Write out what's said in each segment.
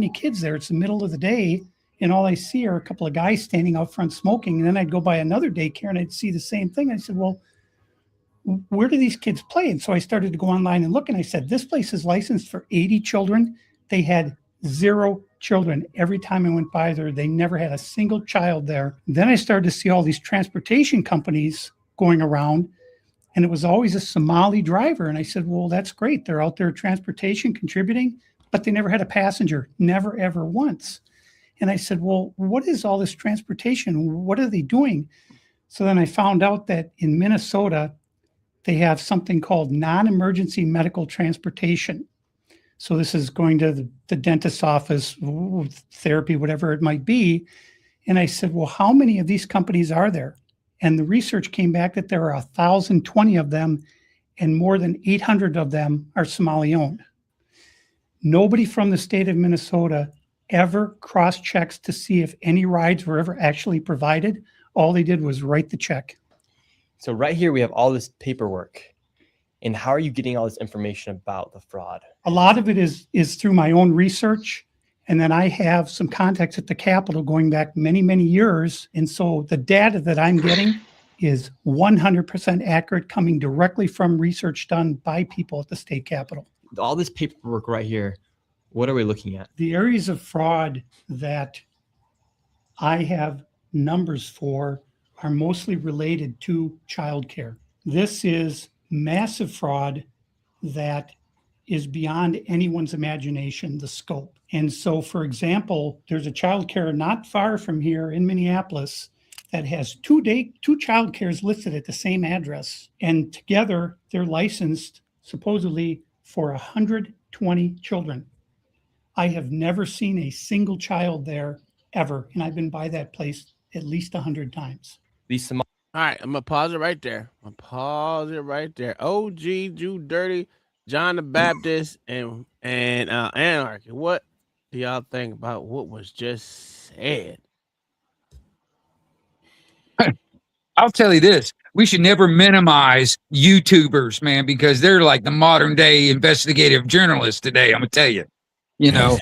any kids there. It's the middle of the day, and all I see are a couple of guys standing out front smoking. And then I'd go by another daycare and I'd see the same thing. I said, well, where do these kids play? And so I started to go online and look, and I said, this place is licensed for 80 children. They had 0 children. Every time I went by there, they never had a single child there. Then I started to see all these transportation companies going around, and it was always a Somali driver. And I said, well, that's great. They're out there transportation, contributing, but they never had a passenger, never, ever once. And I said, well, what is all this transportation? What are they doing? So then I found out that in Minnesota, they have something called non-emergency medical transportation. So this is going to the dentist's office, therapy, whatever it might be. And I said, well, how many of these companies are there? And the research came back that there are 1,020 of them, and more than 800 of them are Somali owned. Nobody from the state of Minnesota ever cross-checks to see if any rides were ever actually provided. All they did was write the check. So right here, we have all this paperwork. And how are you getting all this information about the fraud? A lot of it is through my own research. And then I have some contacts at the Capitol going back many, many years. And so the data that I'm getting is 100% accurate, coming directly from research done by people at the state Capitol. All this paperwork right here, what are we looking at? The areas of fraud that I have numbers for are mostly related to childcare. This is massive fraud that is beyond anyone's imagination, the scope. And so, for example, there's a childcare not far from here in Minneapolis that has two childcares listed at the same address. And together, they're licensed supposedly for 120 children. I have never seen a single child there ever. And I've been by that place at least 100 times. All right, I'm gonna pause it right there. OG, Jew Dirty, John the Baptist, and Anarchy. What do y'all think about what was just said? I'll tell you this. We should never minimize YouTubers, man, because they're like the modern day investigative journalists today. I'm gonna tell you, you know.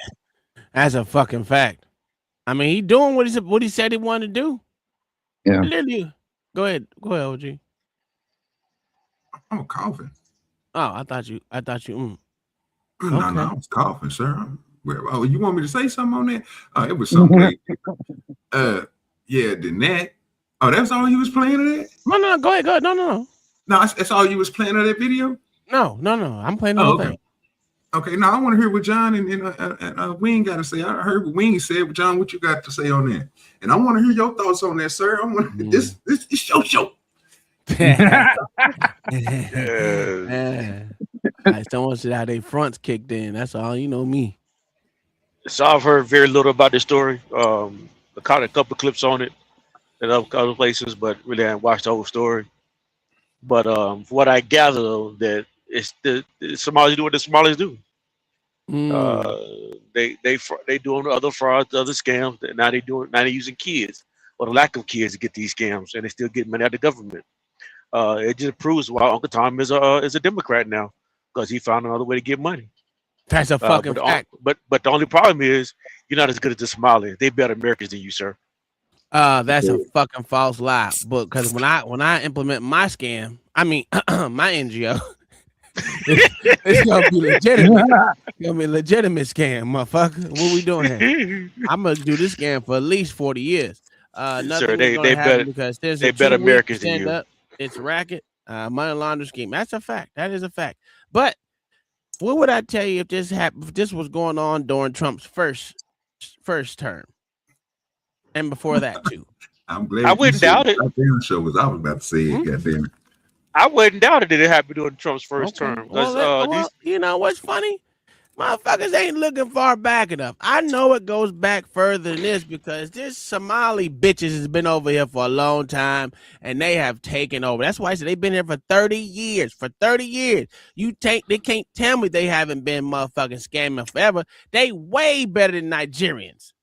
That's a fucking fact. I mean, he doing what he said he wanted to do. Yeah. Literally. Go ahead, OG. I'm coughing. Oh, I thought you. No, Okay. no, I was coughing, sir. Oh, you want me to say something on that? It was something. Yeah, the net. Oh, that's all you was playing of that? No, go ahead. No, that's all you was playing of that video? No. I'm playing the whole thing. Okay, now I want to hear what John and Wing got to say. I heard what Wing said, but John, what you got to say on that? And I want to hear your thoughts on that, sir. I want this your show. I just don't want to see how they fronts kicked in. That's all. You know me. So I've heard very little about this story. I caught a couple clips on it at other places, but really I haven't watched the whole story. But from what I gather, though, that it's the Somalis do what the Somalis do. They doing other frauds, other scams. And now they using kids or the lack of kids to get these scams, and they still get money out of the government. It just proves why Uncle Tom is a Democrat now, because he found another way to get money. That's a fucking fact. But the only problem is you're not as good as the Somalis. They better Americans than you, sir. That's a fucking false lie. But because when I implement my scam, I mean my NGO, it's gonna be legitimate. It's gonna be a legitimate scam, motherfucker. What we doing here? I'm gonna do this scam for at least 40 years. Sir, they better because there's they better Americans than you. Up. It's a racket, money laundering scheme. That's a fact. That is a fact. But what would I tell you if this happened? If this was going on during Trump's first term, and before that too? I'm glad. I wouldn't doubt it. Show was I was about to say it. Goddamn it. I wouldn't doubt it that it happened during Trump's first term. Well, you know what's funny? Motherfuckers ain't looking far back enough. I know it goes back further than this because this Somali bitches has been over here for a long time and they have taken over. That's why I said they've been here for 30 years. For 30 years. They can't tell me they haven't been motherfucking scamming forever. They way better than Nigerians.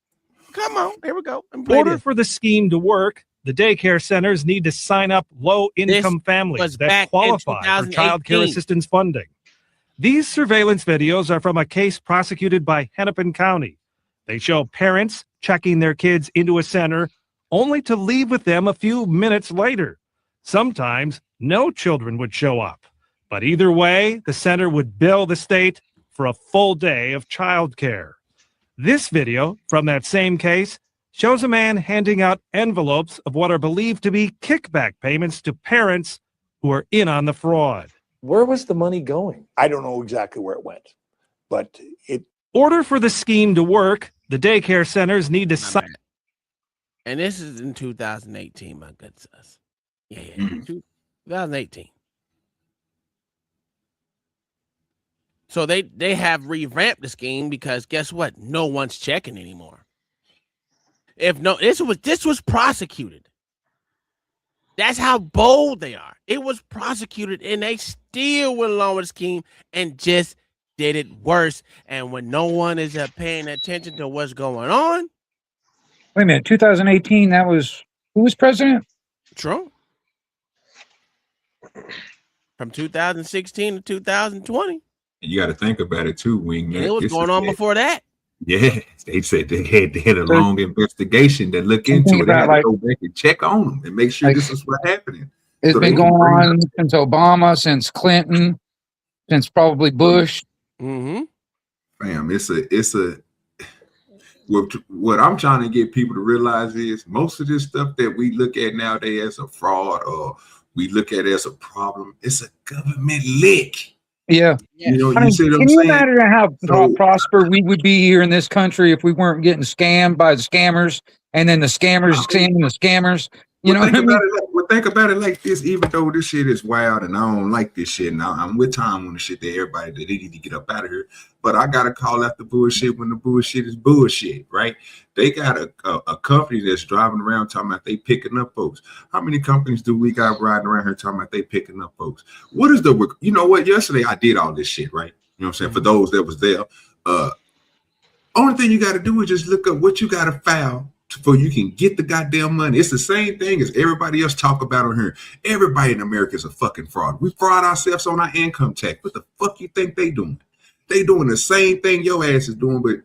Come on, here we go. In order for the scheme to work, the daycare centers need to sign up low-income families that qualify for child care assistance funding. These surveillance videos are from a case prosecuted by Hennepin County. They show parents checking their kids into a center only to leave with them a few minutes later. Sometimes no children would show up. But either way, the center would bill the state for a full day of childcare. This video from that same case shows a man handing out envelopes of what are believed to be kickback payments to parents who are in on the fraud. Where was the money going? I don't know exactly where it went, but it. Order for the scheme to work, the daycare centers need to sign. And this is in 2018, my good sis. Yeah, 2018. So they have revamped the scheme because guess what? No one's checking anymore. This was prosecuted. That's how bold they are. It was prosecuted and they still went along with the scheme and just did it worse. And when no one is paying attention to what's going on. Wait a minute, 2018, who was president? Trump. From 2016 to 2020. You got to think about it too, Wing. And it was going on before that. Yeah, they said they had a long investigation that look into it. They had to go back and check on them and make sure this is what happening. It's been going on since Obama, since Clinton, since probably Bush. Mm-hmm. Fam, it's a. What I'm trying to get people to realize is most of this stuff that we look at nowadays as a fraud or we look at it as a problem, it's a government lick. Yeah. You know, can you imagine how prosper we would be here in this country if we weren't getting scammed by the scammers and then the scammers scamming the scammers? You know, think about it like this, even though this shit is wild and I don't like this shit, and I'm with time on the shit that everybody that they need to get up out of here. But I gotta call out the bullshit when the bullshit is bullshit, right? They got a company that's driving around talking about they picking up folks. How many companies do we got riding around here talking about they picking up folks? What is you know what? Yesterday I did all this shit, right? You know what I'm saying? For those that was there, only thing you got to do is just look up what you got to file before you can get the goddamn money. It's the same thing as everybody else talk about on here. Everybody in America is a fucking fraud. We fraud ourselves on our income tax. What the fuck you think they doing? They doing the same thing your ass is doing, but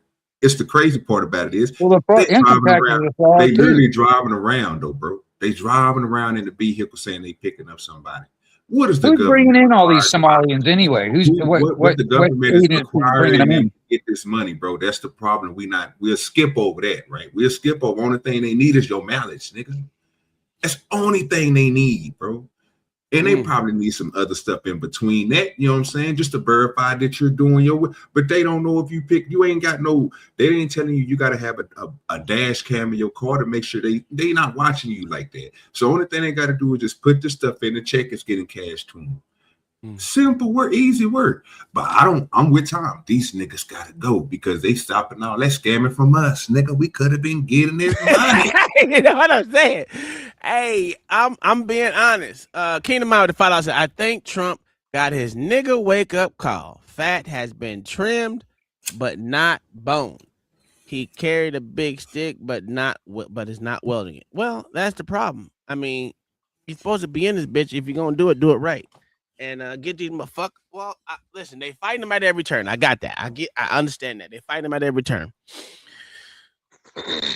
it's the crazy part about it is they literally driving around though, bro. They driving around in the vehicle saying they picking up somebody. What is who's bringing in all these Somalians anyway? What the government is requiring them to get this money, bro? That's the problem. We'll skip over that, right? We'll skip over. Only thing they need is your mileage, nigga. That's the only thing they need, bro. And they probably need some other stuff in between that, you know what I'm saying? Just to verify that you're doing but they don't know if you ain't got they ain't telling you got to have a dash cam in your car to make sure they not watching you like that. So only thing they got to do is just put the stuff in, the check is getting cashed to them. Simple work, easy work. But I'm with Tom. These niggas got to go because they stopping all that scamming from us. Nigga, we could have been getting this money. You know what I'm saying? Hey, I'm being honest. Kingdom out with the $5. I think Trump got his nigga wake up call. Fat has been trimmed, but not boned. He carried a big stick, but is not welding it. Well, that's the problem. I mean, you're supposed to be in this bitch. If you're gonna do it right. And get these motherfuckers. Well, listen, they fighting him at every turn. I got that. I understand that. They fight him at every turn.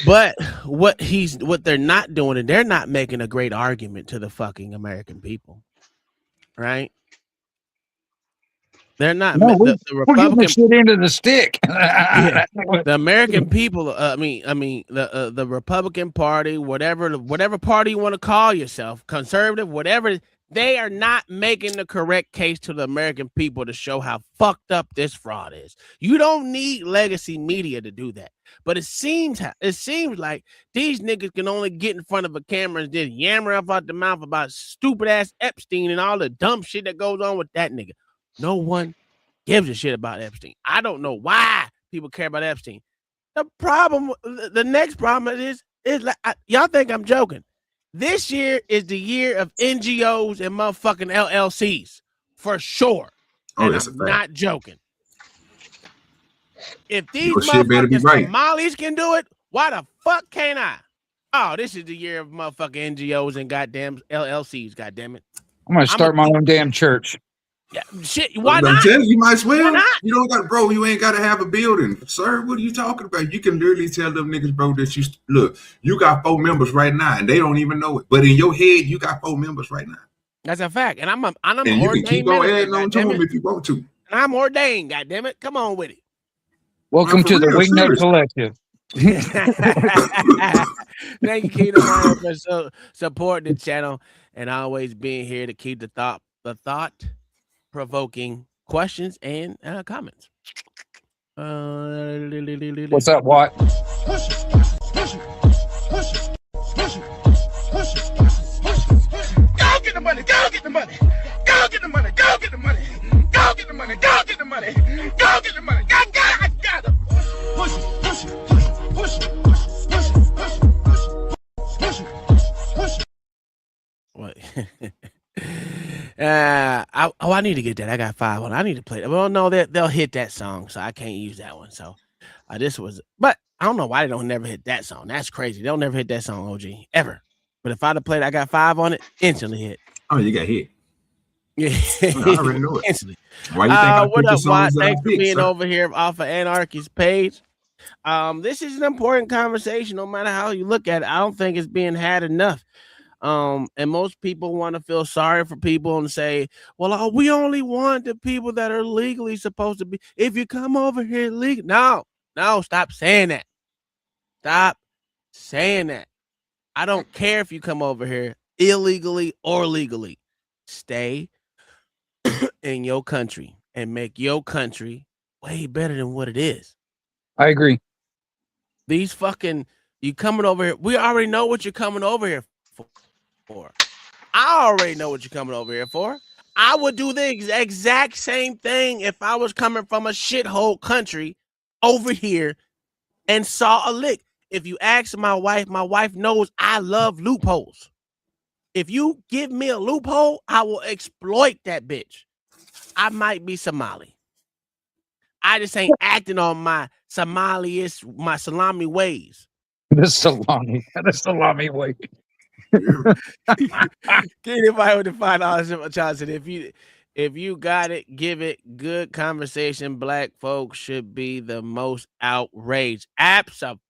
But what they're not doing, and they're not making a great argument to the fucking American people, right? They're not. The Republican shit into the stick. The American people. The Republican Party, whatever party you want to call yourself, conservative, whatever. They are not making the correct case to the American people to show how fucked up this fraud is. You don't need legacy media to do that. But it seems like these niggas can only get in front of a camera and just yammer up out the mouth about stupid ass Epstein and all the dumb shit that goes on with that nigga. No one gives a shit about Epstein. I don't know why people care about Epstein. The next problem is like y'all think I'm joking. This year is the year of NGOs and motherfucking LLCs for sure. And I'm not joking. If these motherfucking Somalis can do it, why the fuck can't I? Oh, this is the year of motherfucking NGOs and goddamn LLCs, goddamn it. I'm gonna start my own damn church. Yeah, shit. Why I'm not? telling you, you might as well. Why not? You don't got, bro. You ain't got to have a building, sir. What are you talking about? You can literally tell them niggas, bro, that you look. You got 4 members right now, and they don't even know it. But in your head, you got 4 members right now. That's a fact. And I'm And ordained you can keep on minister, adding on to goddammit. them if you want to. And I'm ordained, goddammit. Come on with it. Welcome for to the real, Wingnut seriously. Collective. Thank you, Kingdom Mind, for supporting the channel and always being here to keep the thought-provoking questions and comments. What's up, Watt? Go get the money, go get the money, go get the money, go get the money, go get the money, go get the money, go get the money, I got it. Push it, push it, push it, push it, push it, push it, push it, push it. What? I need to get that. I got 5 on. I need to play that. Well, no, they'll hit that song, so I can't use that one. So but I don't know why they don't never hit that song. That's crazy. They'll never hit that song, OG, ever. But if I'd have played, I got 5 on it, instantly hit. Oh, you got hit. Yeah, I already know it. instantly. Why you think I What picked the up, Watt? songs that I Thanks for picked, being sir? over here off of Anarchy's page. This is an important conversation, no matter how you look at it. I don't think it's being had enough. And most people want to feel sorry for people and say, well, we only want the people that are legally supposed to be. If you come over here legally, no, stop saying that. Stop saying that. I don't care if you come over here illegally or legally. Stay in your country and make your country way better than what it is. I agree. These fucking, you coming over here. We already know what you're coming over here for. I already know what you're coming over here for. I would do the exact same thing if I was coming from a shithole country over here and saw a lick. If you ask my wife knows I love loopholes. If you give me a loophole, I will exploit that bitch. I might be Somali. I just ain't acting on my salami ways. The salami way. Get anybody with the $5 Johnson. If you got it, give it. Good conversation. Black folks should be the most outraged. Absolutely.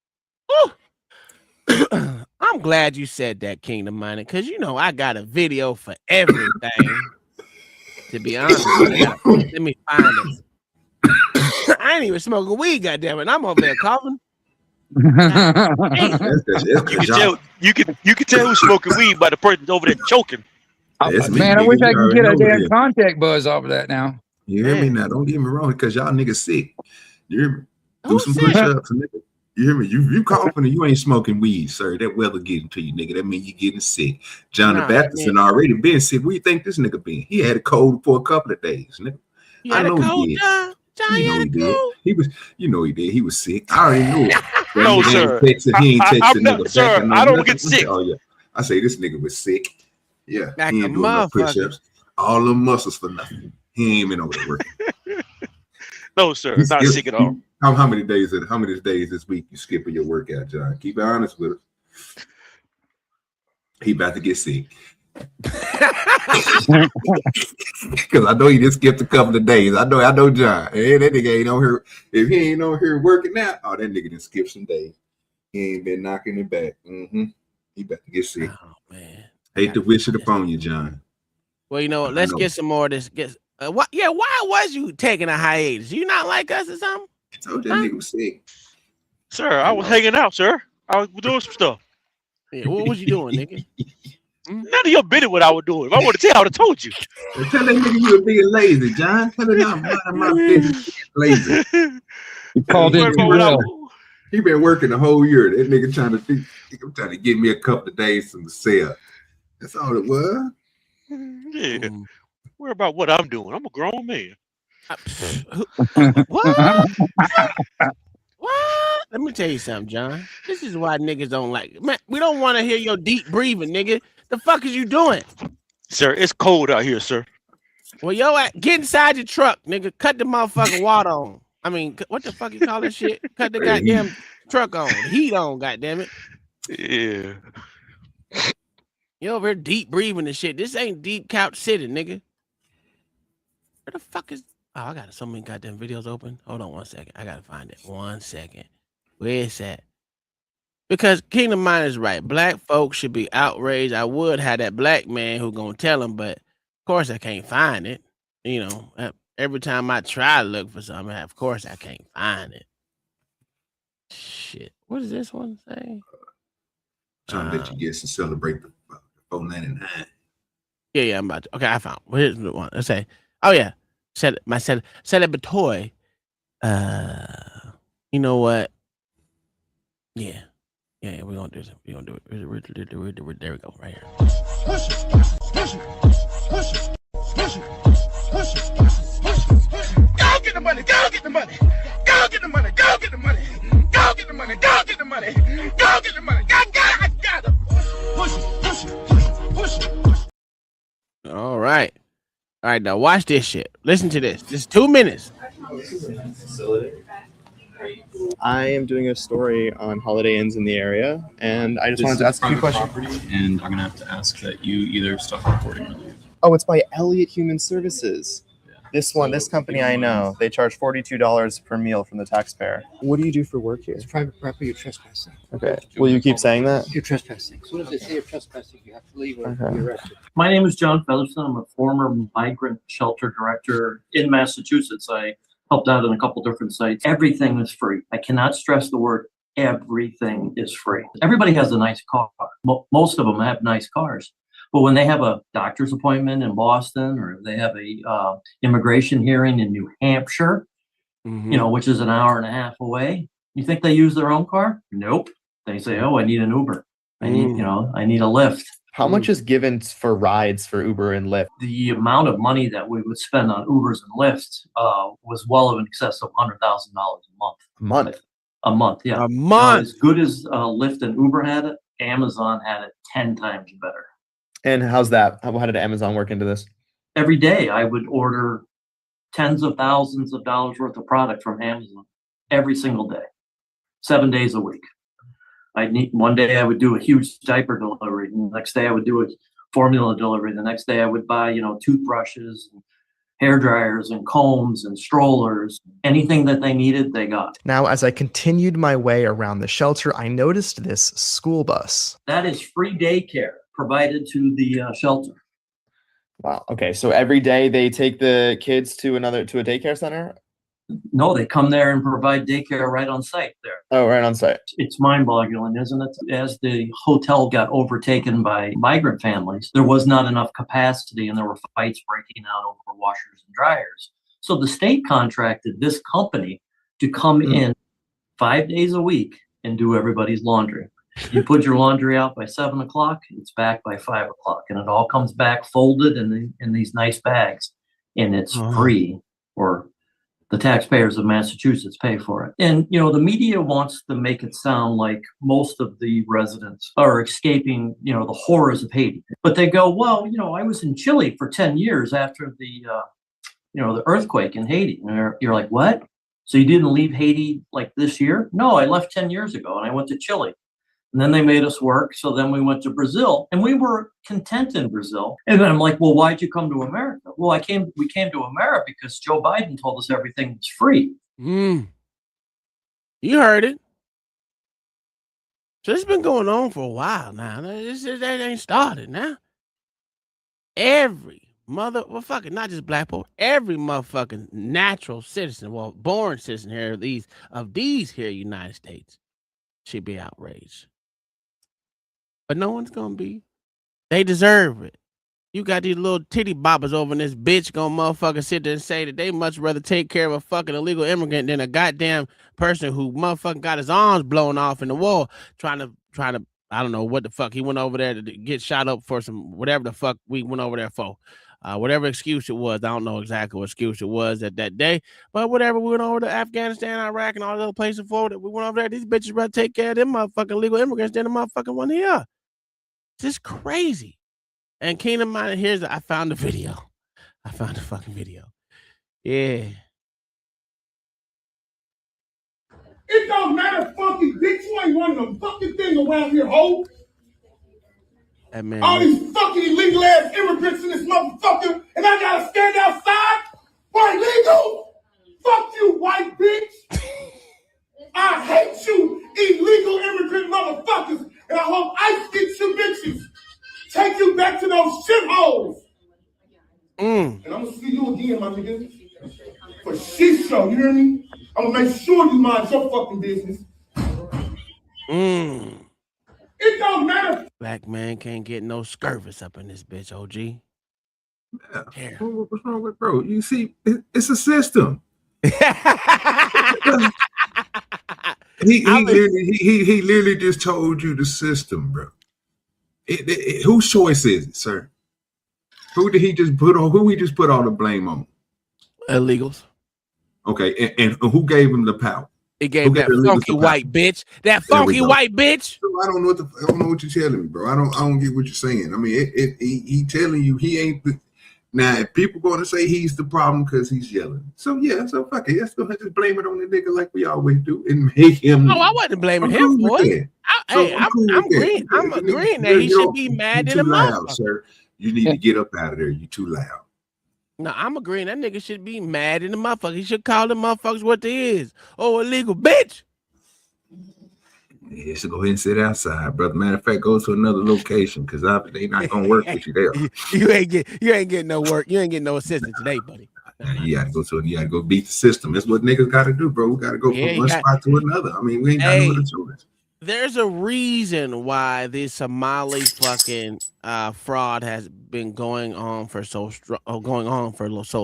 I'm glad you said that, Kingdom Minded, because you know I got a video for everything. To be honest, let me find it. I ain't even smoking weed, goddammit. I'm over there coughing. You can tell who's smoking weed by the person over there choking. Man, I wish I could get a damn contact buzz off of that now. You hear me now? Don't get me wrong, because y'all niggas sick. You hear me? Do Who's some sick? push-ups, nigga. You hear me? You coughing and you ain't smoking weed, sir. That weather getting to you, nigga. That means you getting sick. John the Baptist already been sick. Where you think this nigga been? He had a cold for a couple of days, nigga. You had a cold, he did. John? John, you had a cold? He was, you know he did. He was sick. I already knew it. No, sir. He ain't texting nigga sir, back. I don't get sick. Oh, yeah. I say this nigga was sick. Yeah. Like he a ain't doing no motherfucker. push-ups. All them muscles for nothing. He ain't been over there working. No, sir. He's Not still- sick at all. How many days this week you skipping your workout, John? Keep it honest with us. He about to get sick. Because I know he just skipped a couple of days. I know John. Hey, that nigga ain't on here. If he ain't on here working out, oh, that nigga done skipped some days. He ain't been knocking it back. He about to get sick. Oh, man. Hate to wish it upon you, John. Well, you know what? Let's get some more of this. Why was you taking a hiatus? You not like us or something? I told that nigga was sick. Sir, I was hanging out, sir. I was doing some stuff. Yeah, what was you doing, nigga? None of your business what I was doing. If I want to tell, I would have told you. Well, tell that nigga you were being lazy, John. Tell him I'm not my business being lazy. He called in too well. He been working the whole year. That nigga trying to give me a couple of days from the sale. That's all it was. Yeah. Worry about what I'm doing. I'm a grown man. What? What? Let me tell you something, John. This is why niggas don't like it. Man, we don't want to hear your deep breathing, nigga. The fuck is you doing? Sir, it's cold out here, sir. Well, get inside your truck, nigga. Cut the motherfucking water on. I mean, what the fuck you call this shit? Cut the goddamn truck on. Heat on, goddammit. Yeah. You over here deep breathing and shit. This ain't deep couch sitting, nigga. Where the fuck is? Oh, I got so many goddamn videos open. Hold on 1 second. I gotta find it. 1 second. Where is that? Because Kingdom Mind is right. Black folks should be outraged. I would have that black man who gonna tell them, but of course I can't find it. You know, every time I try to look for something, of course I can't find it. Shit. What does this one say? Something that you get to celebrate the $4.99. Yeah, I'm about to. Okay, I found. Here's the one. Let's say, oh yeah, celebratory. You know what? Yeah, we're gonna do this. We're gonna do it. There we go, right here. Push it, push it, push it, push it, push it, push it. Go get the money, go get the money, go get the money, go get the money, go get the money, go get the money, go get the money. I got it. Push it, push it, push it, push it, push it. All right, now watch this shit. Listen to this. This is 2 minutes. I am doing a story on Holiday Inns in the area, and I just wanted to ask a few questions. And I'm gonna have to ask that you either stop recording or leave. Oh, it's by Elliott Human Services. This company I know, they charge $42 per meal from the taxpayer. What do you do for work here? It's private property, you're trespassing. Okay. Will you keep saying that? You're trespassing. As soon as they say you're trespassing, you have to leave or Okay. you're arrested. My name is John Featherstone. I'm a former migrant shelter director in Massachusetts. I helped out in a couple different sites. Everything is free. I cannot stress the word everything is free. Everybody has a nice car. Most of them have nice cars. But when they have a doctor's appointment in Boston, or they have a immigration hearing in New Hampshire, which is an hour and a half away, you think they use their own car? Nope. They say, "Oh, I need an Uber. I need a Lyft." How much is given for rides for Uber and Lyft? The amount of money that we would spend on Ubers and Lyfts was well in excess of $100,000 a month. A month? A month, yeah. A month. Now, as good as Lyft and Uber had it, Amazon had it 10 times better. And how's that? How did Amazon work into this? Every day I would order tens of thousands of dollars worth of product from Amazon every single day, 7 days a week. One day I would do a huge diaper delivery. And the next day I would do a formula delivery. The next day I would buy, toothbrushes, and hair dryers, and combs, and strollers. Anything that they needed, they got. Now, as I continued my way around the shelter, I noticed this school bus. That is free daycare provided to the shelter. Wow. Okay. So every day they take the kids to a daycare center? No, they come there and provide daycare right on site there. Oh, right on site. It's mind-boggling, isn't it? As the hotel got overtaken by migrant families, there was not enough capacity and there were fights breaking out over washers and dryers. So the state contracted this company to come in 5 days a week and do everybody's laundry. You put your laundry out by 7 o'clock, it's back by 5 o'clock, and it all comes back folded in these nice bags, and it's free, or the taxpayers of Massachusetts pay for it. And, the media wants to make it sound like most of the residents are escaping, the horrors of Haiti. But they go, well, I was in Chile for 10 years after the earthquake in Haiti. And you're like, what? So you didn't leave Haiti like this year? No, I left 10 years ago and I went to Chile. And then they made us work. So then we went to Brazil, and we were content in Brazil. And then I'm like, well, why'd you come to America? Well, we came to America because Joe Biden told us everything was free. You heard it. So it's been going on for a while now. That ain't started now. Every motherfucker, not just black people, every motherfucking natural citizen, born citizen here of these here United States should be outraged. But no one's gonna be. They deserve it. You got these little titty boppers over in this bitch gonna motherfucker sit there and say that they much rather take care of a fucking illegal immigrant than a goddamn person who motherfucking got his arms blown off in the war trying to I don't know what the fuck he went over there to get shot up for some whatever the fuck we went over there for. Whatever excuse it was, I don't know exactly what excuse it was at that day, but whatever, we went over to Afghanistan, Iraq, and all the other places forward. We went over there. These bitches rather take care of them motherfucking illegal immigrants than the motherfucking one here. It's just crazy. And Kingdom Mind, I found the video. I found the fucking video. Yeah. It don't matter, fucking bitch. You ain't running a fucking thing around here, ho. That man. All these fucking illegal ass immigrants in this motherfucker, and I gotta stand outside? White legal? Fuck you, white bitch. I hate you, illegal immigrant motherfuckers, and I hope ICE gets you bitches. Take you back to those shitholes. And I'm gonna see you again, my nigga. For shit show, you hear me? I'm gonna make sure you mind your fucking business. It don't matter. Black man can't get no scurvus up in this bitch, OG. Yeah. What's wrong with bro? You see, it's a system. He literally just told you the system, bro. Whose choice is it, sir? Who did he just put on? Who he just put all the blame on? Illegals. Okay, and who gave him the power? He gave that funky white bitch. That funky white bitch. I don't know what you're telling me, bro. I don't get what you're saying. I mean, he telling you he ain't. Now, if people going to say he's the problem because he's yelling, so yeah, so fuck it. Let's go ahead and just blame it on the nigga like we always do and make him. No, I wasn't blaming him for it. I'm agreeing that he should be mad in the mouth, sir. You need to get up out of there. You too loud. No, I'm agreeing that nigga should be mad in the motherfucker. He should call the motherfuckers what they is. Oh, illegal bitch. Yeah, so go ahead and sit outside, brother. Matter of fact, go to another location because they not gonna work with you there. You ain't getting no work. You ain't getting no assistance today, buddy. You gotta go beat the system. That's what niggas gotta do, bro. We gotta go from one spot to another. I mean, we ain't got no other choice. There's a reason why this Somali fucking fraud has been going on for so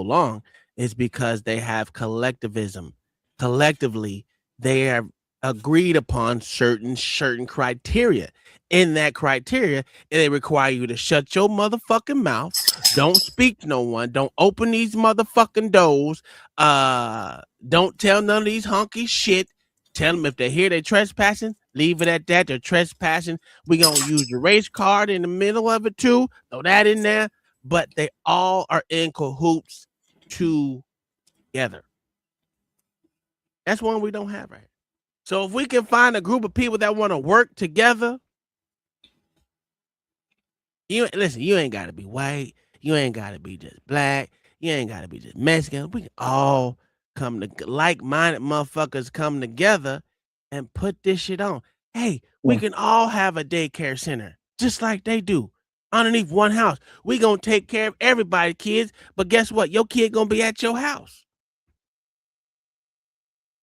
long. Is because they have collectivism. Collectively, they have agreed upon certain criteria. In that criteria, they require you to shut your motherfucking mouth. Don't speak to no one. Don't open these motherfucking doors. Don't tell none of these honky shit. Tell them if they hear they trespassing, leave it at that. They're trespassing. We're going to use the race card in the middle of it too. Throw that in there. But they all are in cahoots together. That's one we don't have right here. So if we can find a group of people that want to work together, you ain't got to be white. You ain't got to be just black. You ain't got to be just Mexican. We can all come to like-minded motherfuckers come together and put this shit on. Hey, we can all have a daycare center just like they do underneath one house. We gonna take care of everybody, kids. But guess what? Your kid gonna be at your house.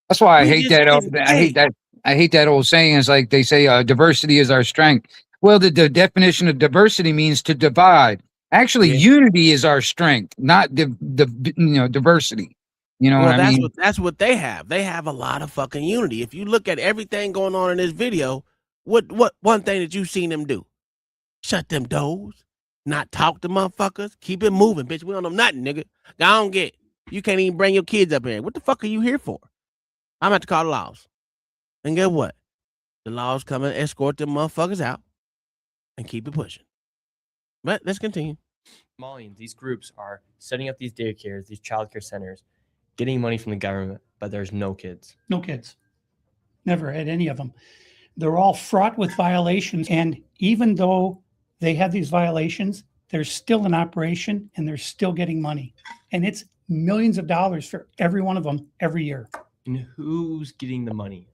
That's why I hate that. I hate that old saying. It's like they say, diversity is our strength. Well, the definition of diversity means to divide. Actually, unity is our strength, not diversity. You know what I mean? That's what they have. They have a lot of fucking unity. If you look at everything going on in this video, what one thing that you've seen them do? Shut them doors, not talk to motherfuckers, keep it moving, bitch. We don't know nothing, nigga. I don't get. You can't even bring your kids up here. What the fuck are you here for? I'm about to call the laws. And guess what? The laws come and escort them motherfuckers out and keep it pushing. But let's continue. Somalians, these groups are setting up these daycares, these childcare centers, getting money from the government, but there's no kids. No kids. Never had any of them. They're all fraught with violations. And even though they have these violations, they're still in operation and they're still getting money. And it's millions of dollars for every one of them every year. And who's getting the money?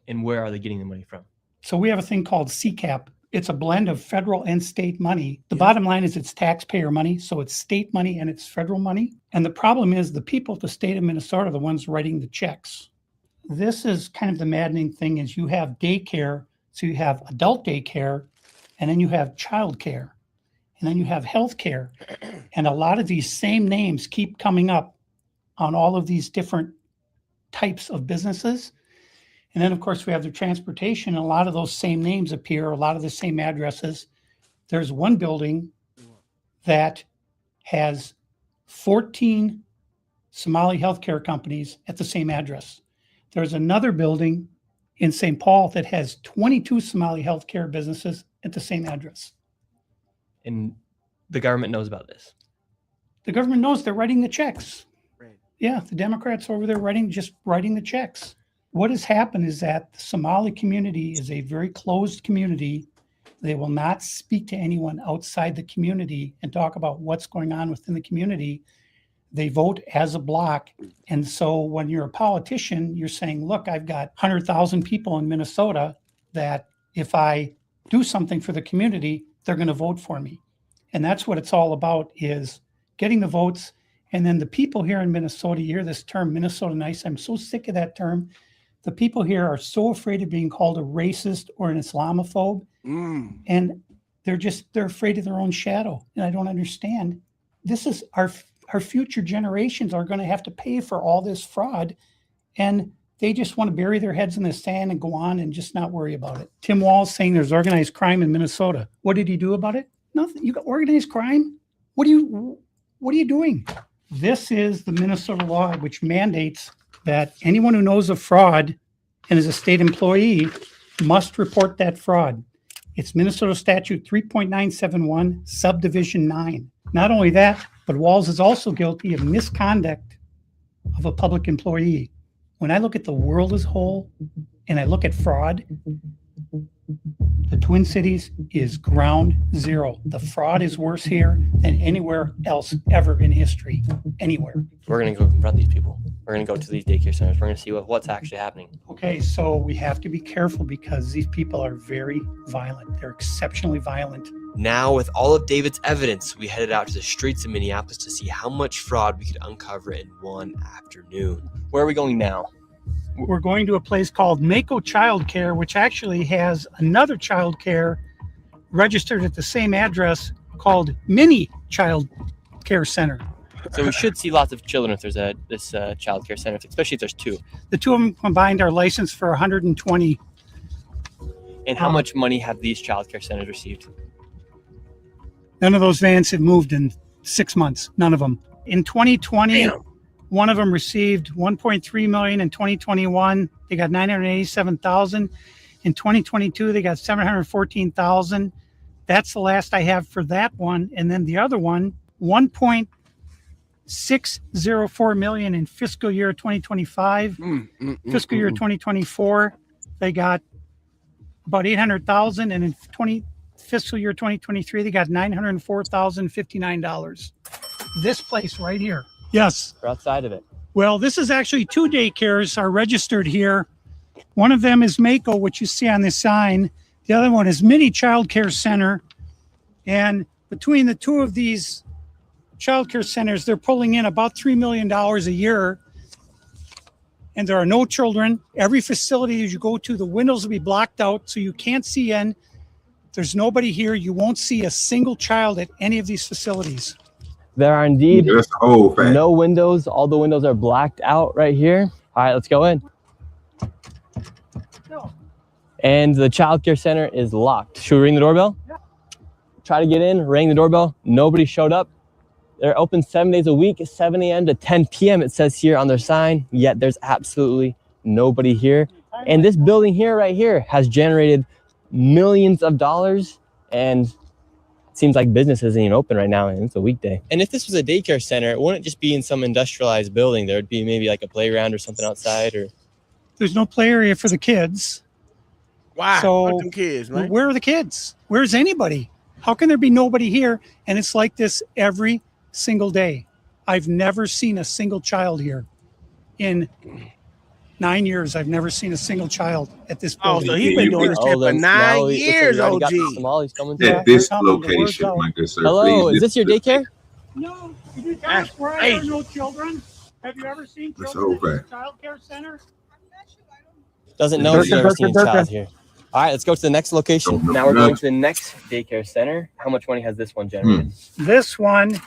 And where are they getting the money from? So we have a thing called CCAP. It's a blend of federal and state money. The bottom line is it's taxpayer money. So it's state money and it's federal money. And the problem is the people at the state of Minnesota are the ones writing the checks. This is kind of the maddening thing is you have daycare. So you have adult daycare and then you have child care and then you have health care. And a lot of these same names keep coming up on all of these different types of businesses. And then, of course, we have the transportation. And a lot of those same names appear, a lot of the same addresses. There's one building that has 14 Somali healthcare companies at the same address. There's another building in St. Paul that has 22 Somali healthcare businesses at the same address. And the government knows about this. The government knows they're writing the checks. Right. Yeah, the Democrats over there just writing the checks. What has happened is that the Somali community is a very closed community. They will not speak to anyone outside the community and talk about what's going on within the community. They vote as a block. And so when you're a politician, you're saying, look, I've got 100,000 people in Minnesota that if I do something for the community, they're going to vote for me. And that's what it's all about, is getting the votes. And then the people here in Minnesota, you hear this term, Minnesota nice. I'm so sick of that term. The people here are so afraid of being called a racist or an Islamophobe. And they're afraid of their own shadow. And I don't understand. This is our future generations are going to have to pay for all this fraud. And they just want to bury their heads in the sand and go on and just not worry about it. Tim Wall's saying there's organized crime in Minnesota. What did he do about it? Nothing. You got organized crime? What are you doing? This is the Minnesota law, which mandates that anyone who knows of fraud and is a state employee must report that fraud. It's Minnesota Statute 3.971, subdivision 9. Not only that, but Walls is also guilty of misconduct of a public employee. When I look at the world as a whole and I look at fraud, the Twin Cities is ground zero. The fraud is worse here than anywhere else ever in history, anywhere. We're going to go confront these people. We're going to go to these daycare centers. We're going to see what's actually happening. Okay, so we have to be careful because these people are very violent. They're exceptionally violent. Now, with all of David's evidence, we headed out to the streets of Minneapolis to see how much fraud we could uncover in one afternoon. Where are we going now? We're going to a place called Mako Child Care, which actually has another child care registered at the same address called Mini Child Care Center. So we should see lots of children if there's this child care center, especially if there's two. The two of them combined are licensed for 120. And how much money have these child care centers received? None of those vans have moved in 6 months. None of them. In 2020, one of them received $1.3 million. In 2021, they got $987,000. In 2022, they got $714,000. That's the last I have for that one. And then the other one, $1.604 million in fiscal year 2025. Fiscal year 2024, they got about $800,000, and in fiscal year 2023, they got $904,059. This place right here. Yes. We're outside of it. Well, this is actually two daycares are registered here. One of them is Mako, which you see on this sign. The other one is Mini Child Care Center. And between the two of these child care centers, they're pulling in about $3 million a year. And there are no children. Every facility that you go to, the windows will be blocked out so you can't see in. There's nobody here. You won't see a single child at any of these facilities. There are indeed no windows. All the windows are blacked out right here. All right, let's go in. And the child care center is locked. Should we ring the doorbell? Yeah. Try to get in, ring the doorbell. Nobody showed up. They're open 7 days a week, 7 a.m. to 10 p.m. It says here on their sign, yet there's absolutely nobody here. And this building here, right here, has generated millions of dollars, and it seems like business isn't even open right now, and it's a weekday. And if this was a daycare center, it wouldn't just be in some industrialized building. There would be maybe like a playground or something outside. Or there's no play area for the kids. Why? So Them kids, man. where are the kids? Where's anybody? How can there be nobody here? And it's like this every single day. I've never seen a single child here. In 9 years, I've never seen a single child at this building. Oh, so he's been doing this shit for 9 years, OG. At this location, my good sir. Hello, is this your daycare? No, you ask where there are no children. Have you ever seen children at the child care center? Doesn't know if you've ever seen a child here. All right, let's go to the next location. Now we're going to the next daycare center. How much money has this one generated? This one,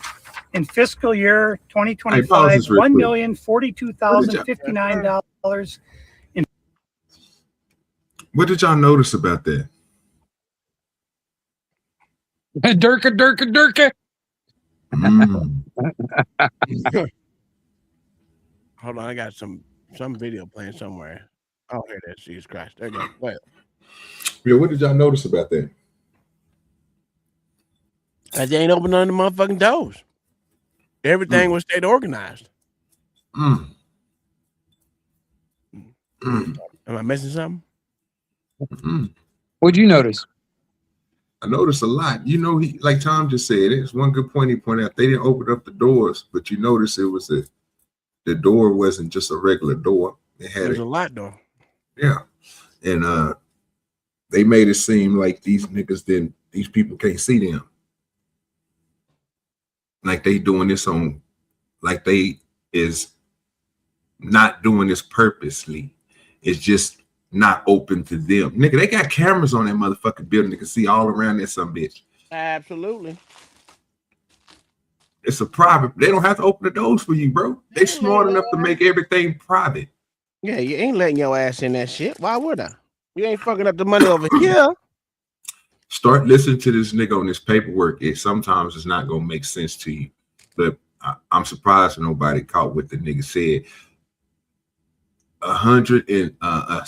in fiscal year 2025, $1,042,059. What did y'all notice about that? Durka. Hold on, I got some video playing somewhere. Oh, here it is. Jesus Christ. There you go. Go ahead. Yeah, what did y'all notice about that? Because they ain't open none of the motherfucking doors. Everything was state organized. Am I missing something? What'd you notice? I noticed a lot. You know, he like Tom just said, it's one good point he pointed out. They didn't open up the doors, but you notice it was the door wasn't just a regular door. It had There's a lot though. Yeah. And they made it seem like these people can't see them. Like they doing this on, like they is not doing this purposely. It's just not open to them. Nigga, they got cameras on that motherfucking building. They can see all around that some bitch. Absolutely. It's a private. They don't have to open the doors for you, bro. They smart enough to make everything private. Yeah, you ain't letting your ass in that shit. Why would I? You ain't fucking up the money over here. Start listening to this nigga on this paperwork. It sometimes it's not gonna make sense to you, but I'm surprised nobody caught what the nigga said. 100 and I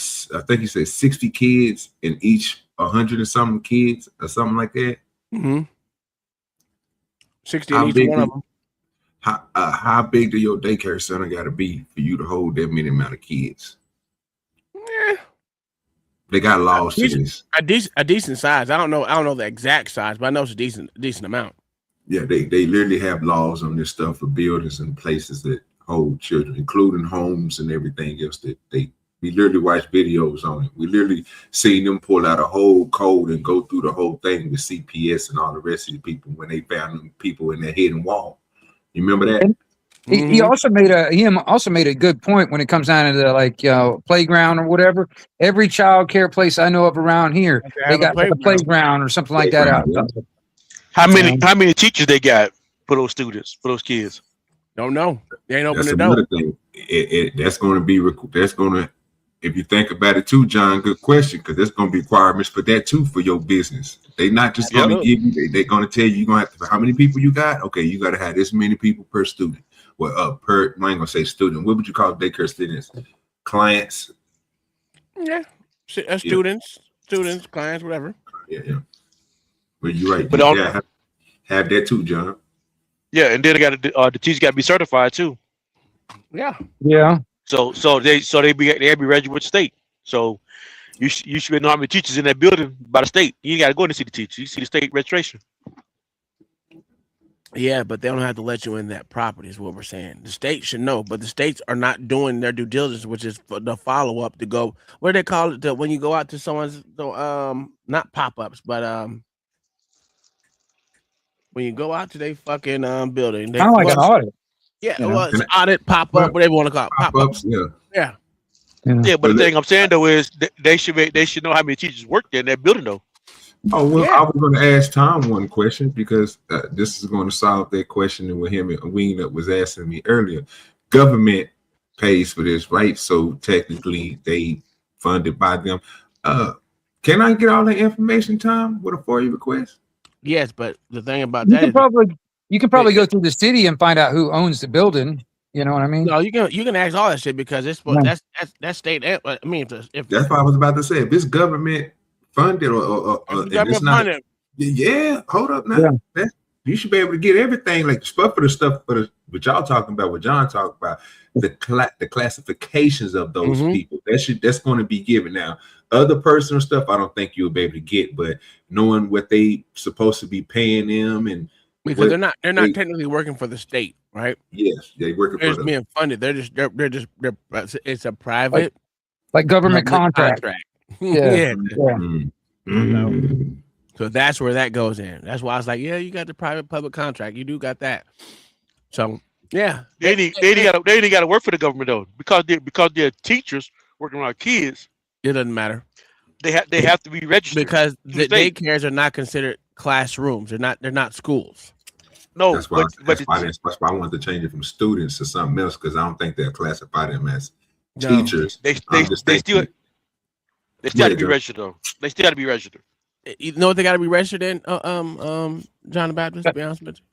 think he said 60 kids, and each 100 and something kids or something like that. Mm-hmm. 60 in each one of them. How big do your daycare center got to be for you to hold that many amount of kids? Yeah. They got laws to this. A decent size. I don't know the exact size, but I know it's a decent amount. Yeah, they literally have laws on this stuff for buildings and places that hold children, including homes and everything else that we literally watch videos on it. We literally seen them pull out a whole code and go through the whole thing with CPS and all the rest of the people when they found them people in their hidden wall. You remember that? He also made a good point when it comes down to the, like, playground or whatever. Every child care place I know of around here, they got like a playground or something like that out. How many teachers they got for those students, for those kids? Don't know. They ain't open That's the door. another thing. That's going to, if you think about it too, John, good question, because there's going to be requirements for that too for your business. They not just going to give you, they're going to tell you, you're going to have to, how many people you got? Okay, you got to have this many people per student. Well, I ain't going to say student. What would you call daycare students? Clients? Yeah. Students, clients, whatever. Yeah. Well, you're right. But have that too, John. Yeah, and then they got the teachers got to be certified too. Yeah. So they be registered with the state. So you should know how many teachers in that building by the state. You got to go in to see the teacher. You see the state registration. Yeah, but they don't have to let you in that property is what we're saying. The state should know, but the states are not doing their due diligence, which is for the follow up to go. What do they call it? When you go out to someone's not pop ups, but when you go out to their fucking building, Kind of like an audit. Yeah, well, it's audit, pop up, whatever you want to call it. Pop ups. Yeah. Yeah, but the thing I'm saying though is they should know how many teachers work there in that building though. Oh, well, I was going to ask Tom one question because this is going to solve that question with him and Ween that was asking me earlier. Government pays for this, right? So technically they funded by them. Can I get all the information, Tom, with a FOIA request? Yes, but the thing about You that is can probably go through the city and find out who owns the building. You know what I mean? No, you can ask all that shit because it's that's state. I mean, if that's what I was about to say. If it's government funded or it's not, funded. Yeah, hold up now. Yeah. You should be able to get everything, like stuff for the stuff for the what y'all talking about, what John talked about, the classifications of those people. That's going to be given. Now, other personal stuff, I don't think you'll be able to get, but knowing what they supposed to be paying them and because they're not technically working for the state, right? Yes, they working for them. Being funded. They're it's a private like government contract. Yeah. Mm-hmm. So that's where that goes in. That's why I was like, yeah, you got the private public contract. You do got that. So yeah, they got to work for the government though, because they're teachers working around kids. It doesn't matter. They have to be registered because the daycares are not considered classrooms. They're not schools. No, that's why I wanted to change it from students to something else because I don't think they'll classify them as teachers. They still got to be registered though. They still got to be registered. You know what they got to be registered in? John the Baptist. To be honest with you.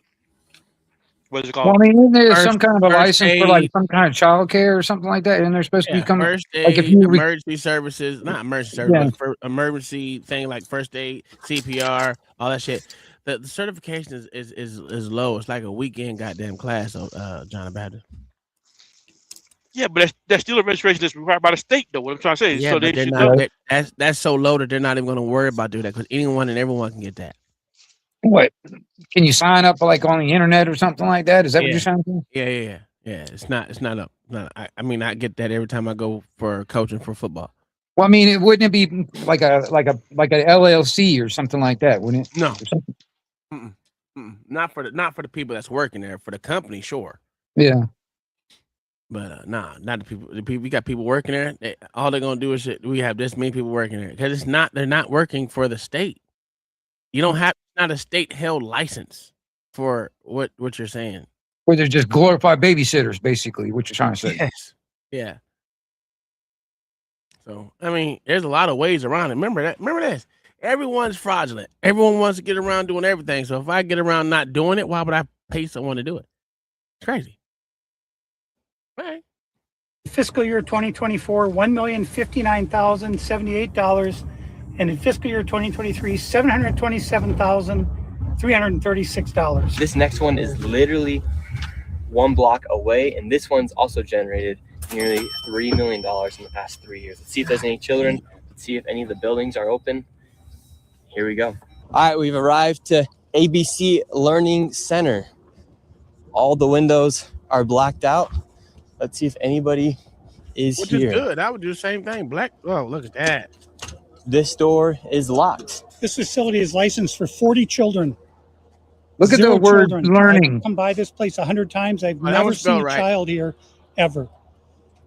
What is it called? Well, I mean, isn't there some kind of a license for like some kind of child care or something like that? And they're supposed to be coming first aid, like if you emergency services, not emergency services, but for emergency thing like first aid, CPR, all that shit. The certification is low. It's like a weekend goddamn class of John the Baptist. Yeah, but that's still a registration that's required by the state, though. What I'm trying to say. Yeah, So but they they're should not. know. That's so low that they're not even going to worry about doing that because anyone and everyone can get that. What? Can you sign up like on the internet or something like that? Is that what you're saying? Yeah. It's not up. I mean, I get that every time I go for coaching for football. Well, I mean, wouldn't it be like a LLC or something like that? Wouldn't it? No, not for the people that's working there. For the company, sure. Yeah. But not the people. The people we got people working there. All they're gonna do is we have this many people working there because they're not working for the state. You don't have not a state held license for what you're saying. Where they're just glorified babysitters, basically, what you're trying to say. Yes. Yeah. So I mean, there's a lot of ways around it. Remember this. Everyone's fraudulent. Everyone wants to get around doing everything. So if I get around not doing it, why would I pay someone to do it? It's crazy. Right. Fiscal year 2024, $1,059,078, and in fiscal year 2023, $727,336. This next one is literally 1 block away, and this one's also generated nearly $3 million in the past 3 years. Let's see if there's any children. Let's see if any of the buildings are open. Here we go. All right, we've arrived to ABC Learning Center. All the windows are blacked out. Let's see if anybody is Which here. is good. I would do the same thing. Black. Oh, look at that. This door is locked. This facility is licensed for 40 children. Look at the word learning. I've come by this place 100 times. I've that never was spelled seen a right. child here, ever.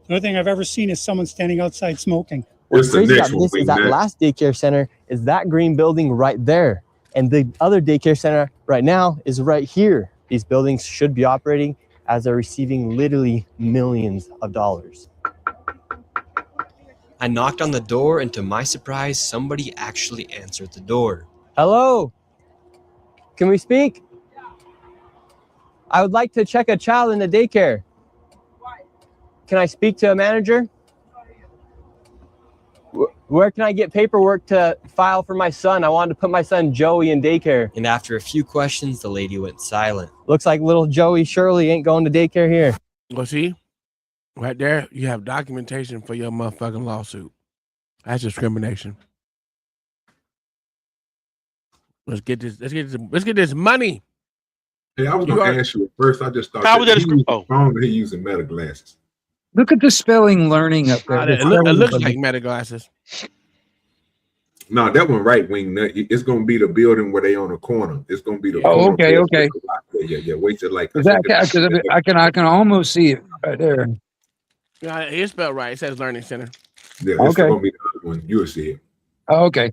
The only thing I've ever seen is someone standing outside smoking. What's crazy about this is that last daycare center is that green building right there. And the other daycare center right now is right here. These buildings should be operating as they're receiving literally millions of dollars. I knocked on the door, and to my surprise, somebody actually answered the door. Hello? Can we speak? I would like to check a child in the daycare. Can I speak to a manager? Where can I get paperwork to file for my son? I wanted to put my son Joey in daycare. And after a few questions, the lady went silent. Looks like little Joey Shirley ain't going to daycare here. Well, see, right there, you have documentation for your motherfucking lawsuit. That's discrimination. Let's get this money. Hey, I was gonna ask you at first. I just thought How was that he using oh. phone, he using meta glasses. Look at the spelling learning up there. It looks like meta glasses. No, that one right wing. It's gonna be the building where they on the corner. It's gonna be the. Oh, corner okay. Yeah. Wait till like. I can almost see it right there. Yeah, it's spelled right. It says Learning Center. Yeah, it's gonna be the other one. You'll see it. Oh, okay.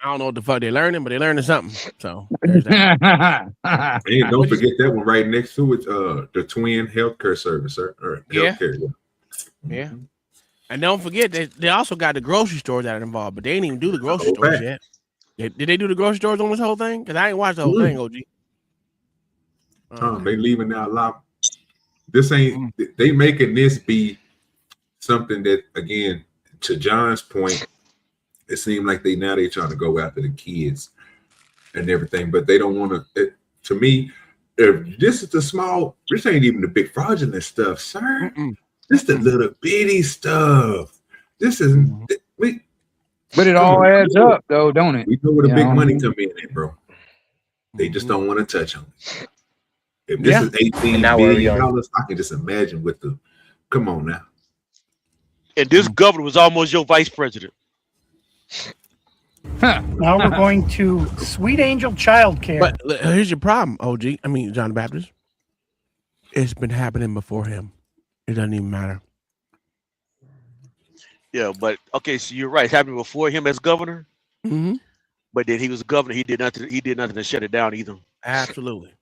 I don't know what the fuck they're learning, but they're learning something. So there's that. And don't forget that one right next to it, the Twin Healthcare Service, or healthcare. Yeah. And don't forget they also got the grocery stores that are involved, but they ain't even do the grocery stores yet. Did they do the grocery stores on this whole thing? Because I ain't watched the whole thing, OG. They leaving out a lot. This ain't. They making this be something that, again, to John's point, it seemed like they trying to go after the kids and everything, but they don't want to. To me, if this is the small, this ain't even the big fraudulent stuff, sir. This the little bitty stuff. This is but it all adds up, though, don't it? We know where the big money come in at, bro. They just don't want to touch on it. If this is $18 billion, I can just imagine what the. Come on now. And this governor was almost your vice president. Now we're going to Sweet Angel Child Care. But here's your problem, OG. I mean, John the Baptist. It's been happening before him. It doesn't even matter. Yeah, but okay, so you're right. It happened before him as governor. Mm-hmm. But then he was governor. He did nothing. He did nothing to shut it down either. Absolutely.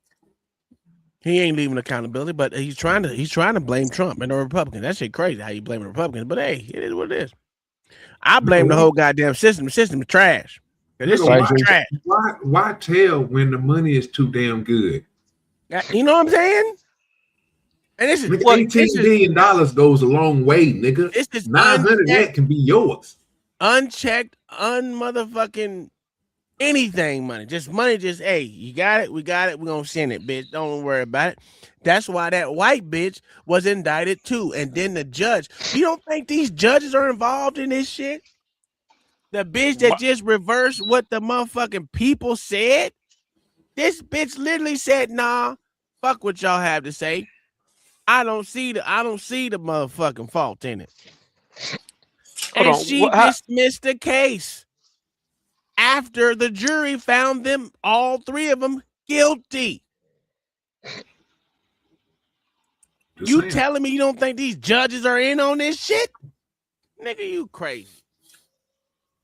He ain't leaving accountability, but he's trying to blame Trump and the Republicans. That shit crazy how you blame the Republicans. But hey, it is what it is. I blame the whole goddamn system. The system is trash. This shit is trash. Why tell when the money is too damn good? You know what I'm saying? And this is $18 billion goes a long way, nigga. This is 900 that can be yours. Unchecked, unmotherfucking Anything money. Just money, just, hey, you got it, we got it, we're gonna send it, bitch. Don't worry about it. That's why that white bitch was indicted too. And then the judge. You don't think these judges are involved in this shit? The bitch that just reversed what the motherfucking people said? This bitch literally said, nah, fuck what y'all have to say. I don't see the motherfucking fault in it. And she dismissed the case after the jury found them, all three of them, guilty. You telling me you don't think these judges are in on this shit? Nigga, you crazy.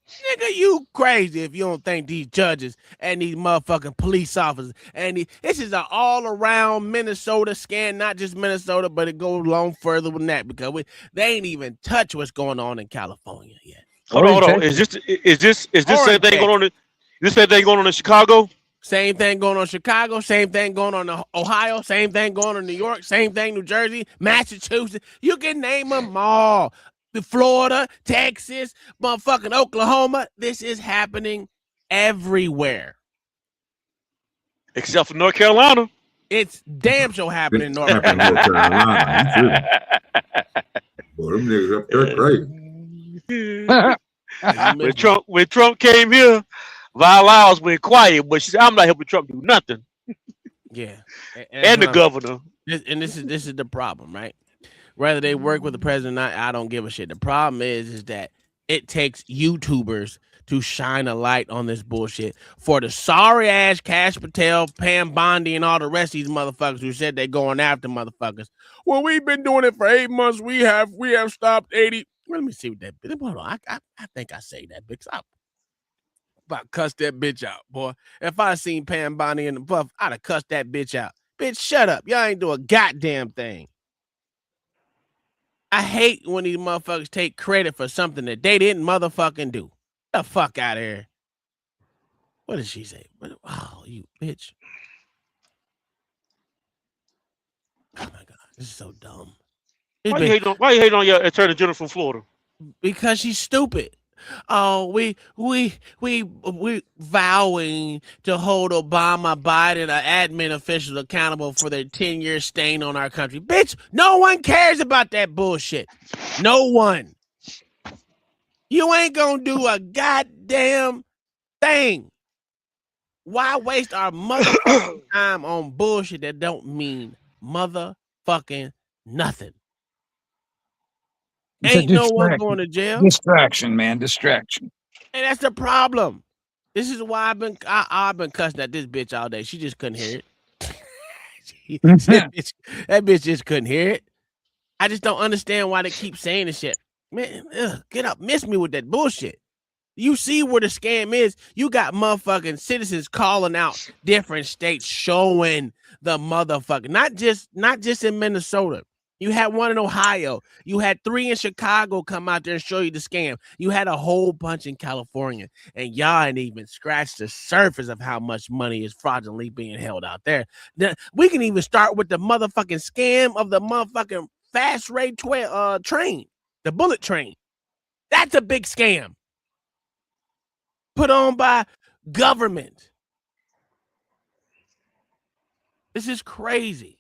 Nigga, you crazy if you don't think these judges and these motherfucking police officers and this is an all-around Minnesota scan, not just Minnesota, but it goes along further than that because they ain't even touch what's going on in California yet. Hold on. Is this same thing going on? This same thing going on in Chicago? Same thing going on in Chicago. Same thing going on in Ohio. Same thing going on in New York. Same thing New Jersey, Massachusetts. You can name them all. Florida, Texas, motherfucking Oklahoma. This is happening everywhere. Except for North Carolina. It's damn sure happening in North Carolina. Boy, them niggas up there great. when Trump came here, Violaus went quiet, but she said, I'm not helping Trump do nothing. Yeah. And the governor. This is the problem, right? Whether they work with the president or not, I don't give a shit. The problem is that it takes YouTubers to shine a light on this bullshit for the sorry ass Cash Patel, Pam Bondi, and all the rest of these motherfuckers who said they're going after motherfuckers. Well, we've been doing it for 8 months. We have stopped 80. Let me see what that bitch. Hold on. I think I say that bitch. I'm about to cuss that bitch out, boy. If I seen Pam Bondi in the buff, I'd have cussed that bitch out. Bitch, shut up. Y'all ain't do a goddamn thing. I hate when these motherfuckers take credit for something that they didn't motherfucking do. Get the fuck out of here. What did she say? Oh, you bitch. Oh my God, this is so dumb. Why you hating on your Attorney General from Florida? Because she's stupid. Oh, we vowing to hold Obama, Biden, or admin officials accountable for their 10-year stain on our country. Bitch, no one cares about that bullshit. No one. You ain't gonna do a goddamn thing. Why waste our motherfucking time on bullshit that don't mean motherfucking nothing? Ain't no one going to jail. Distraction, man. Distraction. And that's the problem. This is why I've been cussing at this bitch all day. She just couldn't hear it. that bitch just couldn't hear it. I just don't understand why they keep saying this shit. Man, get up. Miss me with that bullshit. You see where the scam is. You got motherfucking citizens calling out different states, showing the motherfucker. Not just in Minnesota. You had one in Ohio. You had 3 in Chicago come out there and show you the scam. You had a whole bunch in California. And y'all ain't even scratched the surface of how much money is fraudulently being held out there. We can even start with the motherfucking scam of the motherfucking fast rate train. The bullet train. That's a big scam. Put on by government. This is crazy.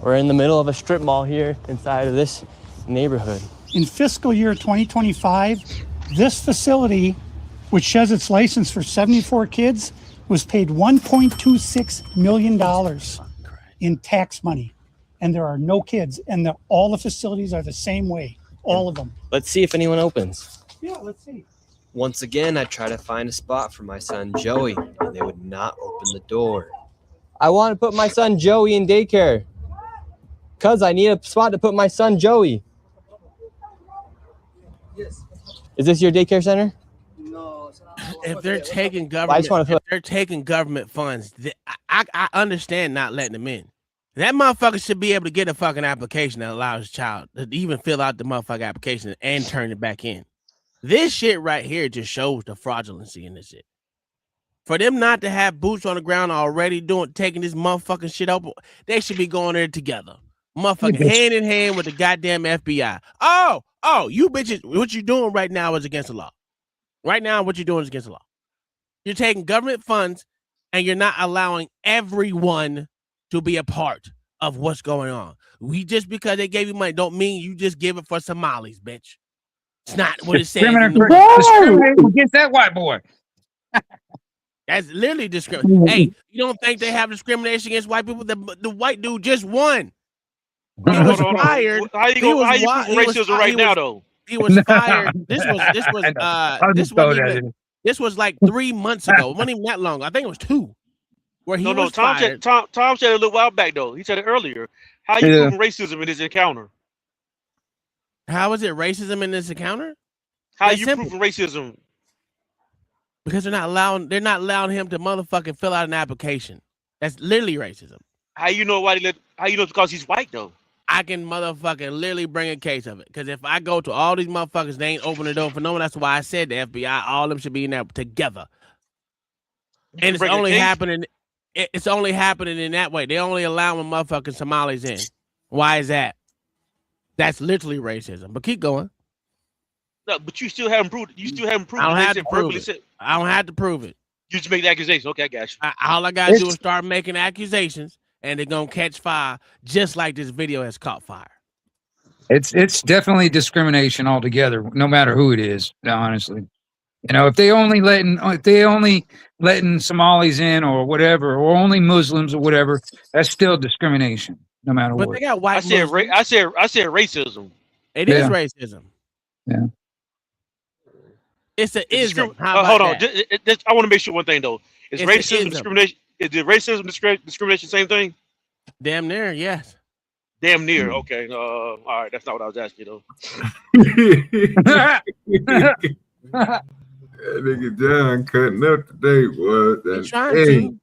We're in the middle of a strip mall here inside of this neighborhood. In fiscal year 2025, this facility, which has its license for 74 kids, was paid $1.26 million in tax money. And there are no kids. And all the facilities are the same way. All of them. Let's see if anyone opens. Yeah, let's see. Once again, I try to find a spot for my son Joey, and they would not open the door. I want to put my son Joey in daycare. Cause I need a spot to put my son Joey. Yes. Is this your daycare center? No. If they're taking government funds, I understand not letting them in. That motherfucker should be able to get a fucking application that allows his child to even fill out the motherfucking application and turn it back in. This shit right here just shows the fraudulency in this shit. For them not to have boots on the ground already taking this motherfucking shit up, they should be going there together. Motherfucking hand in hand with the goddamn FBI. Oh, you bitches, what you doing right now is against the law. Right now, what you're doing is against the law. You're taking government funds and you're not allowing everyone to be a part of what's going on. Just because they gave you money don't mean you just give it for Somalis, bitch. It's not what it says. Discriminating against that white boy. That's literally discrimination. Hey, you don't think they have discrimination against white people? The white dude just won. He was fired. How you prove racism right now, though? He was fired. This was like 3 months ago. It wasn't even that long. I think it was 2. Where he was fired. Tom said it a little while back though. He said it earlier. How you proving racism in this encounter? How is it racism in this encounter? How you proving racism? Because they're not allowing him to motherfucking fill out an application. That's literally racism. How you know why how you know it's because he's white though? I can motherfucking literally bring a case of it. Because if I go to all these motherfuckers, they ain't open the door for no one. That's why I said the FBI, all of them should be in there together. And it's only happening. It's only happening in that way. They only allowing motherfucking Somalis in. Why is that? That's literally racism. But keep going. No, but you still haven't proved it. You still haven't proved it. I don't have to prove it. I don't have to prove it. You just make the accusation. Okay, I got you. All I got to do is start making accusations, and they're going to catch fire, just like this video has caught fire. It's definitely discrimination altogether, no matter who it is, honestly. You know, if they only letting Somalis in or whatever, or only Muslims or whatever, that's still discrimination, no matter what. But they got white I said racism. It is racism. Yeah. It's an ism. Hold on. I want to make sure one thing though. Is racism discrimination? Is the racism discrimination same thing? Damn near, yes. Damn near. Okay. All right. That's not what I was asking though. That nigga John cutting up today, boy. He's trying to.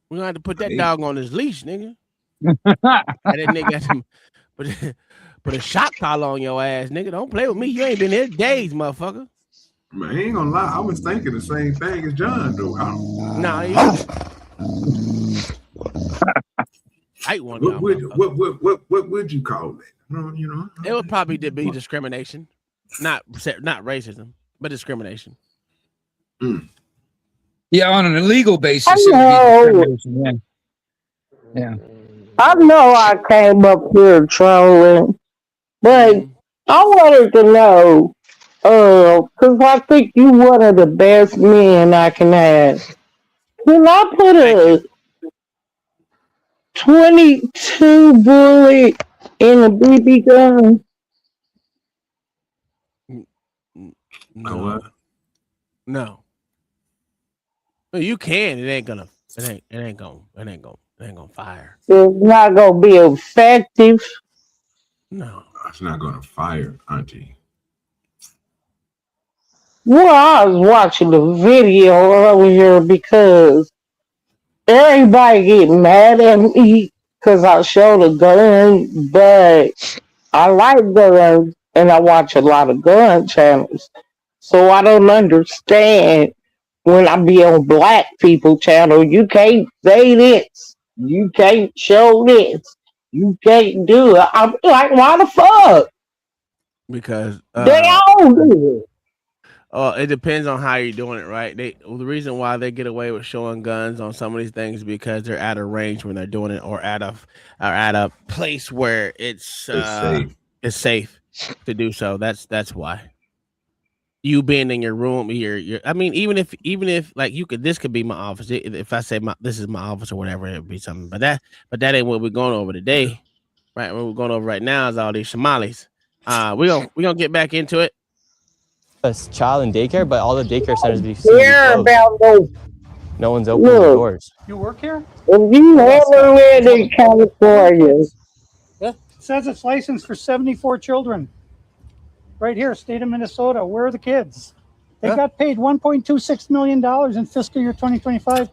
We're gonna have to put that dog on his leash, nigga. And that nigga got some put a shock collar on your ass, nigga. Don't play with me. You ain't been here days, motherfucker. Man, I ain't gonna lie. I was thinking the same thing as John, though. What would you call it? You know, it would probably be discrimination, not racism, but discrimination. Yeah, on an illegal basis. Yeah. I know I came up here trolling, but I wanted to know, because I think you one of the best men I can have. Can I put a 22 bullet in a BB gun? No. Well, you can. It ain't gonna fire. It's not gonna be effective. No, it's not gonna fire, Auntie. Well, I was watching the video earlier because everybody get mad at me because I showed a gun, but I like guns and I watch a lot of gun channels. So I don't understand when I be on black people channel, you can't say this. You can't show this. You can't do it. I'm like, why the fuck? Because they all do it. It depends on how you're doing it, right? The reason why they get away with showing guns on some of these things is because they're at a range when they're doing it, or at a place where it's safe to do so. That's why. You being in your room, I mean, even if like this could be my office. If I say this is my office or whatever, it would be something. But that ain't what we're going over today, right? What we're going over right now is all these Somalis. We're gonna get back into it. A child in daycare, but all the daycare centers be about those. No one's opening the doors. You work here? If you ever live in California, Yeah. It says it's licensed for 74 children. Right here, state of Minnesota. Where are the kids? They got paid $1.26 million in fiscal year 2025.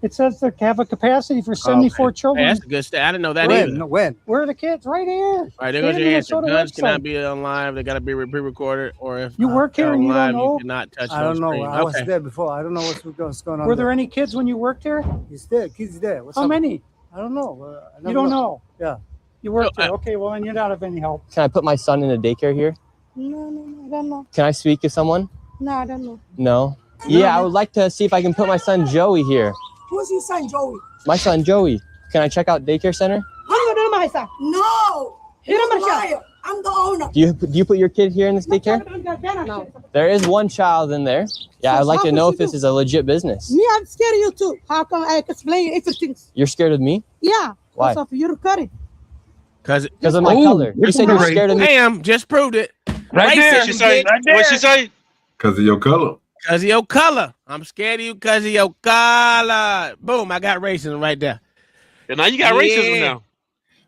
It says they have a capacity for 74 children. Hey, that's a good stat. I didn't know that either. When? Where are the kids? Right here. All right, there goes your answer. Guns cannot be on live. They got to be pre-recorded, or if you work here and you don't know, you cannot touch. I don't know. I was there before. I don't know what's going on. Were there any kids when you worked here? He's there. Kids there. How many? I don't know. You don't know? Yeah. You worked there. Okay, well then you're not of any help. Can I put my son in a daycare here? No, I don't know. Can I speak to someone? No, I don't know. No? Yeah, I would like to see if I can put my son Joey here. Who's your son, Joey? My son Joey. Can I check out daycare center? No. You're a liar. I'm the owner. Do you put your kid here in this daycare? No. There is one child in there. Yeah, I'd like to know if this is a legit business. Me, I'm scared of you too. How come I explain everything? You're scared of me? Yeah. Why? Because of your curry. Because of my color. You said you're scared of me. Damn, just proved it. Right there. She say, what she say? Because of your color. Because of your color. I'm scared of you because of your color. Boom, I got racism right there. And now you got racism now.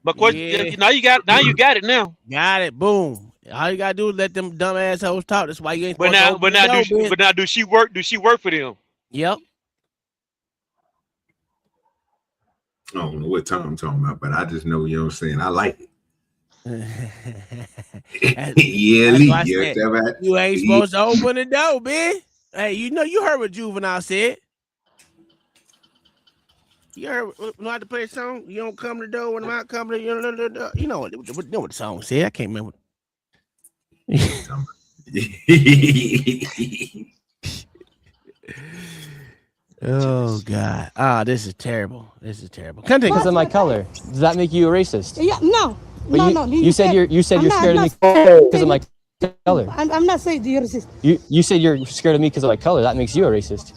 But now you got it now. Got it. Boom. All you gotta do is let them dumb assholes talk. That's why you ain't. But now do she work? Do she work for them? Yep. I don't know what time I'm talking about, but I just know, you know what I'm saying. I like it. Yeah, That's why I Lee. said, you ain't supposed to open the door, man. Hey, you know you heard what Juvenile said. You heard know how to play a song? You don't come to the door when I'm out coming to you know what the song said. I can't remember. Oh God. Ah, this is terrible. This is terrible. Continue. Because of my color. Does that make you a racist? Yeah, no. But No. you said you're scared of me because of my color. I'm not saying you're racist. You said you're scared of me because of my color. That makes you a racist.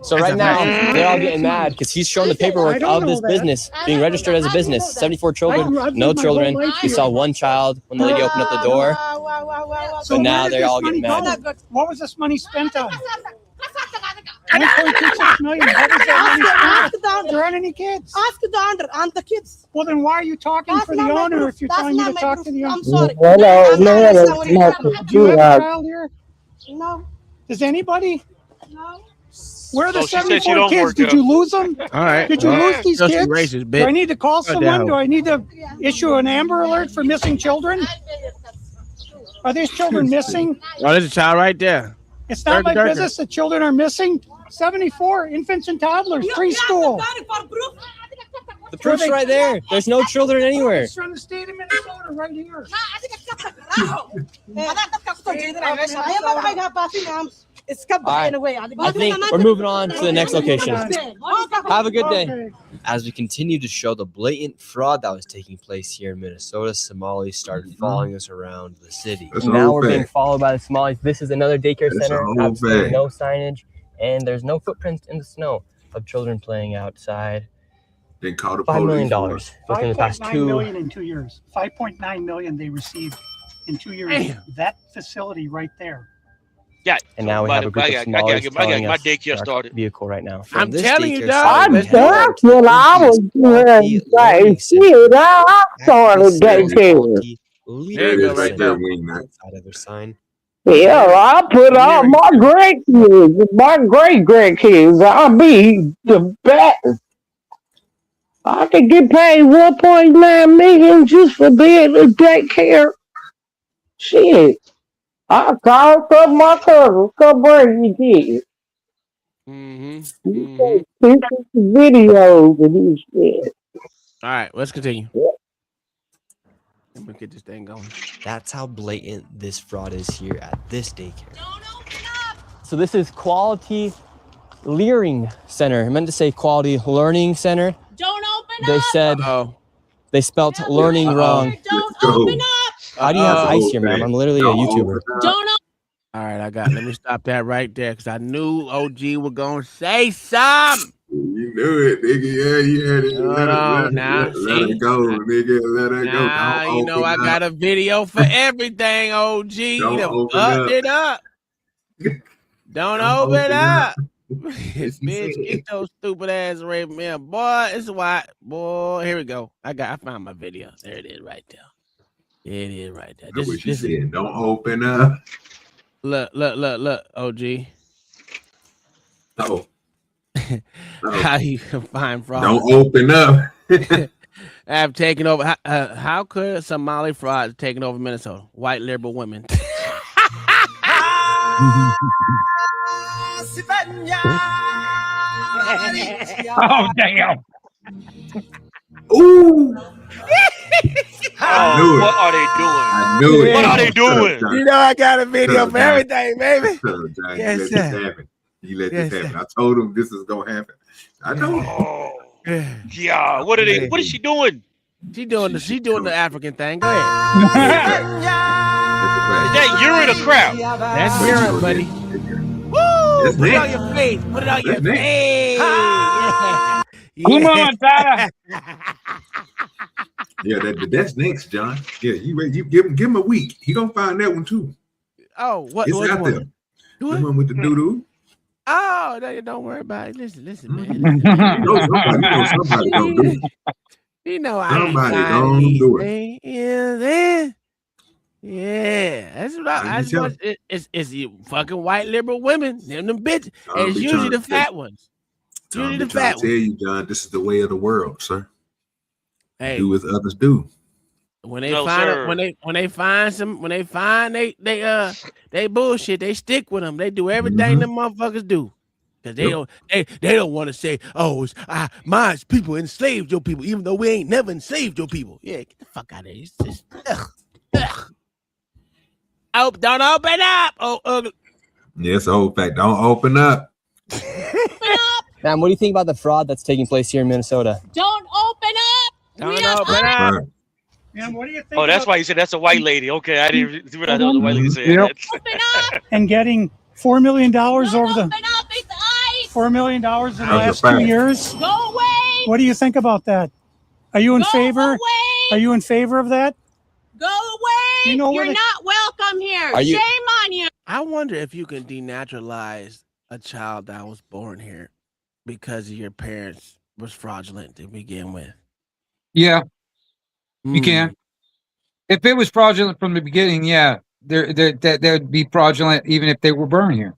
So right now they're all getting mad because he's showing the paperwork of this business being registered as a business. 74 children, no children. We saw one child when the lady opened up the door. So But now where did they're this all money getting mad. go? What was this money spent on? 1.26 million. What was that money spent on? There aren't any kids. Ask the owner and the kids. Well, then why are you talking for the owner if you're telling me to talk to the owner? I'm sorry. Do you have a child here? No. Does anybody? No. Where are the So she said she 74 don't kids? work Did there. you lose them? All right. Did you lose these Just kids? racist, Do bitch. I need to call Go someone? down. Do I need to issue an Amber Alert for missing children? Are these children missing? Oh, there's a child right there. It's not my business that children are missing. 74 infants and toddlers, preschool. The proof's right there. There's no children anywhere. It's from the state of Minnesota right here. I think we're moving on to the next location. Have a good day. As we continue to show the blatant fraud that was taking place here in Minnesota, Somalis started following us around the city. Now we're being followed by the Somalis. This is another daycare That's a center. whole Absolutely bag. no signage, and there's no footprints in the snow of children playing outside. They called the $5 million police. within the past 5.9 million in 2 years. 5.9 million they received in 2 years. Damn. That facility right there. Yeah. And now we have a group of I Somalis got telling my us daycare our started. vehicle right now. I'm this telling you, daycare dog. center, That's what I was doing. Like, shit, I started daycare. There you go, right there. Outside of their sign. Yeah, I put out my grandkids, my great-grandkids. I'll be the best. I could get paid 1.9 million just for being a daycare. Shit. I called up my cousin, come bring your kids. Videos and this shit. All right, let's continue. Let me get this thing going. That's how blatant this fraud is here at this daycare. So this is Quality Learning Center. I meant to say Quality Learning Center. Don't open They said they spelt learning wrong. Don't open up. How do you have ice here, ma'am? I'm literally a YouTuber. Don't All right, let me stop that right there because I knew OG was gonna say something. You knew it, nigga. Yeah, you had it. Hold on now. Let it go, nigga. Let it go. Nah, Don't you know I open got a video for everything, OG. Don't You open fucked up. it up. Don't open open up. up. Bitch, get those stupid ass rape man. Boy, it's why. Boy, here we go. I found my video. There it is right there. It is right there. That's what she said. Don't open up. Look, OG. Oh. How you can find fraud. Don't open up. Have taken over. How could Somali fraud have taken over Minnesota? White liberal women. Oh, damn. Ooh. I knew it. What are they doing? I knew it. What are they doing? You know I got a video for everything, baby. Yes, Yes, you let sir. this happen. You let Yes, this happen. sir. I told him this is gonna happen. I know it. Oh, yeah. What are they? What is she doing? She doing the African thing. Go ahead. Is that urine or crap? That's urine, buddy. Woo! That's Put it next. on your face. Put it on your That's next. face. Come on, Tyler. Yeah, that's next, John. Yeah, you give him a week. He gonna find that one too. Oh, what? It's What out one? there. The one with the doo-doo. Oh, no, don't worry about it. Listen, man. You know somebody gonna do it. You know I Somebody ain't gonna these do it. things. Yeah, that's what it's you fucking white liberal women, them bitches. And it's usually the fat ones. Usually the fat ones. Tell you, John, this is the way of the world, sir. Hey, do as others do. When they find they bullshit, they stick with them. They do everything them motherfuckers do. Cause they don't want to say, oh, my people enslaved your people, even though we ain't never enslaved your people. Yeah, get the fuck out of here. It's just Oh, don't open up. Oh, ugly. Yes, old fact. Don't open up. Ma'am, what do you think about the fraud that's taking place here in Minnesota? Don't open up. Don't open up. Man, what do you think? Oh, that's why you said that's a white lady. Okay, I didn't realize that was a white lady saying that. And getting $4 million over the $4 million in the last 2 years. Go away. What do you think about that? Are you in favor? Are you in favor of that? Go away. You know where You're not welcome here. Shame on you. I wonder if you can denaturalize a child that was born here because your parents was fraudulent to begin with. Yeah, you can. If it was fraudulent from the beginning, yeah, that would be fraudulent even if they were born here.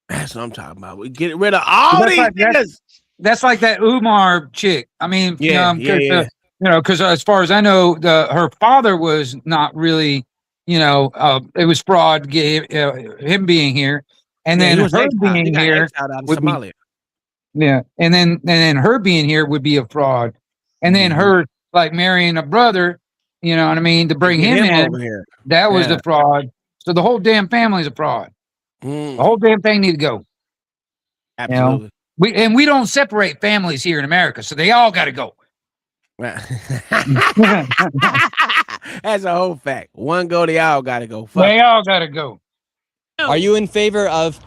That's what I'm talking about. We get rid of all these niggas. That's like that Umar chick. I mean, because as far as I know, her father was not really, it was fraud. Him being here, and then her being here would be, and then her being here would be a fraud, and then her like marrying a brother, you know what I mean, to bring him in. Here. That was the fraud. So the whole damn family's a fraud. The whole damn thing need to go. Absolutely. We don't separate families here in America, so they all got to go. That's a whole fact. One go, they all got to go. Fuck. They all got to go. Are you in favor of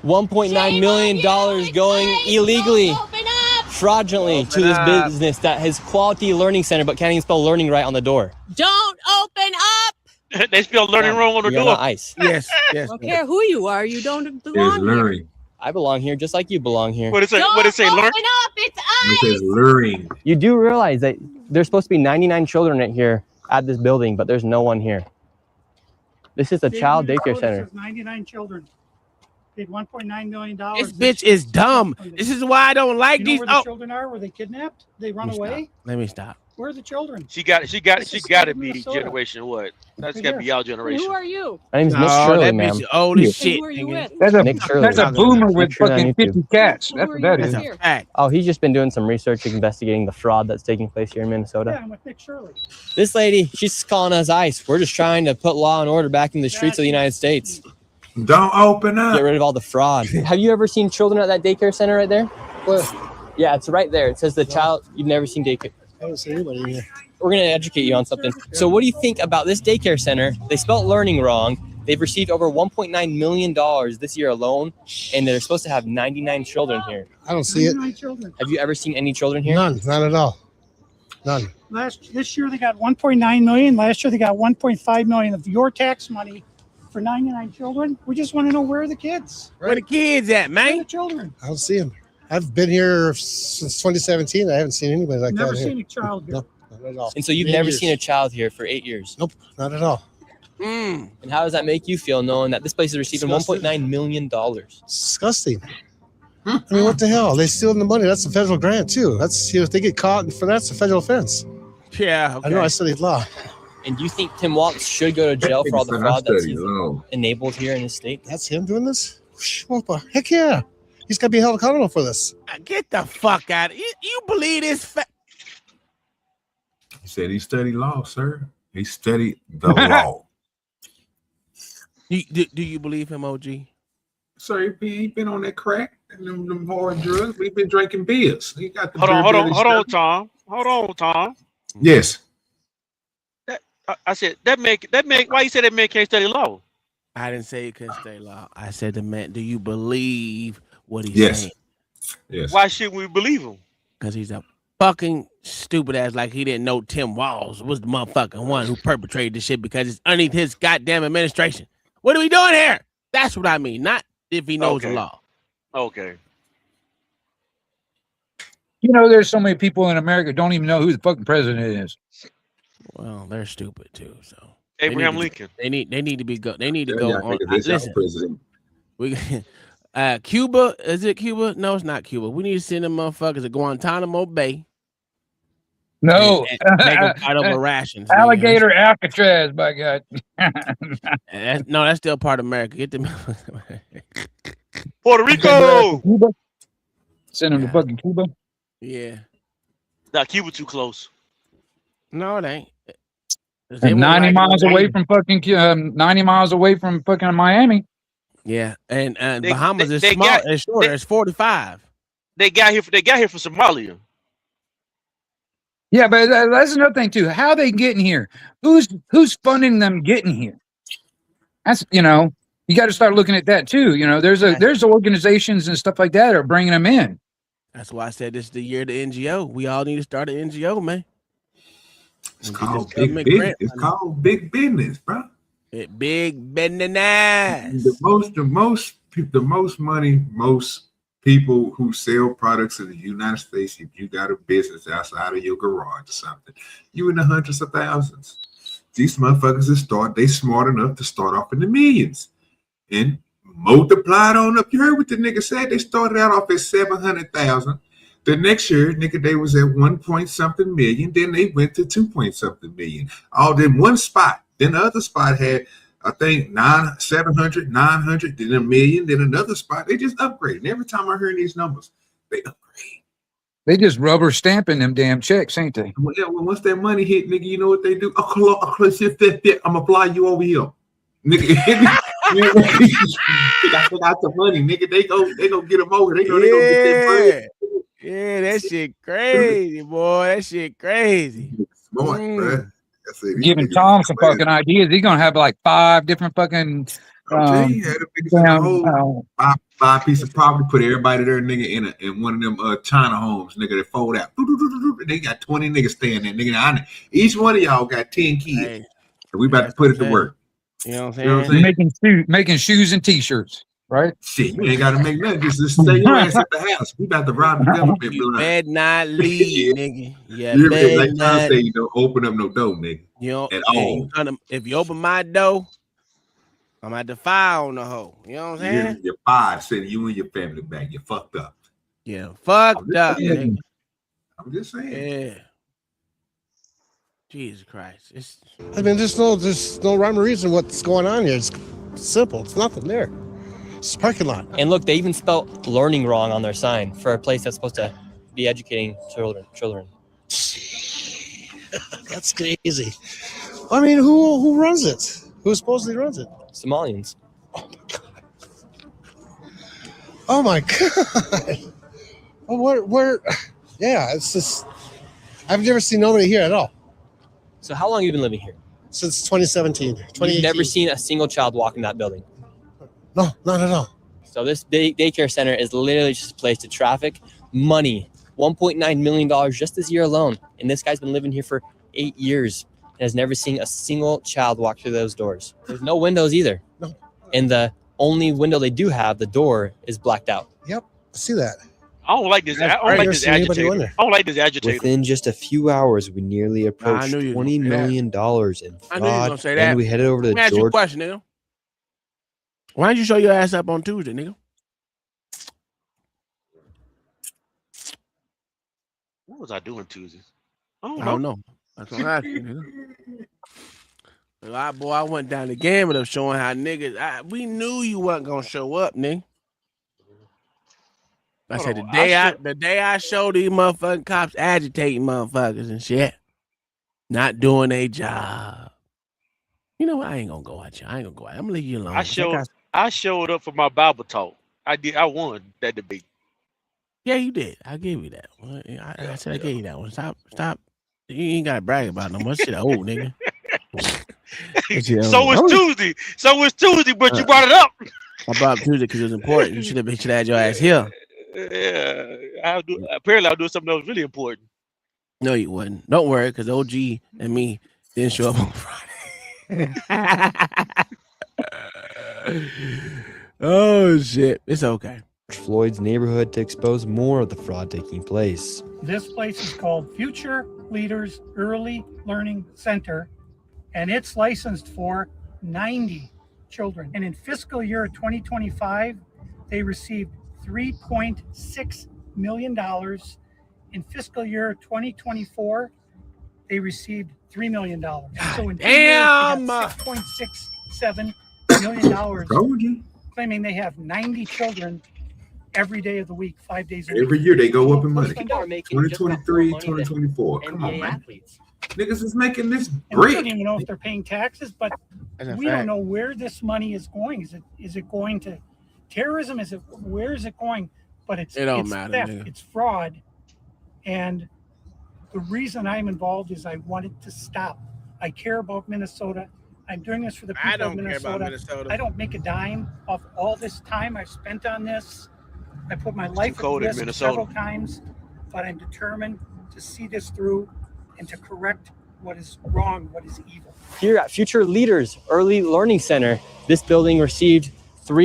$1.9 million going illegally, fraudulently to this business that has quality learning center but can't even spell learning right on the door? Don't open up. They spell learning wrong on the door. Ice. Yes. I don't care who you are. You don't belong here. I belong here just like you belong here. What it say? Don't Learn? open up. It's ice. It says luring. You do realize that there's supposed to be 99 children here at this building, but there's no one here. This is a child daycare center. 99 children. Paid $1.9 million. This bitch is dumb. This is why I don't like these. Where the children are? Were they kidnapped? They run away? Let me stop. Where are the children? She got to be Minnesota. generation what? That's got to be our generation. Who are you? My name's Miss Shirley, that ma'am. bitch is old as shit. Who are you with? That's Nick Shirley. a boomer with Make sure that fucking on YouTube. 50 cats. That's what that is. That's a fact. Oh, he's just been doing some research investigating the fraud that's taking place here in Minnesota. Yeah, I'm with Nick Shirley. This lady, she's calling us ICE. We're just trying to put law and order back in the streets of the United States. Don't open up. Get rid of all the fraud. Have you ever seen children at that daycare center right there? Where? Yeah, it's right there. It says the child. You've never seen daycare. I don't see anybody here. We're going to educate you on something. So what do you think about this daycare center? They spelled learning wrong. They've received over $1.9 million this year alone, and they're supposed to have 99 children here. I don't see it. 99 children. Have you ever seen any children here? None. Not at all. None. This year they got 1.9 million. Last year they got 1.5 million of your tax money for 99 children. We just want to know where are the kids? Where the kids at, Where are man? the children? I don't see them. I've been here since 2017. I haven't seen anybody like Never that seen here. a child here. No, not at all. And so you've 8 never years. seen a child here for 8 years. Nope, not at all. Mm. And how does that make you feel knowing that this place is receiving $1.9 million? It's disgusting. I mean, what the hell? They stealing the money. That's a federal grant too. That's if they get caught for that's a federal offense. Yeah, okay. I know. I studied law. And do you think Tim Walz should go to jail for all the fraud that's studied law. enabled here in his state? That's him doing this. Heck yeah, he's got to be held accountable for this. Get the fuck out of you. You believe this? said he studied law, sir. He studied the law. Do you believe him, OG? Sir, he been on that crack and them hard drugs. We've been drinking beers. He got the Hold on, Tom. Hold on, Tom. Yes. I said that make. Why you say that man can't study law? I didn't say he couldn't study law. I said the man. Do you believe what he's Yes. saying? Yes. Why shouldn't we believe him? Because he's a fucking stupid ass. Like he didn't know Tim Walz was the motherfucking one who perpetrated this shit because it's underneath his goddamn administration. What are we doing here? That's what I mean. Not if he knows the law. Okay. You know, there's so many people in America don't even know who the fucking president is. Well, they're stupid too. So Abraham Lincoln. They need to be go. They need to Yeah, go yeah, I on. think it's our Listen, president. we Cuba. Is it Cuba? No, it's not Cuba. We need to send them motherfuckers to Guantanamo Bay. No, and make them fight over rations. nigga. Alligator Alcatraz, by God. No, that's still part of America. Get them. Puerto Rico. Cuba. Send them to fucking Cuba. Yeah. Nah, Cuba too close. No, it ain't. And 90 miles away from fucking 90 miles away from fucking Miami. Yeah, and Bahamas is small. It's shorter. It's 45. They got here from Somalia. Yeah, but that's another thing too. How they getting here? Who's funding them getting here? That's you got to start looking at that too. There's organizations and stuff like that are bringing them in. That's why I said this is the year of the NGO. We all need to start an NGO, man. It's called big business. It's called big business, bro. Big business. The most money, most people who sell products in the United States, if you got a business outside of your garage or something, you in the hundreds of thousands. These motherfuckers they smart enough to start off in the millions and multiplied on up. You heard what the nigga said? They started out off at 700,000. The next year, nigga, they was at 1 point something million. Then they went to 2 point something million. All in one spot. Then the other spot had, I think, 700, 900, then a million, then another spot. They just upgraded. And every time I heard these numbers, they upgrade. They just rubber stamping them damn checks, ain't they? Well, once that money hit, nigga, you know what they do? I'm gonna fly you over here, nigga. I forgot the money, nigga. They go get them over. They go get their money. Yeah, that shit crazy, boy. That shit crazy. Smart, bro. Giving Tom some fucking ideas. He's gonna have like 5 different fucking. Buy a piece of property, put everybody there, nigga, in one of them China homes, nigga, that fold out. They got 20 niggas staying there, nigga. Each one of y'all got 10 kids. Hey, and we about to put it to work. You know what I'm saying? Making shoes and t-shirts, right? Shit, you ain't gotta make nothing. Just stay your ass at the house. We about to rob the government. You better not leave, nigga. You better not say you don't open up no door, nigga. You know, at all. If you open my door, I'm at the fire on the hoe. You know what I'm saying? You're fired. Send you and your family back. You're fucked up. Yeah, fucked up, nigga. I'm just saying. Yeah. Jesus Christ. I mean, there's no rhyme or reason what's going on here. It's simple. It's nothing there. It's a parking lot. And look, they even spelled learning wrong on their sign for a place that's supposed to be educating children. That's crazy. I mean, who runs it? Who supposedly runs it? Somalians. Oh my God. Oh, where? Yeah, it's just. I've never seen nobody here at all. So how long have you been living here? Since 2017. You've never seen a single child walk in that building? No, not at all. So this daycare center is literally just a place to traffic money. $1.9 million just this year alone. And this guy's been living here for 8 years and has never seen a single child walk through those doors. There's no windows either. No. And the only window they do have, the door, is blacked out. Yep, I see that. I don't like this. I don't like this agitator. I don't like this agitator. Within just a few hours, we nearly approached $20 million in fraud, and we headed over to Let me ask you a Georgia. question, nigga. Why didn't you show your ass up on Tuesday, nigga? What was I doing Tuesday? I don't know. That's what I'm asking, nigga. Boy, I went down the gamut of showing how niggas. We knew you wasn't gonna show up, nigga. I said the day I showed these motherfucking cops agitating motherfuckers and shit. not doing a job. You know what? I ain't gonna go at you. I ain't gonna go at you. I'm gonna leave you alone. I showed up for my Bible talk. I won that debate. Yeah, you did. I gave you that one. I said I gave you that one. Stop. You ain't gotta brag about no more shit. Old nigga. So was Tuesday. But you brought it up. I brought up Tuesday because it was important. You should have had your ass here. Yeah, apparently I'll do something that was really important. No, you wouldn't. Don't worry, because OG and me didn't show up on Friday. Oh shit. It's okay. Floyd's neighborhood to expose more of the fraud taking place. This place is called Future Leaders Early Learning Center, and it's licensed for 90 children. And in fiscal year 2025, they received $3.6 million. In fiscal year 2024, they received $3 million. So in 2 years, they got $6.67 million, claiming they have 90 children every day of the week, 5 days a week. Every year they go up in money. People are making 2023, 2024. Come on, man. Niggas is making this And we great. don't even know if they're paying taxes, but we don't know where this money is going. Is it going to terrorism? Where is it going? But it don't matter, theft, nigga. It's fraud. And the reason I'm involved is I want it to stop. I care about Minnesota. I'm doing this for the people of Minnesota. I don't make a dime off all this time I've spent on this. I put my life at risk several times, but I'm determined to see this through and to correct what is wrong, what is evil. Here at Future Leaders Early Learning Center, this building received over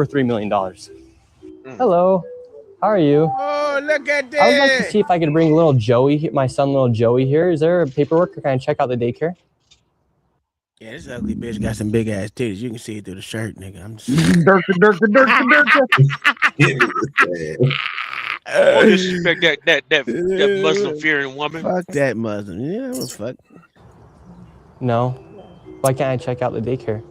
$3 million. Hello, how are you? Oh, look at this. I would like to see if I could bring little Joey, my son, little Joey here. Is there paperwork, or can I check out the daycare? Yeah, this ugly bitch got some big ass titties. You can see it through the shirt, nigga. I'm just Don't disrespect that Muslim fearing woman. Fuck that Muslim. Yeah, that was fuck. No. Why can't I check out the daycare?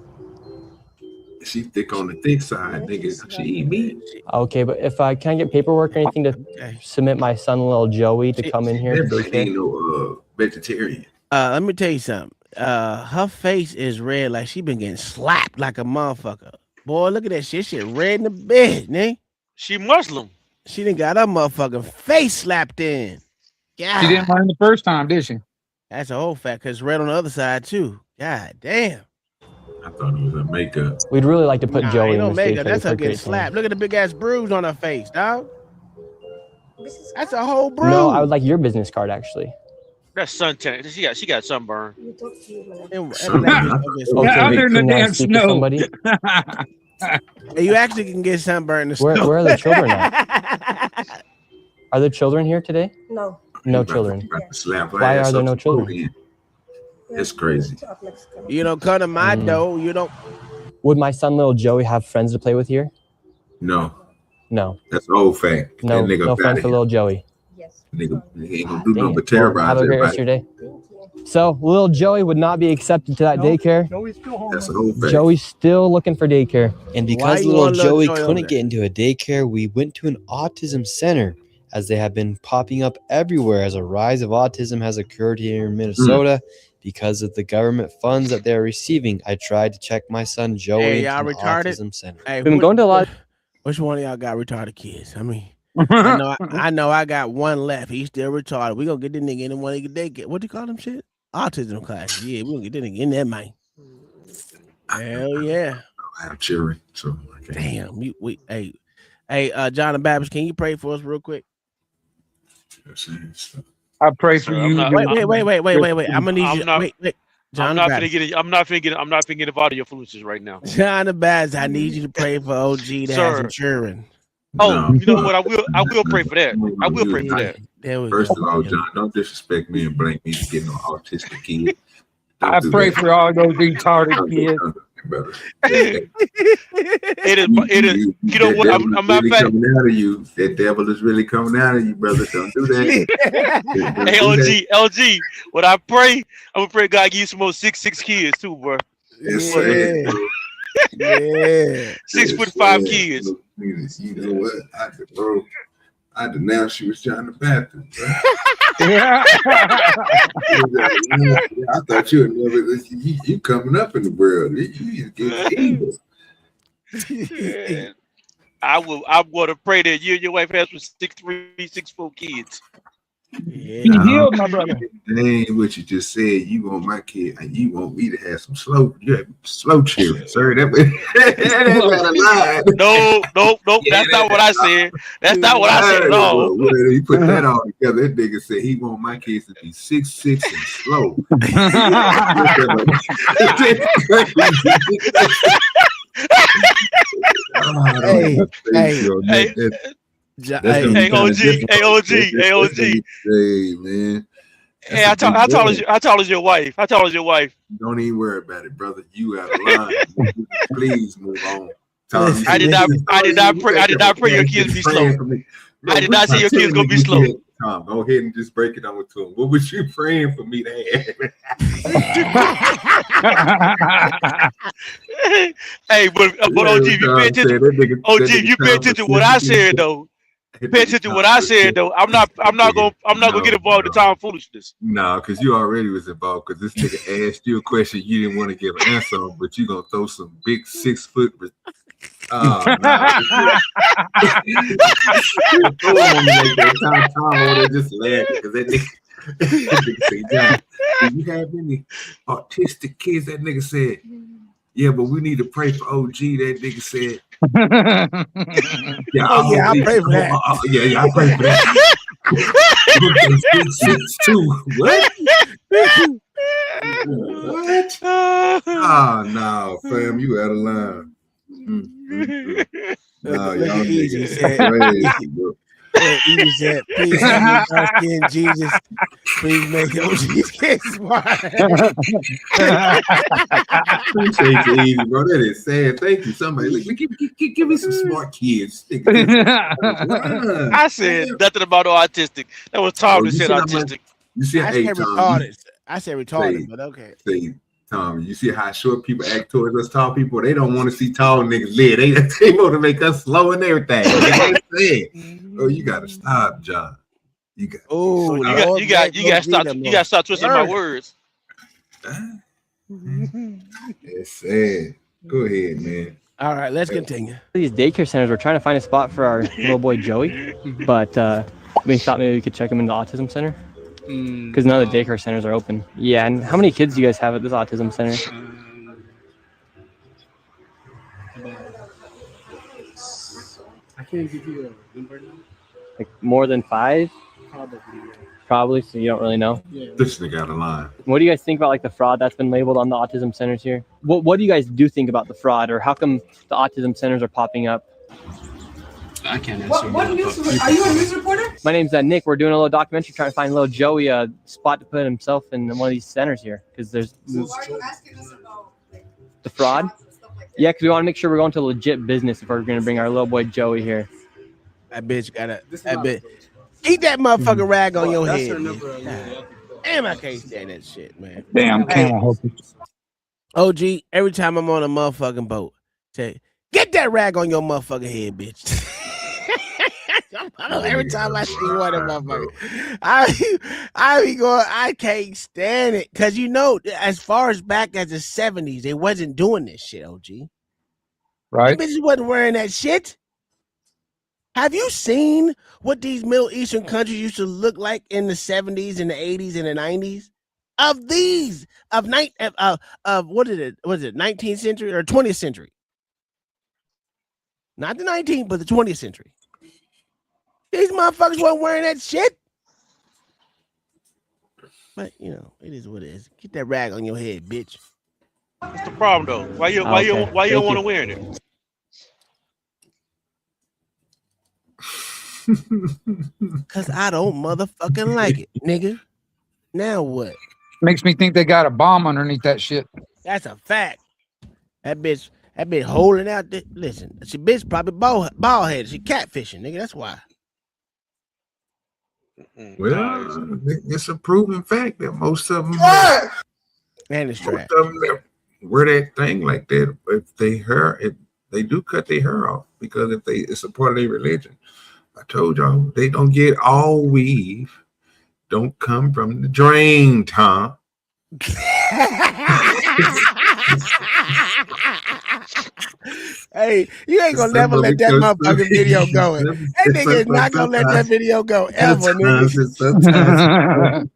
She thick on the thick side, nigga. She eat meat. Okay, but if I can't get paperwork or anything to submit my son, little Joey, to come in here to Definitely daycare. ain't no vegetarian. Let me tell you something. Her face is red like she been getting slapped like a motherfucker. Boy, look at that shit. Shit red in the bed, nigga. She Muslim. She done got her motherfucking face slapped in. God. She didn't learn the first time, did she? That's a whole fact, because it's red on the other side, too. God damn. I thought it was a makeup. We'd really like to put Joey in no this makeup. daycare. That's her for getting great slapped. Look at the big ass bruise on her face, dog. That's a whole bruise. No, I would like your business card, actually. That's suntan. She got sunburn. Under the damn snow. You actually can get sunburn in the Where snow. are the children at? Are there children here today? No. No children. Slap her Why ass are there up no some children? food. It's crazy. You don't come to my door. You don't. Would my son, little Joey, have friends to play with here? No. No. That's an old fact. No, That nigga no up friends outta for here. little Joey. Nigga, he ain't gonna do nothing Dang but it. terrorize Have a great rest of everybody. your day. So, little Joey would not be accepted to that daycare. Joey's still home. That's an old fact. Joey's still looking for daycare. And Why because you little want little Joey Joey over couldn't there? get into a daycare, we went to an autism center, as they have been popping up everywhere as a rise of autism has occurred here in Minnesota because of the government funds that they're receiving. I tried to check my son Joey Hey, into y'all an retarded? autism center. Hey, We've been going to a lot. Which one of y'all got retarded kids? I mean, I know I got one left. He's still retarded. We gonna get this nigga in one of they get what do you call them shit? Autism class. Yeah, we gonna get this nigga in that man. Hell yeah. I have children, so I can't. Damn. Hey, John the Baptist, can you pray for us real quick? I pray for you. Wait. I'm gonna need you. Wait. John I'm the not Baptist. finna get involved in your influences right now. John the Baptist, I need you to pray for OG that has some children. Oh, you know what? I will pray for that. I will pray for that. First of all, John, don't disrespect me and blame me for getting no autistic kid. I pray for all those retarded kids. It is. You know what? I'm not really coming out of you. That devil is really coming out of you, brother. Don't do that. Hey, LG. What I pray, I'm gonna pray God give you some more 6'6" kids too, bro. It's sad, bro. Yeah. 6'5" kids. You know what, bro? I denounced you was trying to bathroom, bro. I thought you would never. You coming up in the world. You get evil. I'm going to pray that you and your wife have some 6'3", 6'4" kids. Yeah, be healed, my brother. That ain't what you just said. You want my kid, and you want me to have some slow children, sir. That's not a lie. No. That's not what I said. That's not what I said at all. Well, you put that all together. That nigga said he want my kids to be 6'6" and slow. Hey, OG. Hey, man. Hey, how tall is your wife? How tall is your wife? Don't even worry about it, brother. You out of line. Please move on. Tom, I did not pray your kids be slow. I did not say your kids gonna be slow. Tom, go ahead and just break it down to him. What was you praying for me to have? Hey, but OG, if you pay attention, if you pay attention to what I said though. Pay attention to what I said though. I'm not gonna get involved in time foolishness. No, because you already was involved. Because this nigga asked you a question you didn't want to give an answer on, but you gonna throw some big 6 foot. Oh no! Just laughing because that nigga said, "John, do you have any autistic kids?" That nigga said, "Yeah, but we need to pray for OG." That nigga said. I pray for that. I pray for that. 6'2". What? What? Oh no, fam, you out of line. No, y'all Easy said, crazy, bro. Easy said, please have me trust in Jesus. Please make OG's kids smart. Appreciate you, Easy, bro. That is sad. Thank you. Somebody give me some smart kids. I said nothing about autistic. That was Tom that said autistic. You see, I said retarded. I said retarded, but okay. Tom, you see how short people act towards us tall people? They don't want to see tall niggas live. They want to make us slow and everything. Oh, you gotta stop, John. You got to stop twisting my words. It's sad. Go ahead, man. All right, let's continue. These daycare centers, we're trying to find a spot for our little boy Joey, but we thought maybe we could check him into the autism center. Because none of the daycare centers are open. Yeah, and how many kids do you guys have at this autism center? I can't give you a number now. Like more than 5? Probably. Probably, so you don't really know. Yeah. This nigga out of line. What do you guys think about like the fraud that's been labeled on the autism centers here? What do you guys do think about the fraud, or how come the autism centers are popping up? I can't answer. What news? Are you a news reporter? My name's Nick. We're doing a little documentary trying to find little Joey a spot to put himself in one of these centers here, because there's So why are you asking us about the fraud. Yeah, because we want to make sure we're going to legit business if we're going to bring our little boy Joey here. That bitch got keep that motherfucking rag on your head. Damn, I can't stand that shit, man. Damn, OG, every time I'm on a motherfucking boat, say, get that rag on your motherfucking head, bitch. Every time I see one of motherfuckers, I be going, I can't stand it. Cause you know, as far as back as the 70s, they wasn't doing this shit, OG. Right. The bitches wasn't wearing that shit. Have you seen what these Middle Eastern countries used to look like in the 70s and the 80s and the 90s? What is it? Was it 19th century or 20th century? Not the 19th, but the 20th century. These motherfuckers weren't wearing that shit. But you know, it is what it is. Get that rag on your head, bitch. What's the problem though? Why you don't want to wear it? Cause I don't motherfucking like it, nigga. Now what? Makes me think they got a bomb underneath that shit. That's a fact. That bitch holding out. Listen, she bitch probably bald headed. She catfishing, nigga. That's why. Well, it's a proven fact that most of them, man, it's trash. Most of them that wear that thing like that, if they do cut their hair off, because it's a part of their religion. I told y'all they don't get all weave. Don't come from the drain, Tom. Hey, you ain't gonna never let that motherfucking video go. That nigga is not gonna let that video go ever, nigga.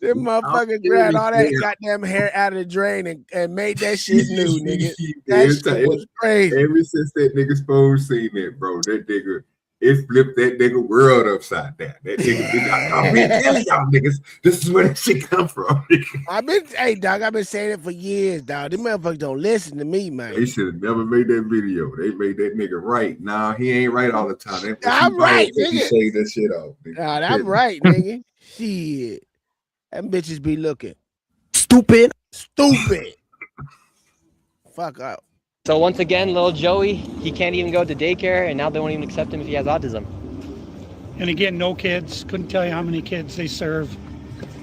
Them motherfuckers grabbed all that goddamn hair out of the drain and made that shit new, nigga. That shit was crazy. Ever since that nigga's phone seen that, bro, that nigga, it flipped that nigga world upside down. That nigga, I'm been telling y'all niggas, this is where that shit come from. I've been saying it for years, dog. Them motherfuckers don't listen to me, man. They should have never made that video. They made that nigga right. Nah, he ain't right all the time. I'm right, He nigga. say that shit off. Nah, I'm right, nigga. Shit. Them bitches be looking stupid. Fuck up. So once again, little Joey, he can't even go to daycare, and now they won't even accept him if he has autism. And again, no kids. Couldn't tell you how many kids they serve.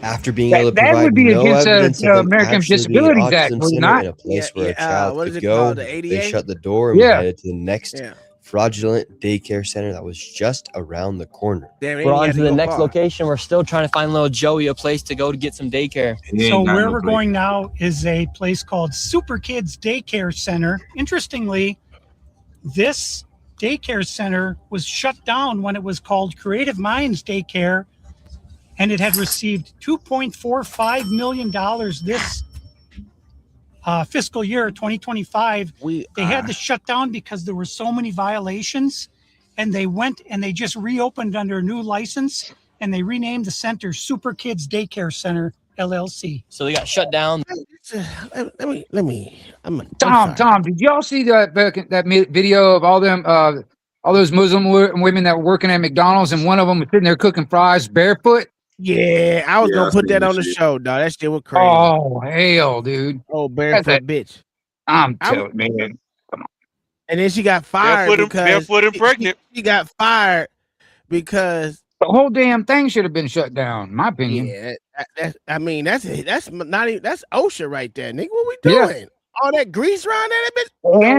After being able to That provide would be no against evidence the of them American actually being an Disabilities Act, autism would it center not? in a place where a what child is could it go, called, the they ADA? shut the door and we Yeah. headed to the next fraudulent daycare center that was just around the corner. We're on to the next location. We're still trying to find little Joey a place to go to get some daycare. So where we're going now is a place called Super Kids Daycare Center. Interestingly, this daycare center was shut down when it was called Creative Minds Daycare, and it had received $2.45 million this fiscal year 2025. They had to shut down because there were so many violations, and they went and they just reopened under a new license, and they renamed the center Super Kids Daycare Center LLC. So they got shut down. Let me. Tom, did y'all see that video of all them, all those Muslim women that were working at McDonald's, and one of them was sitting there cooking fries barefoot? Yeah, I was gonna put that on the show, dog. That shit was crazy. Oh hell, dude! Oh, barefoot bitch. I'm telling man. And then she got fired barefoot and pregnant. She got fired because the whole damn thing should have been shut down, in my opinion. Yeah, that's not even that's OSHA right there, nigga. What we doing? All that grease around that bitch.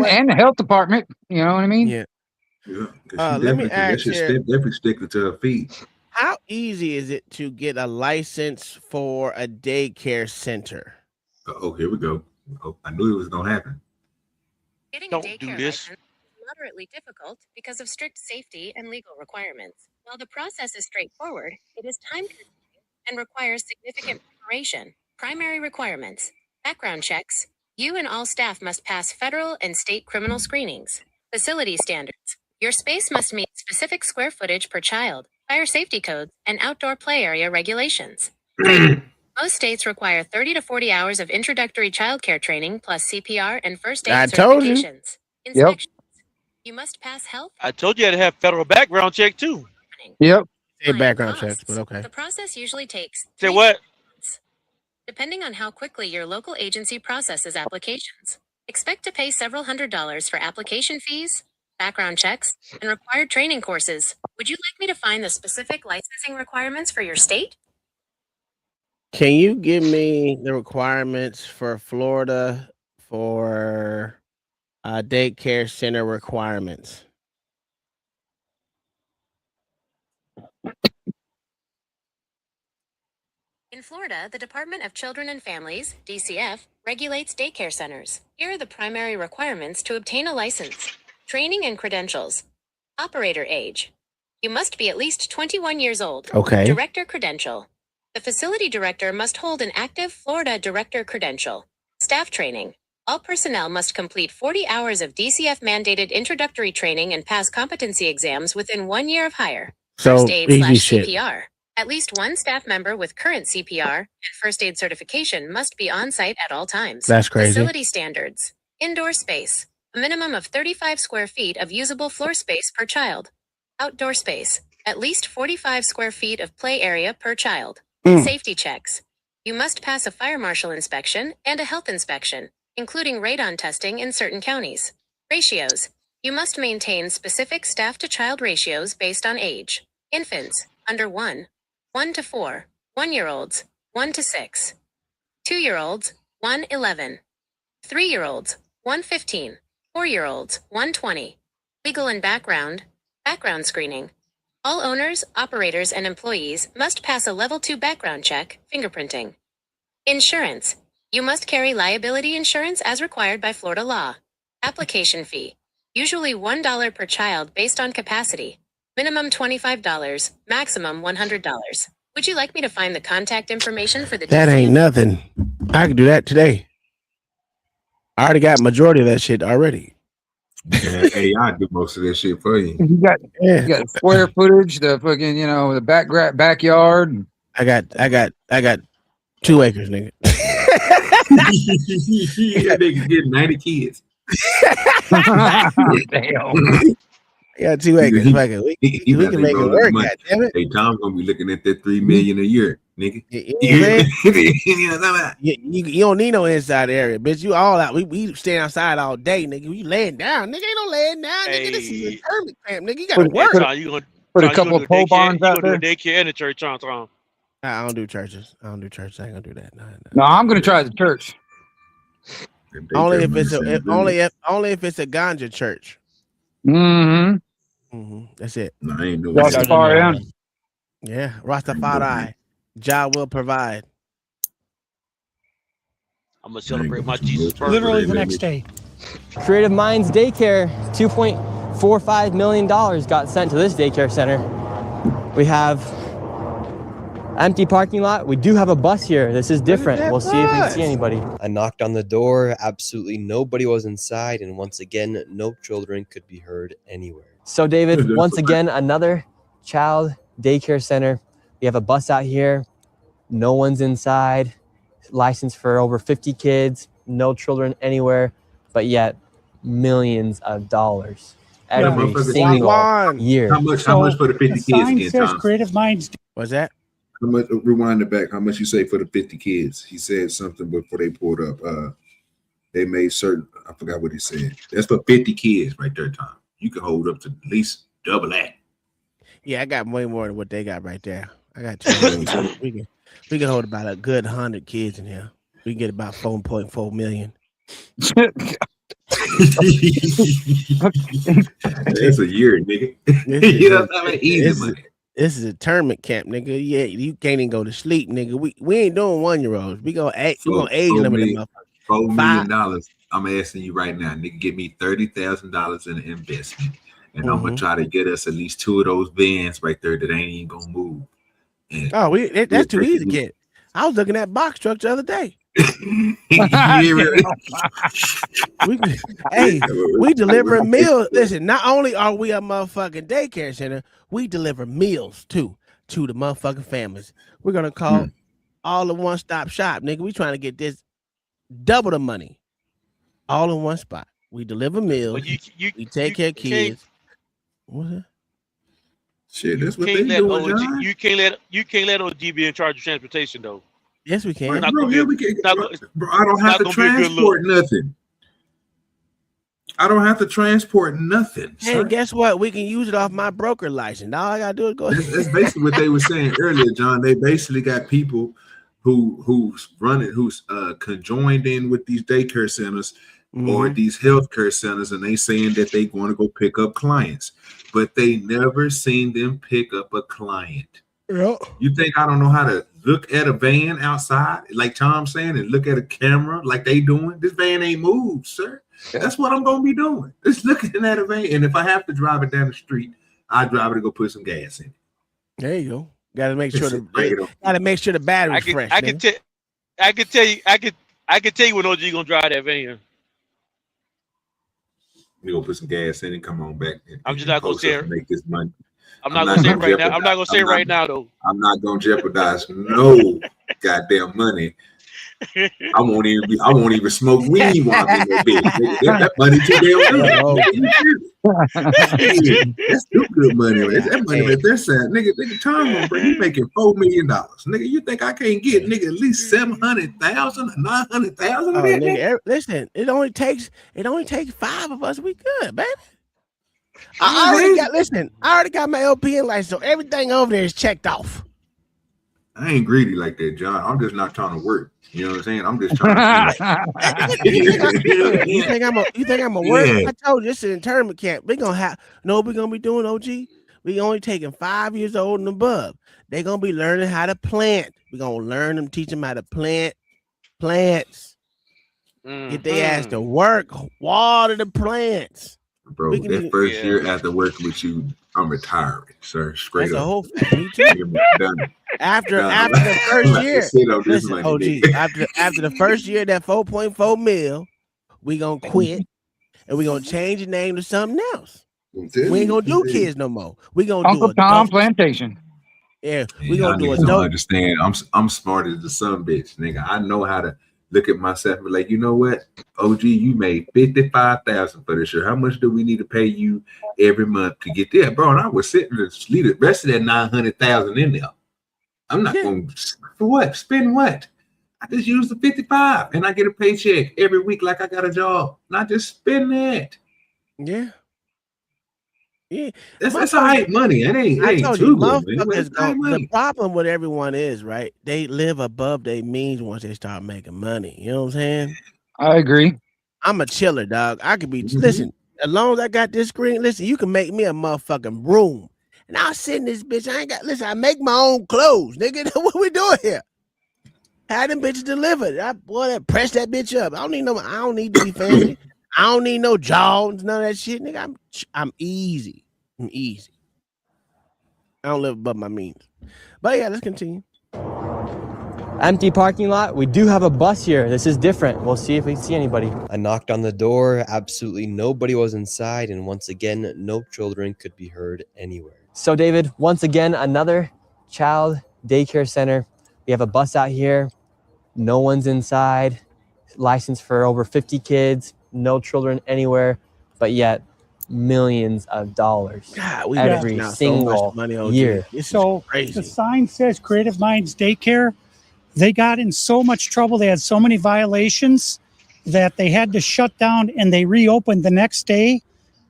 And the health department, you know what I mean? Yeah. Let me ask you. Definitely sticking to her feet. How easy is it to get a license for a daycare center? Oh, here we go. Oh, I knew it was gonna happen. Getting a daycare license is moderately difficult because of strict safety and legal requirements. While the process is straightforward, it is time-consuming and requires significant preparation. Primary requirements: background checks. You and all staff must pass federal and state criminal screenings. Facility standards: your space must meet specific square footage per child, fire safety codes, and outdoor play area regulations. Most states require 30 to 40 hours of introductory childcare training plus CPR and first aid certifications. Inspections. You must pass health. I told you I had to have federal background check too. Yep. Say background checks, but okay. The process usually takes Say what? depending on how quickly your local agency processes applications. Expect to pay several $100s for application fees, background checks, and required training courses. Would you like me to find the specific licensing requirements for your state? Can you give me the requirements for Florida for daycare center requirements? In Florida, the Department of Children and Families, DCF, regulates daycare centers. Here are the primary requirements to obtain a license. Training and credentials. Operator age. You must be at least 21 years old. Okay. Director credential. The facility director must hold an active Florida director credential. Staff training. All personnel must complete 40 hours of DCF-mandated introductory training and pass competency exams within 1 year of hire. So, First aid easy / shit. CPR. At least one staff member with current CPR and first aid certification must be on site at all times. That's crazy. Facility standards. Indoor space. A minimum of 35 square feet of usable floor space per child. Outdoor space. At least 45 square feet of play area per child. Safety checks. You must pass a fire marshal inspection and a health inspection, including radon testing in certain counties. Ratios. You must maintain specific staff-to-child ratios based on age. Infants, under 1. 1 to 4. 1-year-olds, 1 to 6. 2-year-olds, 111. 3-year-olds, 115. 4-year-olds, 120. Legal and background. Background screening. All owners, operators, and employees must pass a level 2 background check, fingerprinting. Insurance. You must carry liability insurance as required by Florida law. Application fee. Usually $1 per child based on capacity. Minimum $25, maximum $100. Would you like me to find the contact information for the That ain't nothing. I can do that today. I already got majority of that shit already. Hey, I do most of that shit for you. You got square footage, the fucking, the backyard. I got 2 acres, nigga. Yeah, they can get 90 kids. Damn. Yeah, 2 acres. We can make it work. God damn it. Hey, Tom's gonna be looking at that $3 million a year, nigga. You don't need no inside area, bitch. You all out. We stand outside all day, nigga. You laying down, nigga. Ain't no laying down, nigga. This is a hermit camp, nigga. You gotta work. Put a couple of pole barns out there. Daycare and a church on Tom. I don't do churches. I ain't gonna do that. No, I'm gonna try the church. Only if it's a ganja church. That's it. No, I ain't doing Rastafari. Yeah, Rastafari. Jah will provide. I'm gonna celebrate my Jesus birthday. Literally the next day. Creative Minds Daycare, $2.45 million got sent to this daycare center. We have empty parking lot. We do have a bus here. This is different. We'll see if we can see anybody. I knocked on the door. Absolutely nobody was inside. And once again, no children could be heard anywhere. So David, once again, another child daycare center. We have a bus out here. No one's inside. Licensed for over 50 kids. No children anywhere. But yet, millions of dollars every single year. How much for the 50 kids again, Tom? Creative Minds. What's that? How much? Rewind it back. How much you say for the 50 kids? He said something before they pulled up. They made certain. I forgot what he said. That's for 50 kids right there, Tom. You can hold up to at least double that. Yeah, I got way more than what they got right there. I got 2. we can hold about a good 100 kids in here. We can get about 4.4 million. That's a year, nigga. This is a tournament camp, nigga. Yeah, you can't even go to sleep, nigga. We ain't doing 1-year-olds. We gonna age limit them up. $4 million. I'm asking you right now, nigga. Give me $30,000 in an investment, and I'm gonna try to get us at least 2 of those vans right there that ain't even gonna move. And that's too easy to get. I was looking at box trucks the other day. We deliver meals. Listen, not only are we a motherfucking daycare center, we deliver meals too to the motherfucking families. We're gonna call all the one-stop shop, nigga. We trying to get this double the money, all in one spot. We deliver meals. We take care of kids. What's that? Shit, that's what they doing. You can't let OG be in charge of transportation though. Yes, we can. Bro, I don't have to transport nothing. I don't have to transport nothing. Hey, guess what? We can use it off my broker license. All I gotta do is go. That's basically what they were saying earlier, John. They basically got people who's conjoined in with these daycare centers or these healthcare centers, and they saying that they want to go pick up clients, but they never seen them pick up a client. Yeah. You think I don't know how to look at a van outside, like Tom's saying, and look at a camera like they doing? This van ain't moved, sir. That's what I'm gonna be doing. Just looking at a van, and if I have to drive it down the street, I drive it to go put some gas in it. There you go. Gotta make sure the battery's fresh. I can tell you when OG gonna drive that van. You gonna put some gas in it, come on back. I'm just not gonna say it. Make this money. I'm not gonna say it right now. I'm not gonna say it right now though. I'm not gonna jeopardize no goddamn money. I won't even smoke weed while I'm in that bitch. That money too damn good. That's too good money. That money that they're saying, nigga, Tom, bro, you making $4 million. Nigga, you think I can't get at least 700,000 or 900,000? Nigga, listen, it only takes 5 of us. We good, baby. I already got my LPN license, so everything over there is checked off. I ain't greedy like that, John. I'm just not trying to work. You know what I'm saying? I'm just trying to You think I'm a work? I told you this is an internment camp. We're gonna be doing, OG. We only taking 5 years old and above. They gonna be learning how to plant. We're gonna learn them, teach them how to plant plants. Get their ass to work, water the plants. Bro, that first year after working with you, I'm retiring, sir. Straight That's up. a whole fact. Me too. Done. After Done. the first year, Sit on this listen, money, OG. After the first year, that 4.4 mil, we gonna quit and we gonna change the name to something else. We ain't gonna do kids no more. We gonna Uncle do Tom adults. Plantation. Yeah, we gonna do adults. Don't understand. I'm smart as the son bitch, nigga. I know how to look at myself and be like, you know what, OG, you made $55,000 for this year. How much do we need to pay you every month to get there, bro? And I was sitting to leave the rest of that 900,000 in there. I'm not going for what? Spend what? I just use the 55 and I get a paycheck every week like I got a job. Not just spend that. Yeah. Yeah, that's all right money. It ain't too good. The problem with everyone is, right? They live above their means once they start making money. You know what I'm saying? I agree. I'm a chiller, dog. I could be listen, as long as I got this screen, listen, you can make me a motherfucking room. And I'll sit in this bitch. I make my own clothes, nigga. What we doing here? Had them bitches delivered. Press that bitch up. I don't need to be fancy. I don't need no Jones, none of that shit, nigga. I'm easy. I'm easy. I don't live above my means. But yeah, let's continue. Empty parking lot. We do have a bus here. This is different. We'll see if we see anybody. I knocked on the door. Absolutely nobody was inside. And once again, no children could be heard anywhere. So David, once again, another child daycare center. We have a bus out here. No one's inside. Licensed for over 50 kids. No children anywhere. But yet, millions of dollars every single year. So the sign says Creative Minds Daycare. They got in so much trouble. They had so many violations that they had to shut down, and they reopened the next day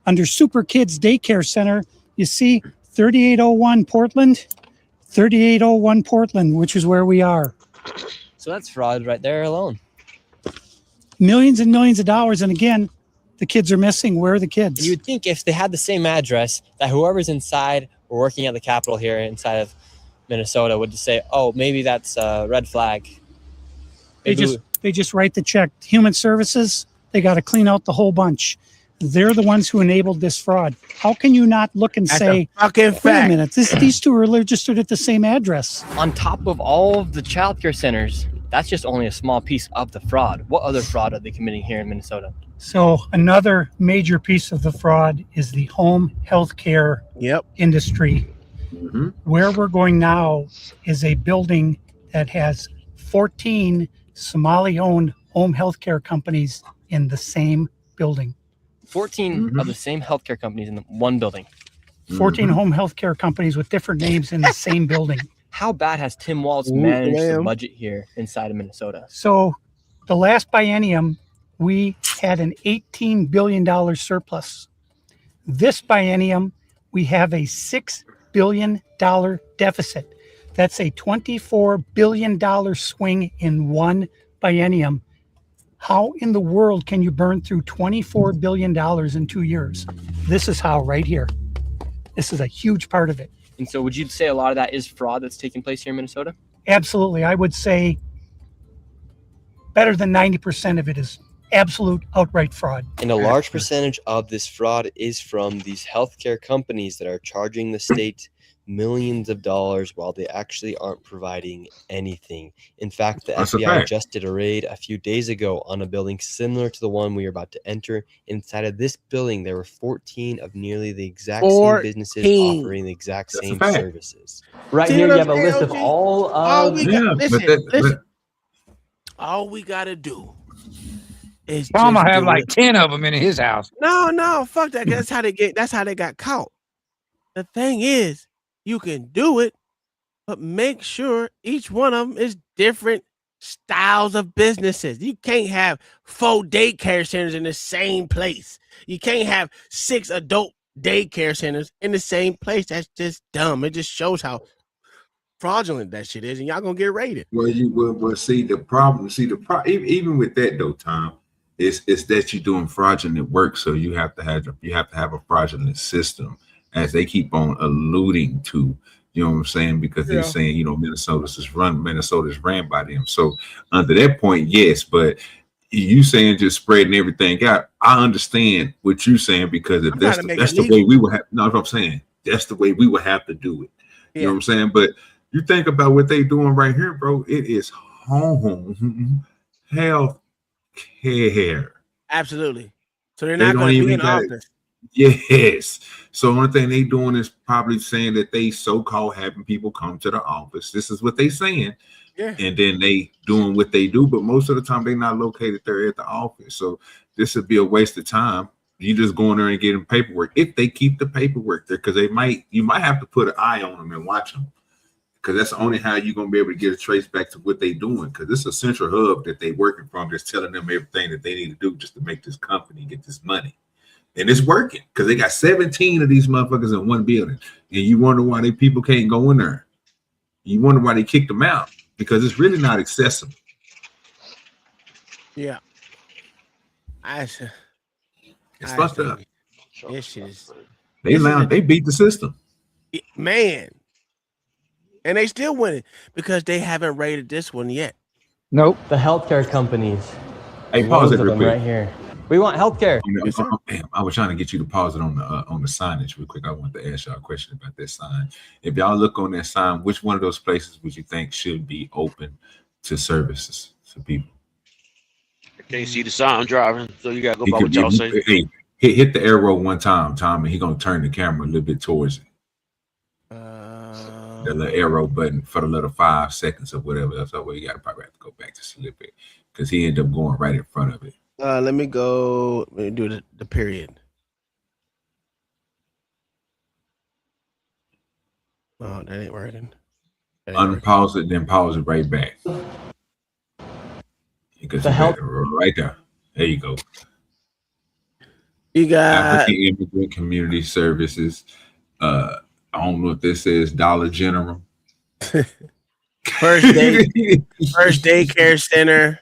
under Super Kids Daycare Center. You see 3801 Portland, 3801 Portland, which is where we are. So that's fraud right there alone. Millions and millions of dollars. And again, the kids are missing. Where are the kids? You'd think if they had the same address, that whoever's inside or working at the Capitol here inside of Minnesota would just say, oh, maybe that's a red flag. They just write the check. Human Services, they got to clean out the whole bunch. They're the ones who enabled this fraud. How can you not look and say, wait a minute, these two are registered at the same address? On top of all of the childcare centers, that's just only a small piece of the fraud. What other fraud are they committing here in Minnesota? So another major piece of the fraud is the home healthcare industry. Where we're going now is a building that has 14 Somali-owned home healthcare companies in the same building. 14 of the same healthcare companies in one building. 14 home healthcare companies with different names in the same building. How bad has Tim Walz managed the budget here inside of Minnesota? So the last biennium, we had an $18 billion surplus. This biennium, we have a $6 billion deficit. That's a $24 billion swing in one biennium. How in the world can you burn through $24 billion in 2 years? This is how, right here. This is a huge part of it. And so would you say a lot of that is fraud that's taking place here in Minnesota? Absolutely. I would say better than 90% of it is absolute outright fraud. And a large percentage of this fraud is from these healthcare companies that are charging the state millions of dollars while they actually aren't providing anything. In fact, the FBI just did a raid a few days ago on a building similar to the one we are about to enter. Inside of this building, there were 14 of nearly the exact same businesses offering the exact same services. Right here, you have a list of all of... Listen. All we got to do is Tom will have like 10 of them in his house. No, fuck that. That's how they got caught. The thing is, you can do it, but make sure each one of them is different styles of businesses. You can't have 4 daycare centers in the same place. You can't have 6 adult daycare centers in the same place. That's just dumb. It just shows how fraudulent that shit is, and y'all gonna get raided. Well, see the problem. Even with that though, Tom, it's that you're doing fraudulent work, so you have to have a fraudulent system, as they keep on alluding to. You know what I'm saying? Because they're saying, you know, Minnesota's ran by them. So under that point, yes, but you saying just spreading everything out, I understand what you're saying, because if that's the way we would have. No, what I'm saying, that's the way we would have to do it. You know what I'm saying? But you think about what they doing right here, bro. It is home health care. Absolutely. So they're not going to be in office. Yes. So one thing they doing is probably saying that they so-called having people come to the office. This is what they saying. Yeah. And then they doing what they do, but most of the time they're not located there at the office. So this would be a waste of time. You just go in there and get them paperwork, if they keep the paperwork there, because you might have to put an eye on them and watch them, because that's the only how you're gonna be able to get a trace back to what they doing. Because it's a central hub that they working from, that's telling them everything that they need to do just to make this company get this money. And it's working, because they got 17 of these motherfuckers in one building. And you wonder why people can't go in there. You wonder why they kicked them out, because it's really not accessible. Yeah. It's fucked up. This shit is. They beat the system. Man. And they still winning because they haven't rated this one yet. Nope. The healthcare companies. Hey, pause it real quick. Right here. We want healthcare. I was trying to get you to pause it on the signage real quick. I want to ask y'all a question about that sign. If y'all look on that sign, which one of those places would you think should be open to services to people? I can't see the sign driving, so you gotta go by what y'all say. Hey, hit the arrow one time, Tom, and he gonna turn the camera a little bit towards it. The little arrow button for the little 5 seconds or whatever else. So you gotta probably have to go back just a little bit, because he ended up going right in front of it. Let me do the period. Oh, that ain't working. Unpause it, then pause it right back. Because right there. There you go. You got African Immigrant Community Services. I don't know if this says Dollar General. First Daycare Center.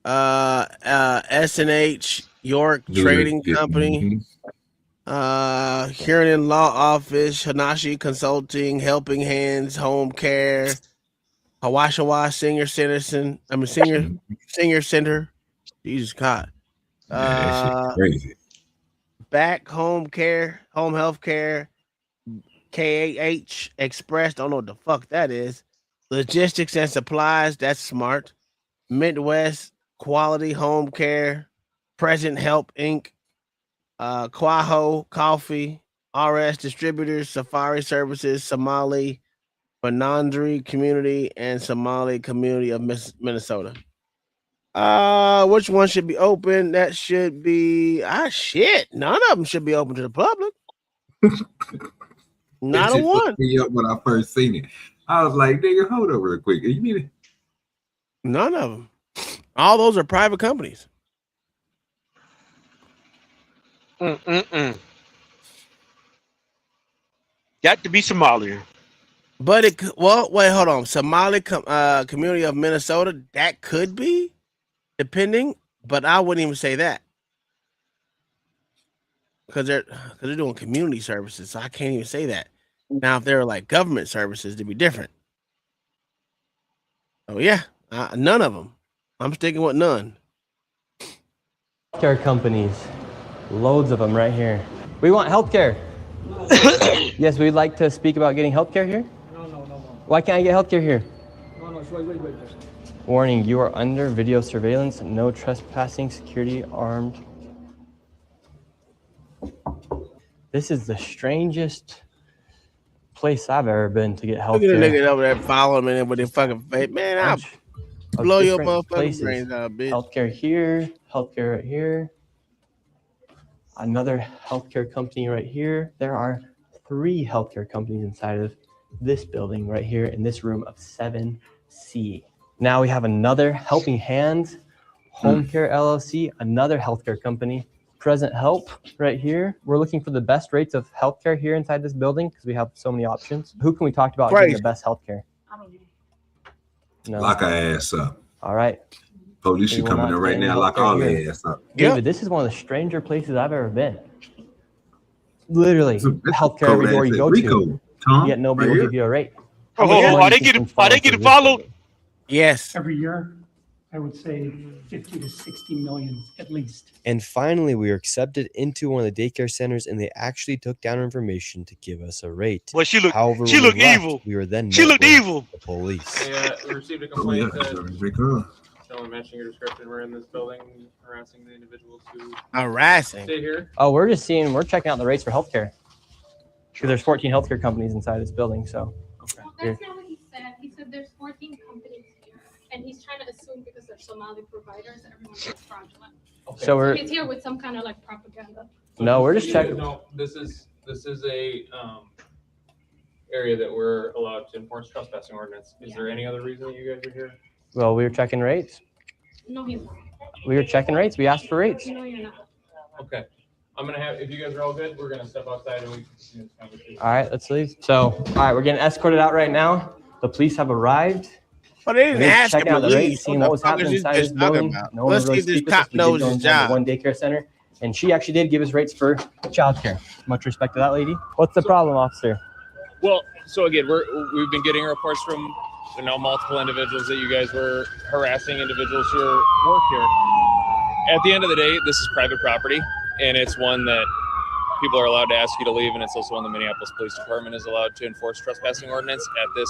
S&H York Trading Company, Hearing and Law Office, Hanashi Consulting, Helping Hands Home Care, Hawashawa Senior Center. Jesus God. That shit crazy. Back Home Care, Home Health Care, KAH Express. Don't know what the fuck that is. Logistics and Supplies. That's smart. Midwest Quality Home Care, Present Help Inc., Quaho Coffee, RS Distributors, Safari Services, Somali Banandri Community, and Somali Community of Minnesota. Which one should be open? That should be shit. None of them should be open to the public. Not a one. Me up when I first seen it, I was like, "Nigga, hold up real quick. You mean it?" None of them. All those are private companies. Got to be Somalian. But wait, hold on. Somali Community of Minnesota, that could be, depending, but I wouldn't even say that. Because they're doing community services, so I can't even say that. Now, if they're like government services, it'd be different. Oh yeah, none of them. I'm sticking with none. Healthcare companies, loads of them right here. We want healthcare. Yes, we'd like to speak about getting healthcare here. No. Why can't I get healthcare here? No, wait. Warning: you are under video surveillance. No trespassing. Security armed. This is the strangest place I've ever been to get healthcare. Look at the nigga over there following me with their fucking face. Man, I'll blow your motherfucking brains out, bitch. Healthcare here, healthcare right here. Another healthcare company right here. There are 3 healthcare companies inside of this building right here in this room of 7C. Now we have another Helping Hands, Home Care LLC, another healthcare company. Present Help right here. We're looking for the best rates of healthcare here inside this building because we have so many options. Who can we talk about getting the best healthcare? No. Lock our ass up. All right. Police We should will come in not there get right any now, lock healthcare all here. their ass up. David, this is one of the stranger places I've ever been. Literally, That's a healthcare every code door ass you at go Rico, to, Tom, yet nobody right will here. give you a rate. Oh, I didn't get a follow. Yes. Every year, I would say 50 to 60 million at least. And finally, we were accepted into one of the daycare centers, and they actually took down our information to give us a rate. Well, she However, looked when we left, evil. we were then She met looked with evil. the police. We received a Oh, yeah, complaint that's that already Rico. someone matching your description were in this building harassing the individuals who Harassing. stay here. Oh, we're checking out the rates for healthcare. Because there's 14 healthcare companies inside this building, so. Well, that's not what he said. He said there's 14 companies here, and he's trying to assume because they're Somali providers, everyone gets fraudulent. Okay. So we're- he's here with some kind of like propaganda. No, we're just checking. No, this is a area that we're allowed to enforce trespassing ordinance. Is there any other reason that you guys are here? Well, we were checking rates. No, he's not. We were checking rates. We asked for rates. No, you're not. Okay. I'm gonna have, if you guys are all good, we're gonna step outside and we can continue this conversation. All right, let's leave. So, all right, we're getting escorted out right now. The police have arrived. But they didn't They're ask him checking out to the leave. rates, seeing What what was the fuck happening is inside this this bitch talking building. about? No one Let's really see if this speaks cop us. We did knows go his inside job. the one daycare center, and she actually did give us rates for childcare. Much respect to that lady. What's the problem, officer? Well, so again, we've been getting reports from multiple individuals that you guys were harassing individuals who work here. At the end of the day, this is private property, and it's one that people are allowed to ask you to leave, and it's also one the Minneapolis Police Department is allowed to enforce trespassing ordinance at this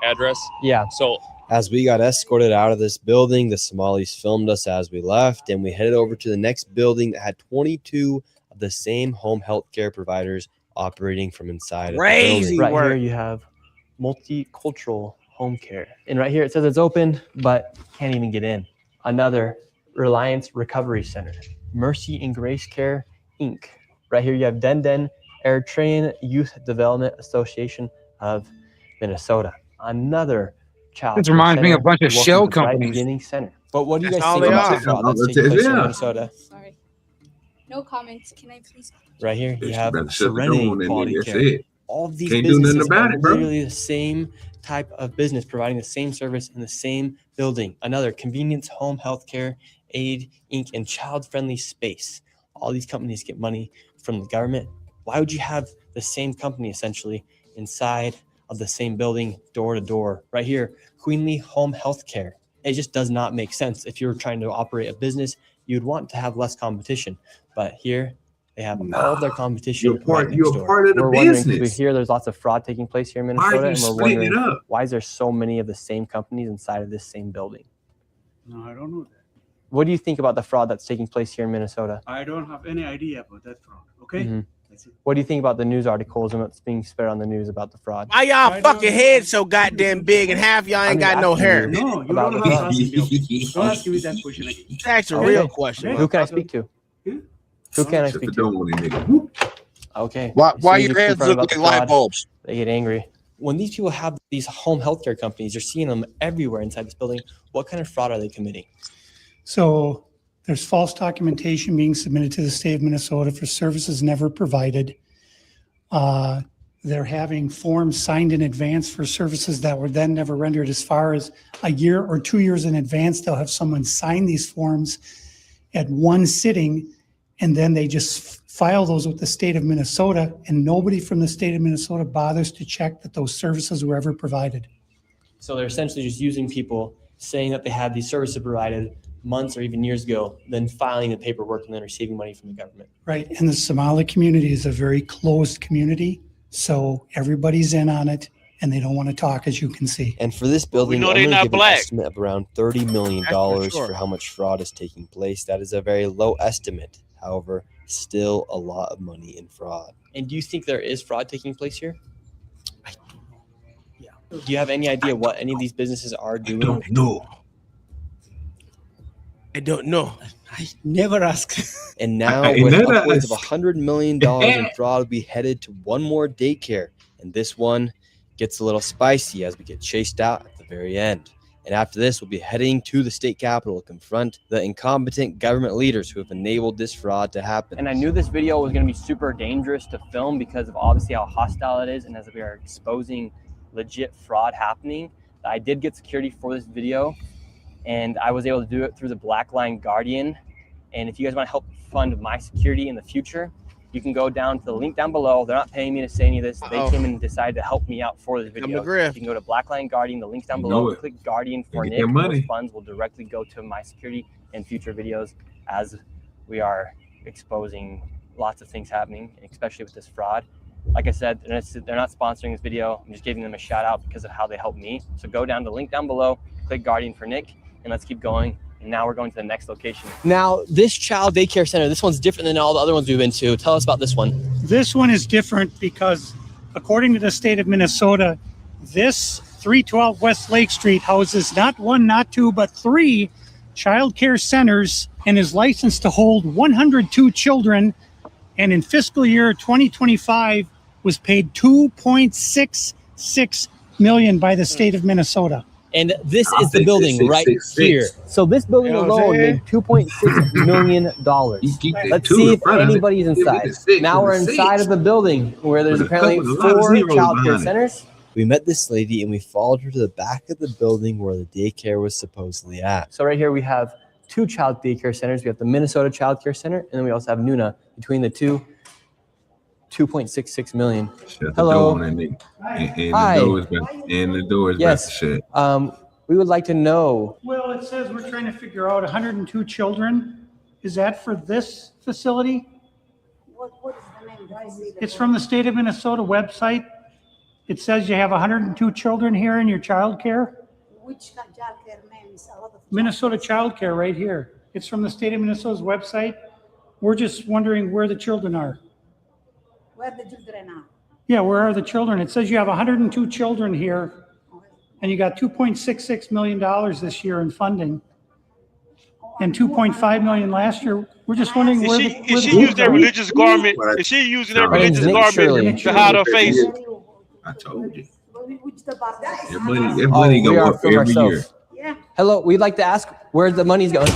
address. Yeah. So As we got escorted out of this building, the Somalis filmed us as we left, and we headed over to the next building that had 22 of the same home health care providers operating from inside of the building. Right here you have multicultural home care. And right here it says it's open, but can't even get in. Another Reliance Recovery Center. Mercy and Grace Care, Inc. Right here you have Den Eritrean Youth Development Association of Minnesota. Another child. This reminds me of a bunch of Welcome shell to Bright companies. Beginning Center. But what do you That's guys all think they about are. the fraud that's taking place in Yeah. Minnesota? Sorry. No comments. Can I please? Right here you have Better shut the door Serenity on that Quality nigga. That's Care. it. All of these Can't do nothing businesses about are it, bro. literally the same type of business, providing the same service in the same building. Another Convenience Home Healthcare Aid Inc. and Child Friendly Space. All these companies get money from the government. Why would you have the same company essentially inside of the same building, door to door? Right here, Queenly Home Healthcare. It just does not make sense. If you're trying to operate a business, you'd want to have less competition. But here, they have all of their competition. You're part- right next you're door. part of the We're wondering, 'cause we business. hear there's lots of fraud taking place here in Why are Minnesota, you and we're splitting it wondering up? why is there so many of the same companies inside of this same building? No, I don't know that. What do you think about the fraud that's taking place here in Minnesota? I don't have any idea about that fraud. Okay. Mhm. That's it. What do you think about the news articles and what's being spread on the news about the fraud? Why y'all fucking heads so goddamn big and half y'all ain't got no hair? No, you about don't the have to fraud. ask me. Don't ask me that question again. That's a Okay. real question. Who can I speak to? Yeah. Who can I Shut the speak door to? on that nigga. Whoop. Okay. Why As soon as your you hands confront look about the like light fraud, bulbs? They get angry. When these people have these home healthcare companies, you're seeing them everywhere inside this building. What kind of fraud are they committing? So there's false documentation being submitted to the state of Minnesota for services never provided. They're having forms signed in advance for services that were then never rendered. As far as a year or 2 years in advance, they'll have someone sign these forms at one sitting, and then they just file those with the state of Minnesota, and nobody from the state of Minnesota bothers to check that those services were ever provided. So they're essentially just using people saying that they had these services provided months or even years ago, then filing the paperwork and then receiving money from the government. Right, and the Somali community is a very closed community, so everybody's in on it, and they don't want to talk, as you can see. And for this building, know I'm they're going to not give an black. estimate of around $30 million That's for sure. for how much fraud is taking place. That is a very low estimate. However, still a lot of money in fraud. And do you think there is fraud taking place here? Do you have any idea what any of these businesses are doing? Don't know. I don't know. I never ask. And now, I with never upwards of asked. $100 million in fraud, we headed to one more daycare. And this one gets a little spicy as we get chased out at the very end. And after this, we'll be heading to the state capitol to confront the incompetent government leaders who have enabled this fraud to happen. And I knew this video was going to be super dangerous to film because of obviously how hostile it is, and as we are exposing legit fraud happening. I did get security for this video, and I was able to do it through the Blackline Guardian. And if you guys want to help fund my security in the future, you can go down to the link down below. They're not paying me to say any of this. They came and decided to help me out for this video. You can go to Blackline Guardian, the link's down below. Click Guardian for Nick. Those funds will directly go to my security and future videos as we are exposing lots of things happening, especially with this fraud. Like I said, they're not sponsoring this video. I'm just giving them a shout out because of how they helped me. So go down to the link down below, click Guardian for Nick, and let's keep going. And now we're going to the next location. Now, this child daycare center, this one's different than all the other ones we've been to. Tell us about this one. This one is different because according to the state of Minnesota, this 312 West Lake Street houses not one, not two, but 3 child care centers and is licensed to hold 102 children. And in fiscal year 2025 was paid $2.66 million by the state of Minnesota. And this is the building right here. So this building alone made $2.6 million. Let's see if anybody's inside. Now we're inside of the building where there's apparently 4 child care centers. We met this lady and we followed her to the back of the building where the daycare was supposedly at. So right here we have 2 child daycare centers. We have the Minnesota Child Care Center, and then we also have Nuna. Between the two, $2.66 million. Hello. Hi. And the door is yes. back to shut. We would like to know. Well, it says we're trying to figure out 102 children. Is that for this facility? What is the name? Do I see the It's from the state of Minnesota website. It says you have 102 children here in your child care. Which child care names? A lot of Minnesota Child Care right here. It's from the state of Minnesota's website. We're just wondering where the children are. where the children are. Yeah, where are the children? It says you have 102 children here, and you got $2.66 million this year in funding, and $2.5 million last year. We're just wondering where Is she using their religious garment? Is she using their religious garment to hide her face? I told you. Which department? That money go up every year. Yeah. Hello, we'd like to ask where the money's going.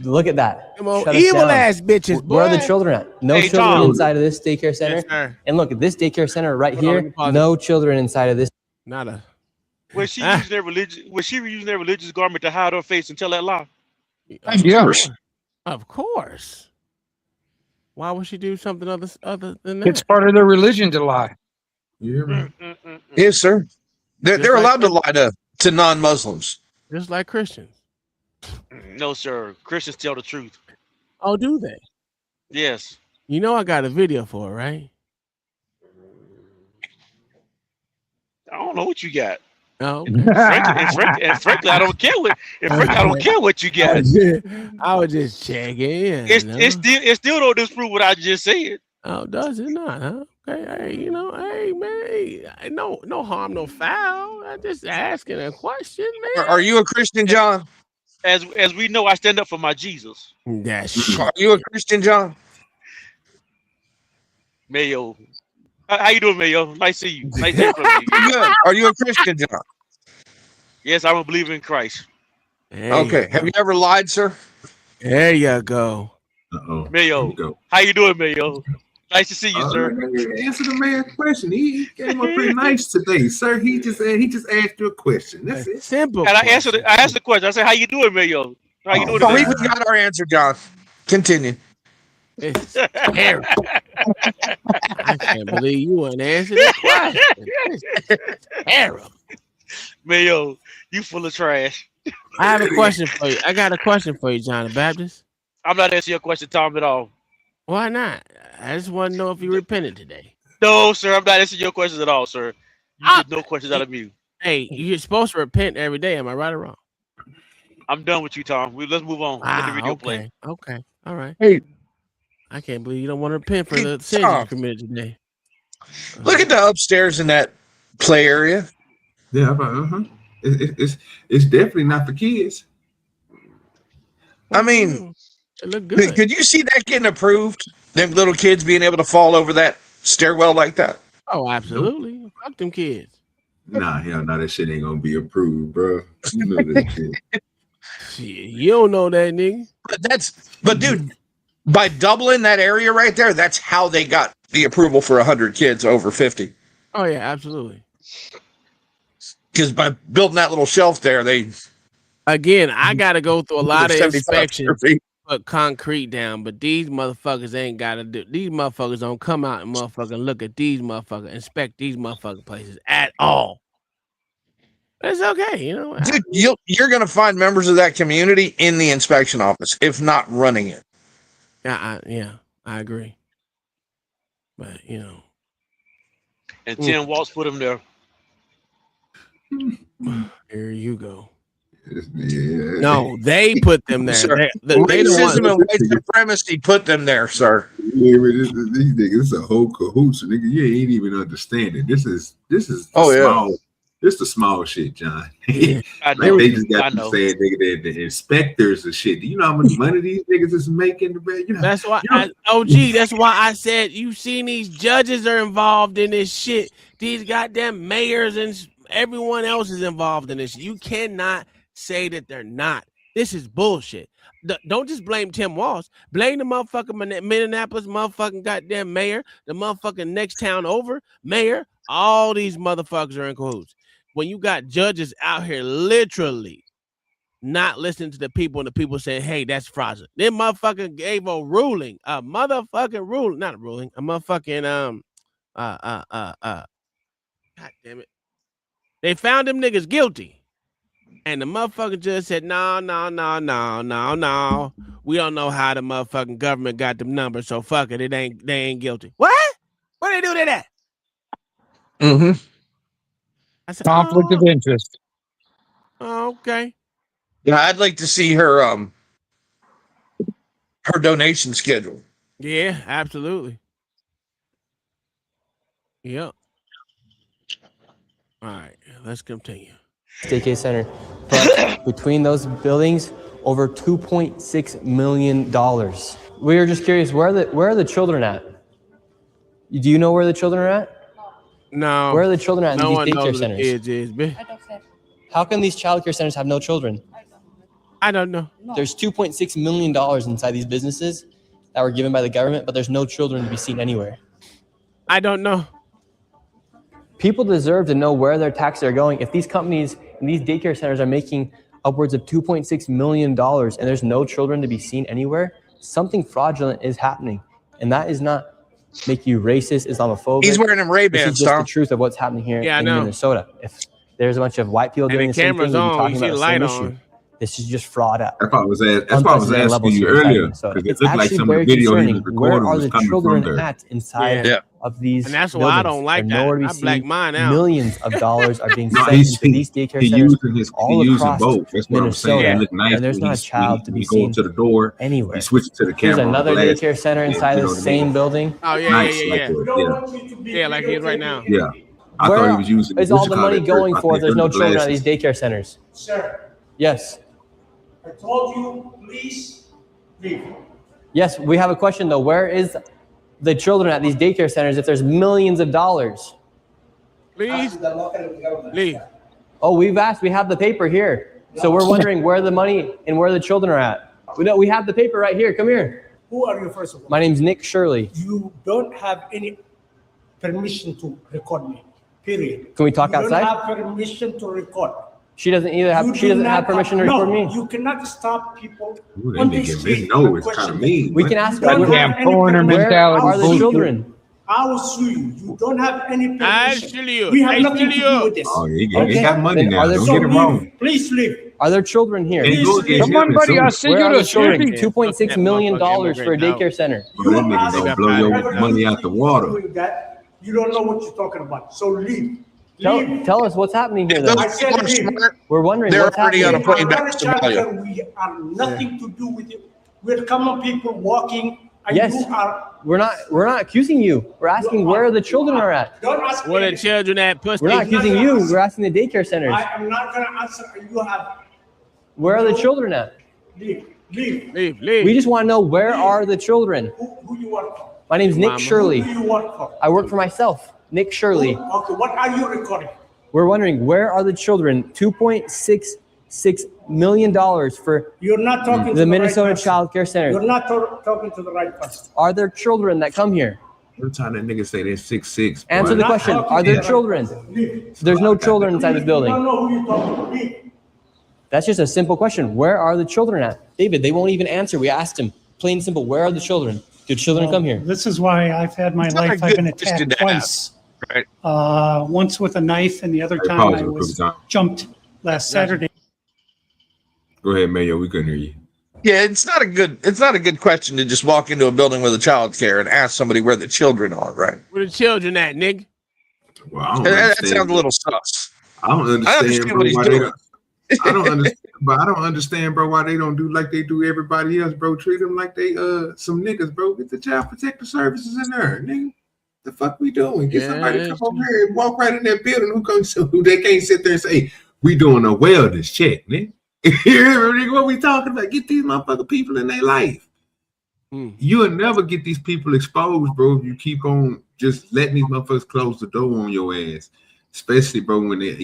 Look at that. Come on, evil ass bitches. Where are the children at? No children Tom. inside of this daycare center. Yes, sir. And look at this daycare center right Hold on, let me here. pause No children inside of this. Not a. Was she using their religious? Was she using their religious garment to hide her face and tell that lie? Yes. Of course. Why would she do something other than that? It's part of their religion to lie. You hear me? Yes, sir. They're Just like allowed to lie to non-Muslims. Just like Christians. No, sir. Christians tell the truth. Oh, do they? Yes. You know I got a video for it, right? I don't know what you got. No. Frankly, I don't care what. Frankly, I don't care what you got. I was just checking in. It still don't disprove what I just said. Oh, does it not, huh? Okay, hey, hey, man, no harm, no foul. I'm just asking a question, man. Are you a Christian, John? As we know, I stand up for my Jesus. That's Are you a Christian, John? Mayo. How you doing, Mayo? Nice to see you. Nice to hear from you. Good. Are you a Christian, John? Yes, I'm a believer in Christ. Okay. Have you ever lied, sir? There you go. Mayo. How you doing, Mayo? Nice to see you, sir. Answer the man's question. He came up pretty nice today, sir. He just asked you a question. That's it. Simple. And I answered the question. I said, "How you doing, Mayo? How you doing?" Oh, we today?" got our answer, John. Continue. It's terrible. I can't believe you wouldn't answer that question. It's terrible. Mayo, you full of trash. I have a question for you. I got a question for you, John the Baptist. I'm not answering your question, Tom, at all. Why not? I just want to know if you repented today. No, sir. I'm not answering your questions at all, sir. You get no questions out of me. Hey, you're supposed to repent every day. Am I right or wrong? I'm done with you, Tom. Let's move on. Let the video play. Okay. All right. Hey, I can't believe you don't want to repent for the sins you committed today. look at the upstairs in that play area. Yeah, it's definitely not for kids. I mean, it looked good. Could you see that getting approved? Them little kids being able to fall over that stairwell like that? Oh, absolutely. Fuck them kids. Nah, hell no, that shit ain't gonna be approved, bro. You know that shit. Shit, you don't know that, nigga. But dude, by doubling that area right there, that's how they got the approval for 100 kids over 50. Oh yeah, absolutely. because by building that little shelf there, they again, I got to go through a lot of 75 inspections, square feet. put concrete down, but these motherfuckers ain't got to do. These motherfuckers don't come out and motherfucking look at these motherfuckers, inspect these motherfucking places at all. It's okay, you know. Dude, you're going to find members of that community in the inspection office, if not running it. Yeah, I agree. But you know, And Tim Waltz put him there. here you go. Yeah. No, they put them there. Sir, They racism and white supremacy put them there, sir. Yeah, but these niggas, it's a whole cahoots, nigga. You ain't even understanding. This is Oh, yeah. small. This the small shit, John. I Like know. they just got I to know. saying, nigga, the inspectors and shit. Do you know how much money these niggas is making? You know, That's why, that's why I said you seen these judges are involved in this shit. These goddamn mayors and everyone else is involved in this. You cannot say that they're not. This is bullshit. Don't just blame Tim Walz. Blame the motherfucking Minneapolis motherfucking goddamn mayor, the motherfucking next town over mayor. All these motherfuckers are in cahoots. When you got judges out here literally not listening to the people and the people saying, hey, that's fraudulent. Then motherfucking gave a motherfucking ruling, not a ruling, a motherfucking God damn it. They found them niggas guilty. And the motherfucking judge said, no. We don't know how the motherfucking government got them numbers, so fuck it. They ain't guilty. What? What they do to that? Mm-hmm. I said, Conflict of interest. Oh, okay. Yeah, I'd like to see her donation schedule. Yeah, absolutely. Yep. All right, let's continue. Daycare center, but between those buildings, over $2.6 million. We were just curious, where are the children at? Do you know where the children are at? No. Where are the children at in No these one daycare knows centers? the kids is, bitch. How come these childcare centers have no children? I don't know. There's $2.6 million inside these businesses that were given by the government, but there's no children to be seen anywhere. I don't know. People deserve to know where their taxes are going. If these companies and these daycare centers are making upwards of $2.6 million and there's no children to be seen anywhere, something fraudulent is happening. And that is not make you racist, Islamophobic. He's wearing them Ray-Bans, This is just Tom. the truth of what's happening here Yeah, I in know. Minnesota. If there's a bunch of white people And doing the the same thing, camera's we'd be on, talking you see about the the same light issue. on. This is just fraud. That's why I was asking you earlier, because it looked like some of the video he was Where recording are was the coming from children there. at inside Yeah. of these And that's why I don't like They're that. nowhere to be I black seen. mine out. Millions of dollars are being No, sent into these daycare centers all using across both. That's what I'm saying. Minnesota. It look nice And there's when not a child to when be he go seen to the door, anywhere. he switches to the Here's camera. another glass, daycare center inside you the know what I same mean? building. Oh, yeah, Nice, yeah. yeah. Like he is right now. Yeah. I Where thought he was using. is what all you the call money that going first? for if there's no The children at glasses. these daycare centers? Sir, Yes. I told you, please leave. Yes, we have a question though. Where is the children at these daycare centers if there's millions of dollars? Please leave. Oh, we've asked. We have the paper here. So we're wondering where the money and where the children are at. We have the paper right here. Come here. Who are you, first of all? My name's Nick Shirley. You don't have any permission to record me, period. Can we talk you outside? You don't have permission to record. She doesn't either have. You She do doesn't not have permission to record me. You cannot stop people Ooh, that on the nigga, street. his nose is question kind of them. mean. We can ask. You don't Where have any foreigner permission. mentality. are the I'll sue children? you. I will sue you. You don't have any permission. I sue you. We have I nothing sue to do you. with this. Oh, he Okay. got money Then now. are there Don't So get it leave. wrong. Please leave. Are there children here? Can't go against Come on, him buddy. and I'll sue send Where you are the the children? sheriff. $2.6 million for a daycare center. him. That nigga gonna blow your money out the water. Doing that, you don't know what you're talking about. So leave. Tell us what's happening here. If Then. those I said people are leave. smart, We're wondering they're what's already happening. on a plane back Another to Somalia. chapter, we have nothing to do with it. We're common people walking, and Yes. you are. We're not accusing you. We're asking where the children are at. Don't ask Where the me. children at, pussy? We're not accusing you. We're asking the daycare centers. I am not gonna answer. You have. Where are the children at? Leave. Leave. Leave. We just want to know where are the children. Who you work for? My name's Nick Mama. Shirley. Who do you work for? I work for myself, Nick Shirley. Okay, what are you recording? We're wondering where are the children? $2.66 million for You're not talking to the Minnesota right person. Child Care You're Center. not talking to the right person. Are there children that come here? Every time that nigga say they're 6'6", Answer the question. Are there children? There's no children inside this building. That's just a simple question. Where are the children at? David, they won't even answer. We asked him, plain and simple, where are the children? Do children come here? This is why I've had my life. I've been attacked twice. Right. Once with a knife, and the other time I was jumped last Saturday. Go ahead, Mayo. We couldn't hear you. Yeah, it's not a good question to just walk into a building with a child care and ask somebody where the children are, right? Where the children at, nigga? Well, I don't that understand. sounds a little sus. I don't understand, bro, what he's why doing. they don't. I don't understand, but I don't understand, bro, why they don't do like they do everybody else, bro. Treat them like they some niggas, bro. Get the child protective services in there, nigga. The fuck we doing? Get somebody to come over here and walk right in that building who they can't sit there and say, we doing a wellness check, nigga. What we talking about? Get these motherfucking people in their life. You'll never get these people exposed, bro, if you keep on just letting these motherfuckers close the door on your ass. Especially, bro, when they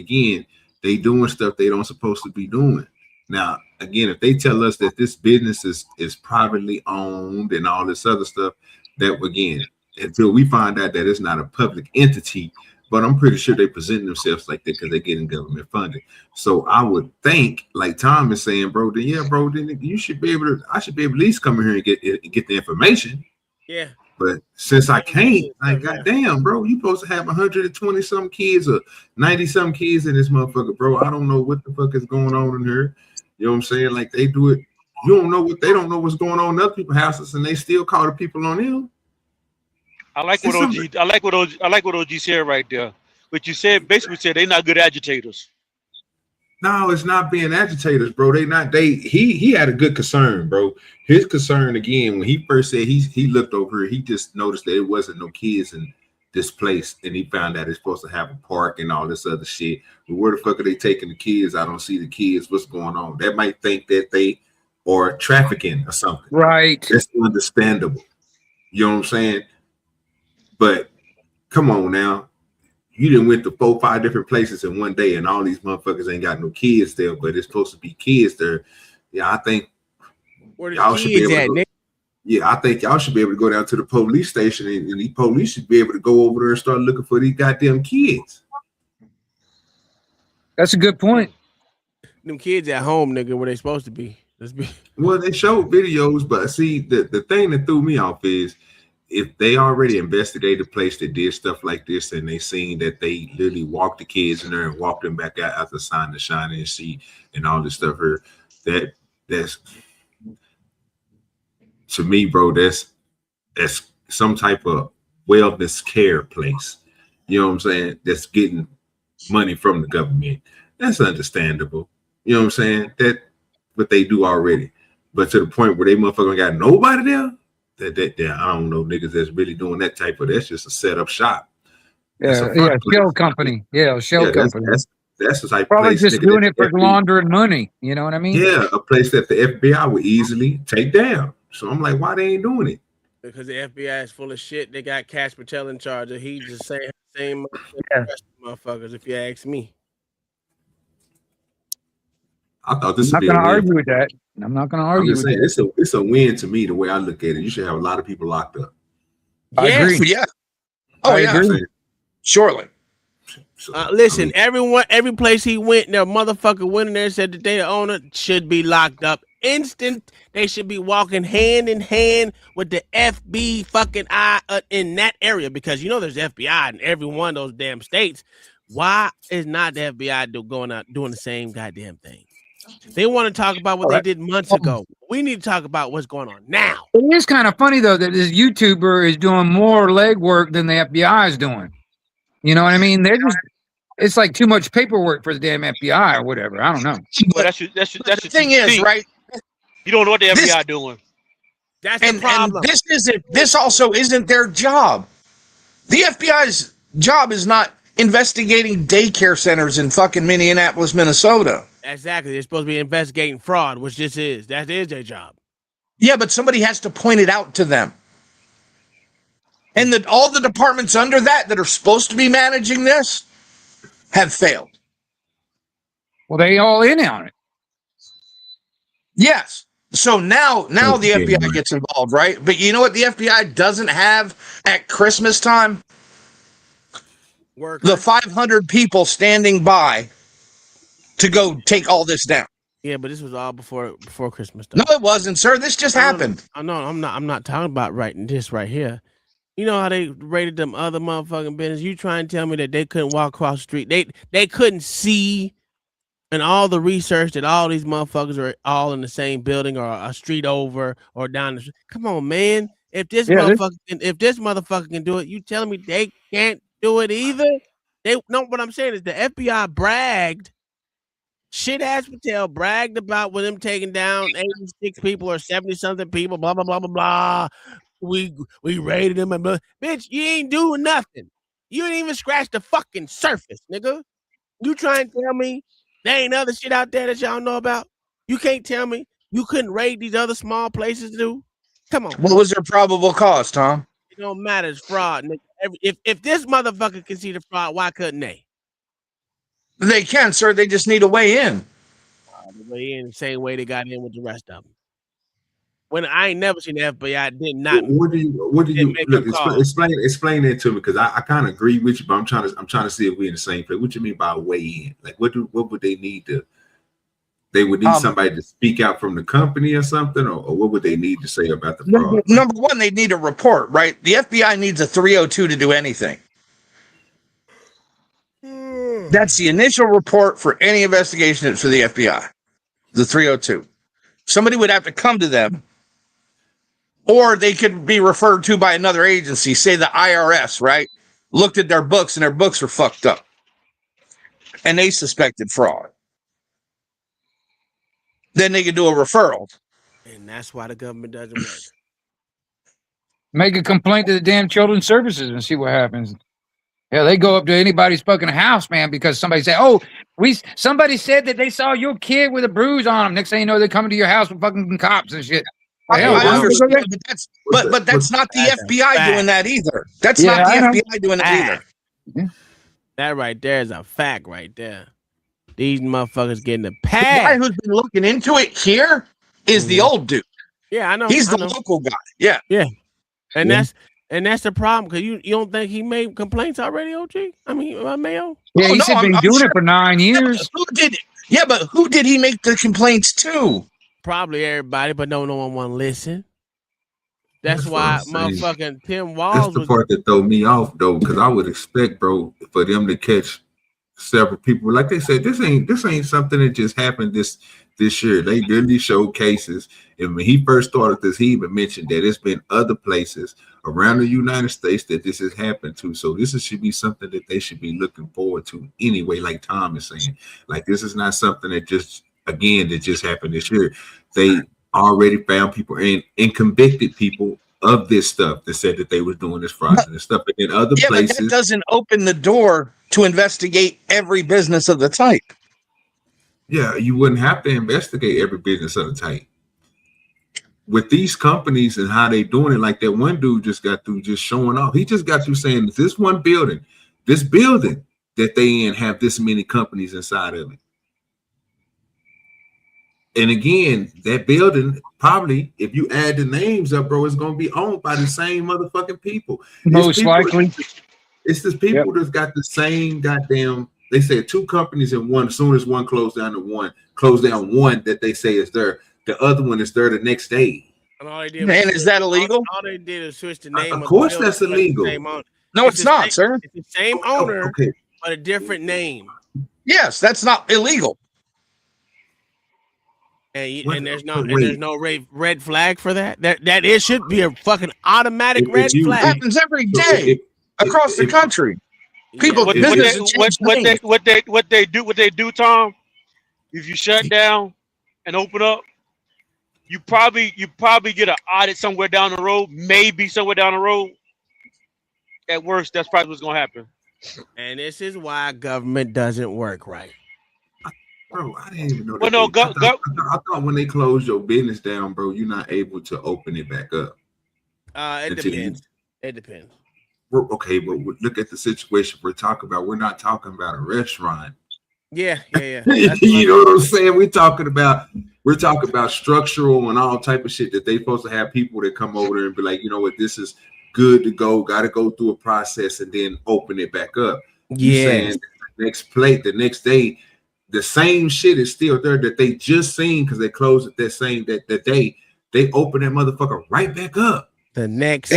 doing stuff they don't supposed to be doing. Now, again, if they tell us that this business is privately owned and all this other stuff, that again, until we find out that it's not a public entity, but I'm pretty sure they present themselves like that because they're getting government funded. So I would think, like Tom is saying, bro, then you should be able to. I should be able to at least come in here and get the information. Yeah. But since I can't, like, goddamn, bro, you supposed to have 120 some kids or 90 some kids in this motherfucker, bro. I don't know what the fuck is going on in here. You know what I'm saying? Like, they do it. You don't know they don't know what's going on in other people's houses, and they still call the people on them. I like what OG said right there. But you basically said they're not good agitators. No, it's not being agitators, bro. He had a good concern, bro. His concern again, when he first said he looked over here, he just noticed that it wasn't no kids in this place, and he found out it's supposed to have a park and all this other shit. But where the fuck are they taking the kids? I don't see the kids. What's going on? That might think that they are trafficking or something. Right. That's understandable. You know what I'm saying? But come on now. You done went to 4-5 different places in one day, and all these motherfuckers ain't got no kids there, but it's supposed to be kids there. Yeah, I think y'all should be able to I think y'all should be able to go down to the police station, and the police should be able to go over there and start looking for these goddamn kids. That's a good point. Them kids at home, nigga, where they supposed to be. Well, they showed videos, but see, the thing that threw me off is, if they already investigated the place that did stuff like this, and they seen that they literally walked the kids in there and walked them back out after sign the shine and see and all this stuff here, that's to me, bro, that's some type of wellness care place. You know what I'm saying? That's getting money from the government. That's understandable. You know what I'm saying? That what they do already. But to the point where they motherfucker got nobody there. That I don't know niggas that's really doing that type of. That's just a setup shop. Yeah, shell company. Yeah, shell company. That's the type probably of place. Just doing it for laundering money. You know what I mean? Yeah, a place that the FBI would easily take down. So I'm like, why they ain't doing it? Because the FBI is full of shit. They got Cash Patel in charge. And he just saying the same motherfuckers. If you ask me. I thought this I'm would not be going to argue with that. I'm not going to argue with that. It's a win to me the way I look at it. You should have a lot of people locked up. I agree. Yeah. Oh, I agree. Surely. Listen, every place he went, their motherfucker went in there and said that their owner should be locked up. Instant, they should be walking hand in hand with the FBI fucking in that area, because you know there's FBI in every one of those damn states. Why is not the FBI going out doing the same goddamn thing? They want to talk about what they did months ago. We need to talk about what's going on now. It is kind of funny though that this YouTuber is doing more legwork than the FBI is doing. You know what I mean? It's like too much paperwork for the damn FBI or whatever. I don't know. Well, that's the thing is, right? You don't know what the FBI doing. That's the problem. And this also isn't their job. The FBI's job is not investigating daycare centers in fucking Minneapolis, Minnesota. Exactly. They're supposed to be investigating fraud, which this is. That is their job. Yeah, but somebody has to point it out to them. And all the departments under that are supposed to be managing this have failed. Well, they all in on it. Yes. So now the FBI gets involved, right? But you know what the FBI doesn't have at Christmas time? Workers. The 500 people standing by to go take all this down. Yeah, but this was all before Christmas. Though. No, it wasn't, sir. This just happened. I'm not talking about this right here. You know how they rated them other motherfucking business? You try and tell me that they couldn't walk across the street. They couldn't see, and all the research that all these motherfuckers are all in the same building or a street over or down the street. Come on, man. If this motherfucker can do it, you telling me they can't do it either? What I'm saying is the FBI bragged. Shit ass Patel bragged about with them taking down 86 people or 70-something people, blah, blah, blah, blah, blah. We raided them and blah. Bitch, you ain't doing nothing. You ain't even scratched the fucking surface, nigga. You try and tell me there ain't other shit out there that y'all know about? You can't tell me you couldn't raid these other small places to do? Come on. What was their probable cause, Tom? It don't matter. It's fraud, nigga. If this motherfucker can see the fraud, why couldn't they? They can, sir. They just need a way in. The way in the same way they got in with the rest of them. When I ain't never seen the FBI did not. What do you look? Explain that to me, because I kind of agree with you, but I'm trying to see if we're in the same place. What you mean by way in? Like what would they need to? They would need somebody to speak out from the company or something, or what would they need to say about the fraud? Number one, they need a report, right? The FBI needs a 302 to do anything. That's the initial report for any investigation for the FBI. The 302. Somebody would have to come to them, or they could be referred to by another agency, say the IRS, right? Looked at their books and their books were fucked up. And they suspected fraud. Then they could do a referral. And that's why the government doesn't work. Make a complaint to the damn children's services and see what happens. Yeah, they go up to anybody's fucking house, man, because somebody said, somebody said that they saw your kid with a bruise on him. Next thing you know, they're coming to your house with fucking cops and shit. I understand, but that's not the FBI doing that either. That's not the FBI doing that either. That right there is a fact right there. These motherfuckers getting a The pass. guy who's been looking into it here is the old dude. Yeah, I know. He's the local guy. Yeah. Yeah. And that's the problem, because you don't think he made complaints already, OG? I mean, Mayo? Yeah, he's been doing it for 9 years. But who did he make the complaints to? Probably everybody, but no one want to listen. That's why motherfucking Tim Walls That's the part that throw me off, though, because I would expect, bro, for them to catch several people. Like they said, this ain't something that just happened this year. They really show cases. And when he first started this, he even mentioned that it's been other places around the United States that this has happened to. So this should be something that they should be looking forward to anyway, like Tom is saying. Like, this is not something that just happened this year. They already found people and convicted people of this stuff that said that they were doing this fraudulent stuff. And in other places, but that doesn't open the door to investigate every business of the type. Yeah, you wouldn't have to investigate every business of the type. With these companies and how they doing it, like that one dude just got through just showing off. He just got through saying this building that they in have this many companies inside of it. And again, that building probably, if you add the names up, bro, it's going to be owned by the same motherfucking people. Most likely. It's just people that's got the same goddamn. They said 2 companies in one. As soon as one closed down one that they say is there, the other one is there the next day. And is that illegal? All they did is switch the name. Of course, that's illegal. No, it's not, sir. It's the same owner, but a different name. Yes, that's not illegal. And there's no red flag for that. It should be a fucking automatic red flag. It happens every day across the country. People, what they do, Tom. If you shut down and open up, you probably get an audit somewhere down the road, maybe somewhere down the road. At worst, that's probably what's gonna happen. And this is why government doesn't work right. Bro, I didn't even know. Well, no, I thought when they close your business down, bro, you're not able to open it back up. It depends. It depends. Okay, but look at the situation we're talking about. We're not talking about a restaurant Yeah. You know what I'm saying? We're talking about structural and all type of shit that they supposed to have people that come over there and be like, you know what, this is good to go. Got to go through a process and then open it back up. You saying the next day, the same shit is still there that they just seen because they closed it that same that day. They open that motherfucker right back up. The next,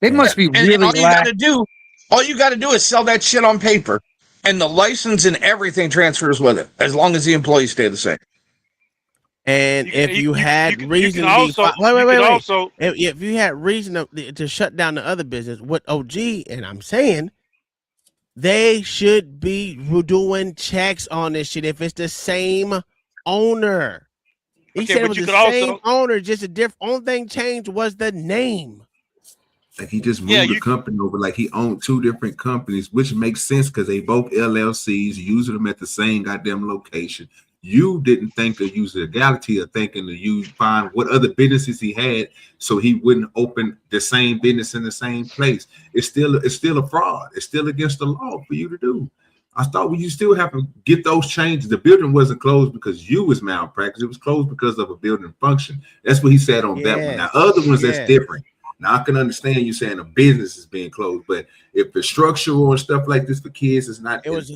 they must be really. And all you got to do is sell that shit on paper, and the license and everything transfers with it, as long as the employees stay the same. And if you had reason to if you had reason to shut down the other business, what OG and I'm saying, they should be doing checks on this shit if it's the same owner. He said it was the same owner, just a different. Only thing changed was the name. Like he just moved the company over, like he owned two different companies, which makes sense because they both LLCs, using them at the same goddamn location. You didn't think of using legality or thinking to use find what other businesses he had so he wouldn't open the same business in the same place. It's still a fraud. It's still against the law for you to do. I thought you still have to get those changes. The building wasn't closed because you was malpractice. It was closed because of a building function. That's what he said on that one. Now other ones that's different. Now I can understand you saying a business is being closed, but if the structural and stuff like this for kids is not, it was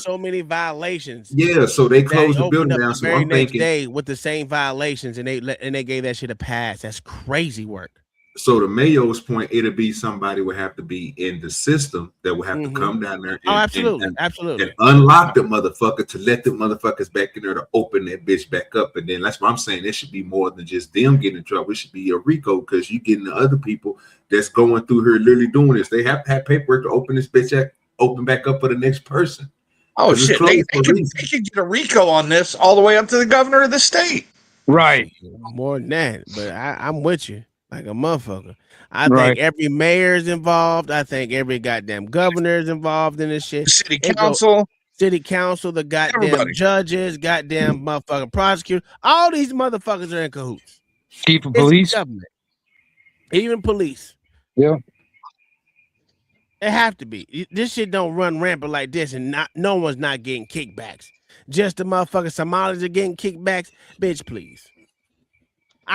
so many violations. Yeah, so they closed the building down. So I'm next thinking day with the same violations, and they gave that shit a pass. That's crazy work. So to Mayo's point, it'll be somebody would have to be in the system that would have to come down there and, absolutely, and unlock the motherfucker to let the motherfuckers back in there to open that bitch back up. And then that's what I'm saying. It should be more than just them getting in trouble. It should be a RICO because you getting the other people that's going through here literally doing this. They have to have paperwork to open this bitch open back up for the next person. Oh shit! They could get a RICO on this all the way up to the governor of the state. Right. More than that, but I'm with you. Like a motherfucker. I think every mayor is involved. I think every goddamn governor is involved in this shit. City council, the goddamn judges, goddamn motherfucking prosecutors. All these motherfuckers are in cahoots. Chief of police, government, even police. Yeah, it have to be. This shit don't run rampant like this, and no one's not getting kickbacks. Just the motherfucking Somalis are getting kickbacks. Bitch, please.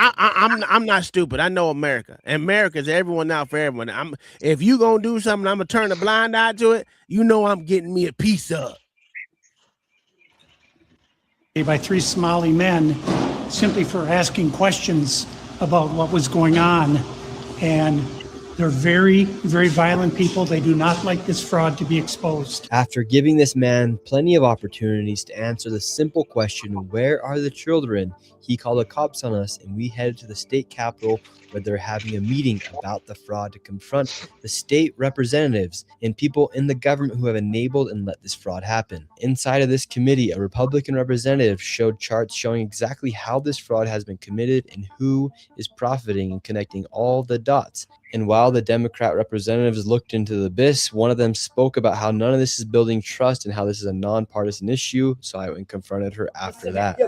I'm not stupid. I know America. America's everyone out for everyone. If you gonna do something, I'm gonna turn a blind eye to it. You know I'm getting me a piece of. By 3 Somali men simply for asking questions about what was going on, and they're very, very violent people. They do not like this fraud to be exposed. After giving this man plenty of opportunities to answer the simple question, where are the children? He called the cops on us, and we headed to the state capitol where they're having a meeting about the fraud to confront the state representatives and people in the government who have enabled and let this fraud happen. Inside of this committee, a Republican representative showed charts showing exactly how this fraud has been committed and who is profiting and connecting all the dots. And while the Democrat representatives looked into the abyss, one of them spoke about how none of this is building trust and how this is a nonpartisan issue. So I went and confronted her after that.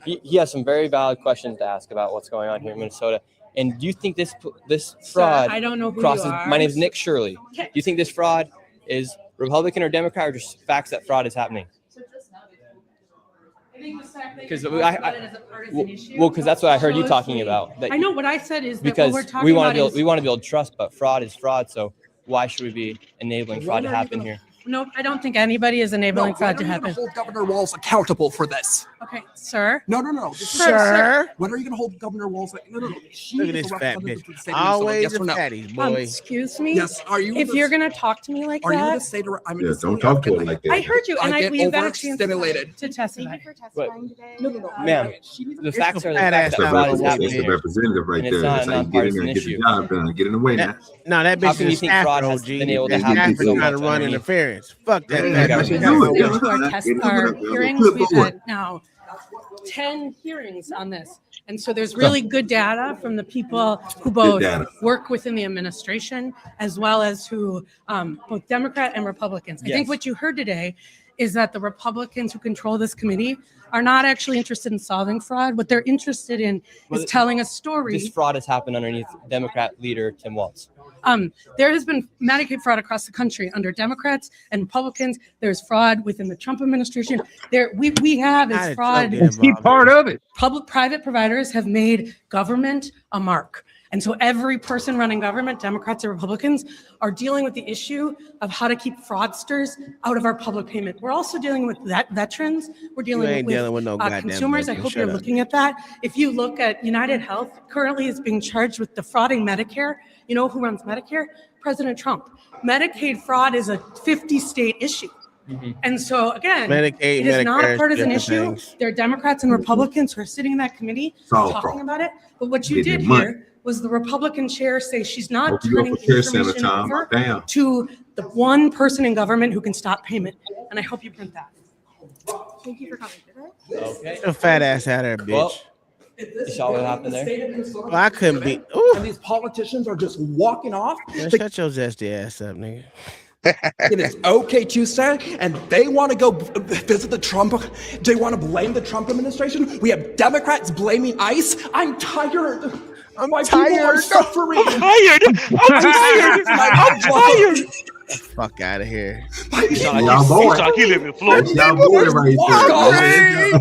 He has some very valid questions to ask about what's going on here in Minnesota. And do you think this fraud I don't know who crosses? you are. My name is Nick Shirley. Do you think this fraud is Republican or Democrat, or just facts that fraud is happening? Because because that's what I heard you talking about. I know what I said is that because what we're talking we want about to build trust, but fraud is fraud. So why should we be enabling fraud to happen here? No, I don't think anybody is enabling fraud to happen. Hold Governor Walz accountable for this. Okay, sir. No. Sir. When are you going to hold Governor Walz? No. Look at this fat bitch. Always a fatty, boy. Excuse me. Yes. Are you? If you're going to talk to me like that, are you going to say to her? I'm yeah, don't talk to her like that. I heard you, and we've got a chance overstimulated to testify. Thank you for testifying today. No. Ma'am, the facts are the facts that fraud is happening That's the here. representative right And there. it's not That's a how you get in there nonpartisan and get the issue. job done. Get in the way now. No, that How bitch can you is think staff, fraud has OG. been able to It's happen staff so trying to much run underneath? interference. Fuck that. Our hearings, we've had now 10 hearings on this. And so there's really good data from the people who both work within the administration as well as who both Democrat and Republicans. I think what you heard today is that the Republicans who control this committee are not actually interested in solving fraud. What they're interested in is telling a story. This fraud has happened underneath Democrat leader Tim Walz. There has been Medicaid fraud across the country under Democrats and Republicans. There's fraud within the Trump administration. We have is fraud. It's key part of it. Private providers have made government a mark. And so every person running government, Democrats or Republicans, are dealing with the issue of how to keep fraudsters out of our public payment. We're also dealing with veterans. We're dealing with no consumers. I veteran. hope Shut you're up. looking at that. If you look at United Health, currently is being charged with defrauding Medicare. You know who runs Medicare? President Trump. Medicaid fraud is a 50-state issue. And so again, Medicaid, it is not Medicare a partisan is issue. different things. There are Democrats and Republicans who are sitting in that committee all talking fraud. about it. But what you Getting did money. here was the Republican chair say she's not Hope you turning up for care center information time. over Damn. to the one person in government who can stop payment. And I hope you print that. Thank you for coming. Okay. Get a fat ass out of there, bitch. Well, you saw what happened there? Well, I couldn't be. And these politicians are just walking off. Man, shut your zesty ass up, nigga. It is okay Tuesday, and they want to go visit the Trump. They want to blame the Trump administration. We have Democrats blaming ICE. I'm tired. My tired. people are suffering. I'm tired. I'm tired. I'm tired. Fuck out of here. Y'all boy. He live in Florida. Y'all boy right there.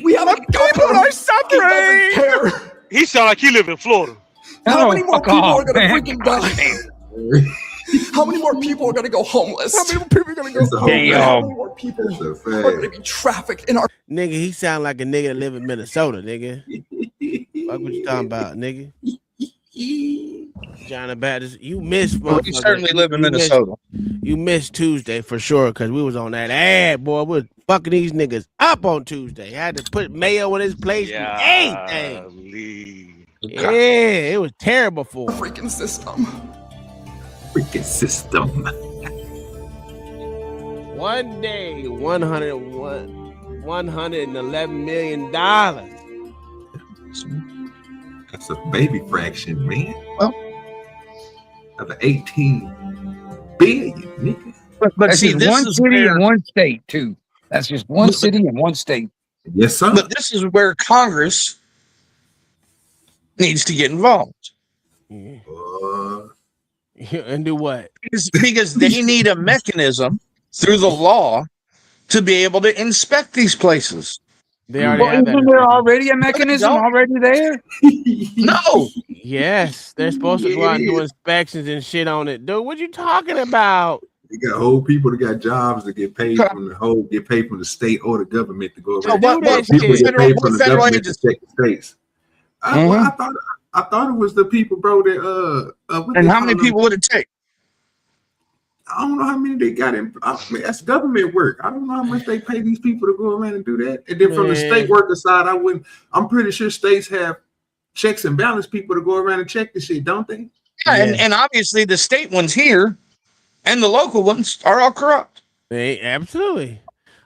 We have a People are suffering. He sound like he live in Florida. How many more fuck people off, are going to man. freaking die? How many more people are going to go homeless? How many more people are going to go homeless? Damn. How many more people are going to be trafficked in our... Nigga, he sound like a nigga that live in Minnesota, nigga. Fuck what you talking about, nigga? John the Baptist, you missed. Well, you certainly live in Minnesota. You missed Tuesday for sure, because we was on that ad, boy. We was fucking these niggas up on Tuesday. Had to put mayo in his place. Yeah. Anything. Yeah, it was terrible for him. freaking system. Freaking system. One day, $111 million. That's a baby fraction, man. Well, of 18 billion, nigga. But that's see, just this one is city where, and one state, too. That's just one city and one state. Yes, sir. but this is where Congress needs to get involved. And do what? Because they need a mechanism through the law to be able to inspect these places. They already Well, have that. isn't there already a mechanism already there? No. Yes, they're supposed to go out and do inspections and shit on it. Dude, what you talking about? You got whole people that got jobs that get paid from the state or the government to go around. People get paid from the government to check the states. I thought it was the people, bro. That And how many people would it take? I don't know how many they got in. I mean, that's government work. I don't know how much they pay these people to go around and do that. And then from the state worker side, I'm pretty sure states have checks and balance people to go around and check the shit, don't they? Yeah, and obviously the state ones here and the local ones are all corrupt. Hey, absolutely.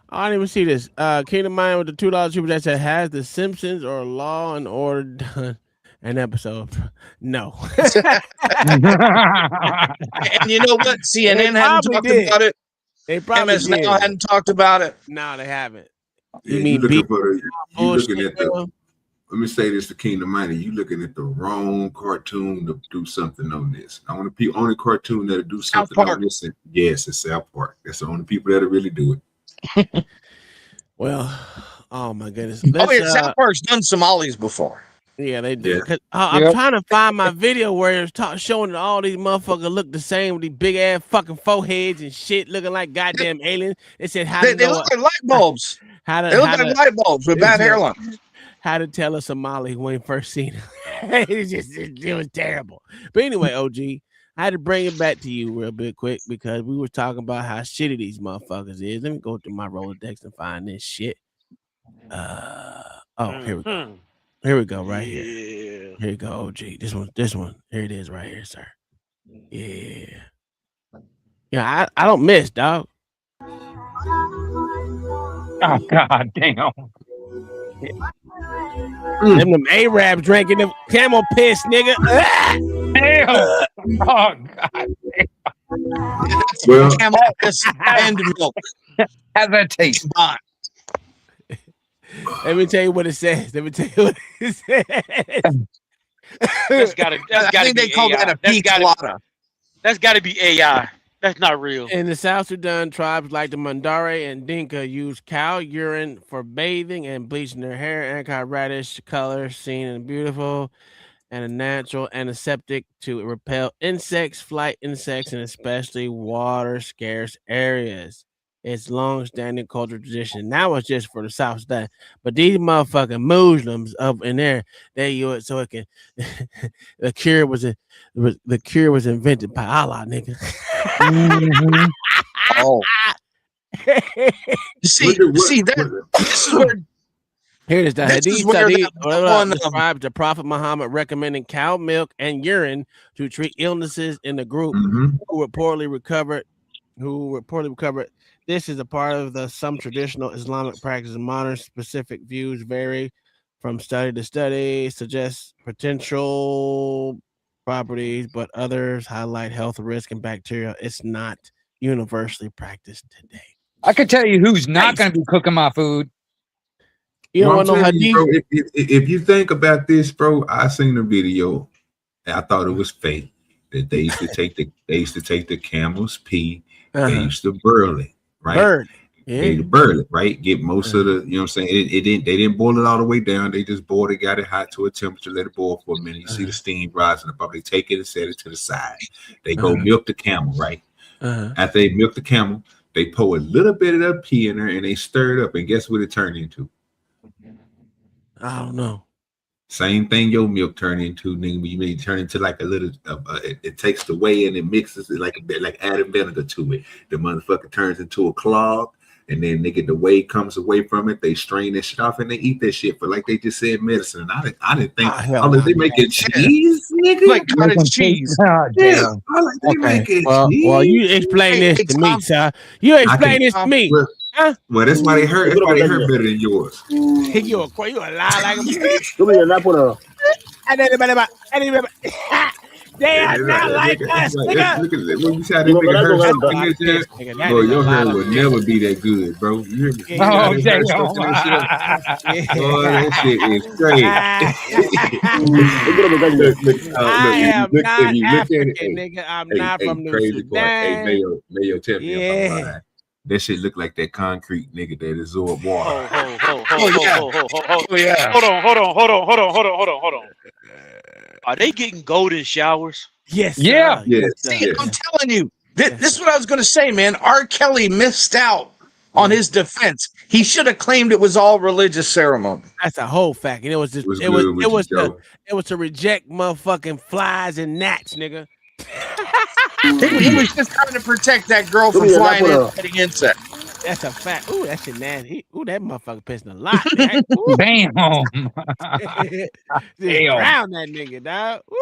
I didn't even see this. Kingdom Mind with the $2 super that said, has the Simpsons or Law and Order done an episode? No. And you know what? CNN hadn't talked about it. They probably MS did. Now hadn't talked about it. No, they haven't. Yeah, You mean looking beat for the, you looking at the. bullshit? Let me say this to Kingdom Money. You looking at the wrong cartoon to do something on this. I want to be only cartoon that'll do something on this. And yes, it's South Park. That's the only people that'll really do it. Well, oh my goodness. Oh, yeah, South Park's done Somalis before. Yeah, they do. I'm trying to find my video where it's showing that all these motherfuckers look the same with these big ass fucking foreheads and shit, looking like goddamn aliens. It said how They look like light bulbs. How to, They look how like to- light bulbs with bad hairlines. How to tell a Somali when you first seen him. it was terrible. But anyway, OG, I had to bring it back to you real bit quick because we were talking about how shitty these motherfuckers is. Let me go through my Rolodex and find this shit. Here we go. Here we go, right here. Here you go, OG. This one. Here it is right here, sir. Yeah. Yeah, I don't miss, dog. Oh, God damn. Them Arabs drinking the camel piss, nigga. Damn. Oh, God. Well, camel piss and milk. How's that taste? Let me tell you what it says. Let me tell you what it says. That's gotta I think be they call that AI. a pea colada. That's gotta be AI. That's not real. In the South Sudan, tribes like the Mandare and Dinka use cow urine for bathing and bleaching their hair. Anti-radish color, seen and beautiful, and a natural antiseptic to repel insects, flight insects, and especially water-scarce areas. It's long-standing cultural tradition. Now it's just for the South Sudan, but these motherfucking Muslims up in there, they use it so it can. the cure was invented by Allah, nigga. Mm-hmm. Oh, see, this is where. Here it is. The This Hadith is where Sadiq that one, describes the Prophet Muhammad recommending cow milk and urine to treat illnesses in the group who reportedly recovered. This is a part of some traditional Islamic practices. Modern specific views vary from study to study, suggest potential properties, but others highlight health risk and bacteria. It's not universally practiced today. I could tell you who's not going to be cooking my food. You don't Well, want no I'm telling you, hadith? bro, if you think about this, bro, I seen a video and I thought it was fake. That they used to take the camel's pee, they used to burl it, right? Burn. They burl it, right? Get most of the, you know what I'm saying? They didn't boil it all the way down. They just boiled it, got it hot to a temperature, let it boil for a minute. You see the steam rising above. They take it and set it to the side. They go milk the camel, right? After they milk the camel, they pour a little bit of that pee in there and they stir it up. And guess what it turned into? I don't know. Same thing your milk turned into, nigga. You may turn into like a little. It takes the whey and it mixes it like adding vinegar to it. The motherfucker turns into a clog, and then nigga the whey comes away from it. They strain that shit off and they eat that shit for like they just said medicine. And I didn't think they making cheese, nigga, like cottage cheese. Yeah, they making cheese. Well, you explain this to me, sir. You explain this to me. Huh? Well, that's why they hurt. That's why they hurt better than yours. You a lie like a bitch. They are not like us, nigga. Look at that. When you try to nigga hurt, bro, your hair will never be that good, bro. You hear me? Oh, damn. Boy, that shit is great. I am not African, nigga. I'm not from New Sudan. Hey, Mayo, tell me if I'm lying. That shit look like that concrete nigga that absorb water. Oh yeah. Hold on. Are they getting golden showers? Yes. Yeah. Yes. See, I'm telling you, this is what I was going to say, man. R. Kelly missed out on his defense. He should have claimed it was all religious ceremony. That's a whole fact, and it was to reject motherfucking flies and gnats, nigga. He was just trying to protect that girl from flying in and hitting insects. That's a fact. Ooh, that shit nasty. Ooh, that motherfucker pissing a lot. Damn. Just drown that nigga, dog. Woo.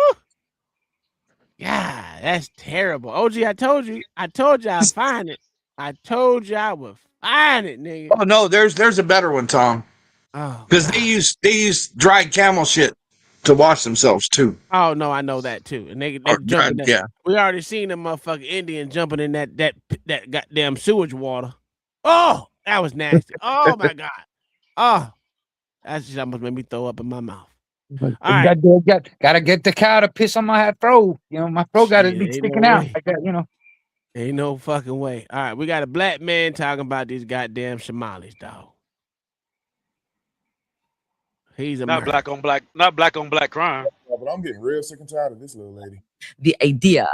Yeah, that's terrible. OG, I told you I'd find it. I told you I would find it, nigga. Oh no, there's a better one, Tom. Oh, because they use dried camel shit to wash themselves too. Oh no, I know that too. And they jumping. Yeah, we already seen them motherfucking Indian jumping in that goddamn sewage water. Oh, that was nasty. Oh my god. Oh, that just almost made me throw up in my mouth. All right. Gotta get the cow to piss on my throat. You know, my throat gotta be sticking out like that, you know. Ain't no fucking way. All right, we got a black man talking about these goddamn Somalis, dog. He's not black on black crime. Yeah, but I'm getting real sick and tired of this little lady. The idea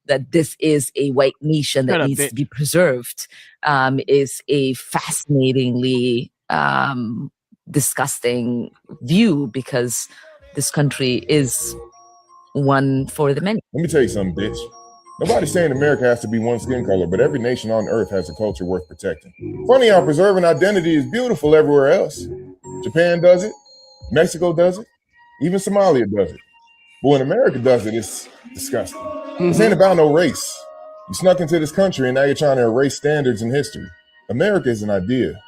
that this is a white nation that needs to be preserved is a fascinatingly disgusting view, because this country is one for the many. Let me tell you something, bitch. Nobody's saying America has to be one skin color, but every nation on earth has a culture worth protecting. Funny how preserving identity is beautiful everywhere else. Japan does it. Mexico does it. Even Somalia does it. But when America does it, it's disgusting. This ain't about no race. You snuck into this country and now you're trying to erase standards in history. America is an idea.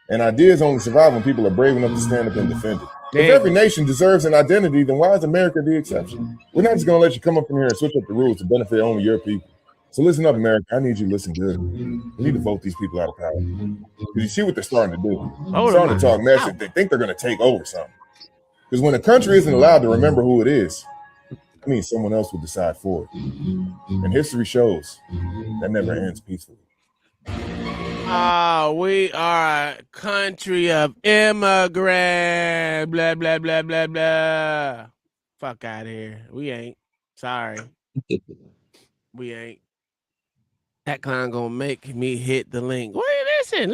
And ideas only survive when people are brave enough to stand up and defend it. If every nation deserves an identity, then why is America the exception? We're not just going to let you come up in here and switch up the rules to benefit only your people. So listen up, America. I need you to listen good. We need to vote these people out of power. Because you see what they're starting to do. They're starting to talk mess. They think they're going to take over something. Because when a country isn't allowed to remember who it is, that means someone else will decide for it. And history shows that never ends peacefully. We are a country of immigrants. Blah, blah, blah, blah, blah. Fuck out of here. We ain't. Sorry. We ain't. That clown gonna make me hit the link. Wait, listen.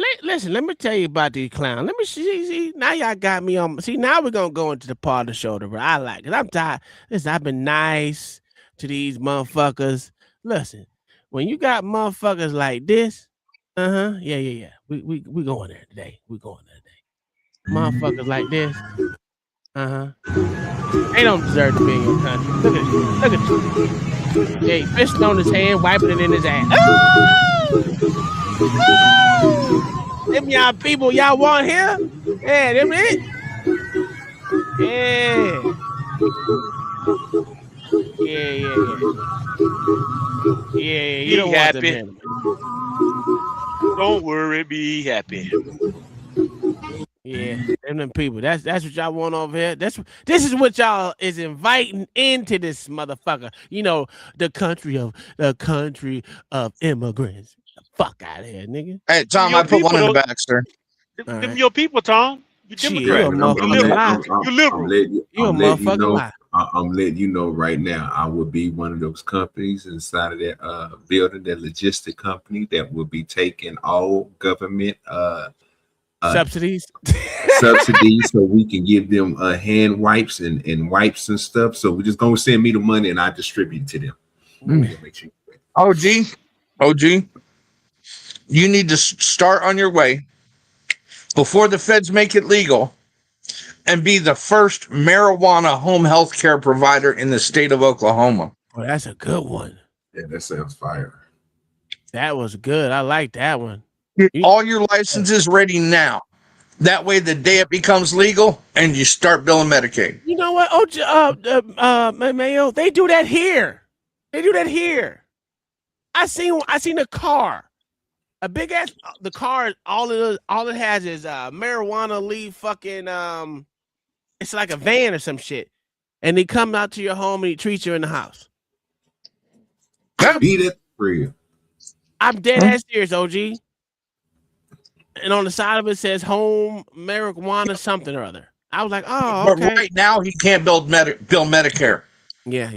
Let me tell you about these clowns. Let me see. Now y'all got me on. See, now we're gonna go into the part of the show that I like it. I'm tired. Listen, I've been nice to these motherfuckers. Listen, when you got motherfuckers like this, yeah. We going there today. We going there today. Motherfuckers like this, they don't deserve to be in your country. Look at you. Hey, fishing on his hand, wiping it in his ass. Them y'all people y'all want here? Yeah, them it. Yeah. You don't want them. Don't worry, be happy. Yeah, them people. That's what y'all want over here. This is what y'all is inviting into this motherfucker. You know, the country of immigrants. Fuck out of here, nigga. Hey, Tom, I put one in the back, sir. Them your people, Tom. You Democrat. You liberal. I'm letting you know right now. I will be one of those companies inside of that building, that logistic company that will be taking all government subsidies so we can give them hand wipes and wipes and stuff. So we're just gonna send me the money and I distribute it to them. OG, you need to start on your way before the feds make it legal and be the first marijuana home health care provider in the state of Oklahoma. Oh, that's a good one. Yeah, that sounds fire. That was good. I like that one. Get all your licenses ready now. That way, the day it becomes legal and you start billing Medicaid. You know what? Mayo, they do that here. I seen a car, a big ass. The car, all it has is marijuana leaf. Fucking it's like a van or some shit, and they come out to your home and he treats you in the house. Beat it for you. I'm dead ass serious, OG. And on the side of it says home marijuana something or other. I was like, oh, okay. But right now he can't bill Medicare. Yeah.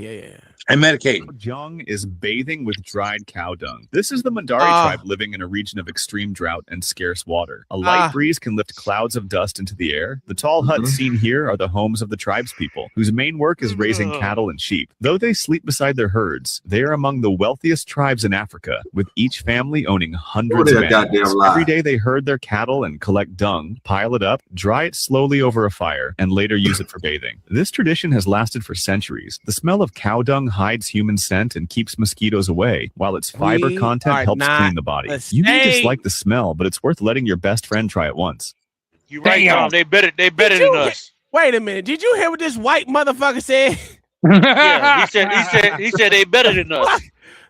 And Medicaid. Jung is bathing with dried cow dung. This is the Mandari tribe living in a region of extreme drought and scarce water. A light breeze can lift clouds of dust into the air. The tall huts seen here are the homes of the tribe's people, whose main work is raising cattle and sheep. Though they sleep beside their herds, they are among the wealthiest tribes in Africa, with each family owning hundreds of animals. Every day they herd their cattle and collect dung, pile it up, dry it slowly over a fire, and later use it for bathing. This tradition has lasted for centuries. The smell of cow dung hides human scent and keeps mosquitoes away, while its fiber content helps clean the body. You may dislike the smell, but it's worth letting your best friend try it once. You're right, Tom. They better than us. Wait a minute. Did you hear what this white motherfucker said? Yeah, he said they better than us. What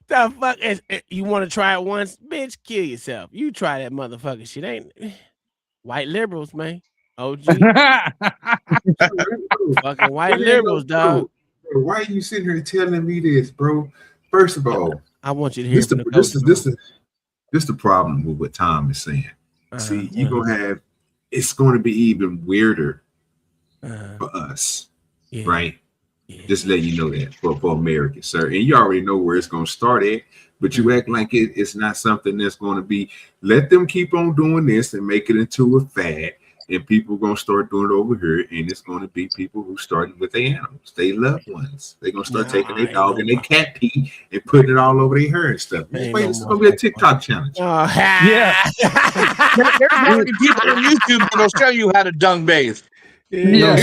the fuck is you want to try it once? Bitch, kill yourself. You try that motherfucker shit. Ain't white liberals, man. OG. Fucking white liberals, dog. Why are you sitting here telling me this, bro? First of all, I want you to hear this the problem with what Tom is saying. See, you're gonna have it's going to be even weirder for us, right? Yeah. Just let you know that for Americans, sir. And you already know where it's gonna start at, but you act like it's not something that's going to be. Let them keep on doing this and make it into a fad. And people are going to start doing it over here, and it's going to be people who started with their animals, their loved ones. They're going to start taking their dog and their cat pee and putting it all over their hair and stuff. Man, wait, it's going to be a TikTok challenge. Yeah. There's going to be people on YouTube that will show you how to dung bathe. Yeah.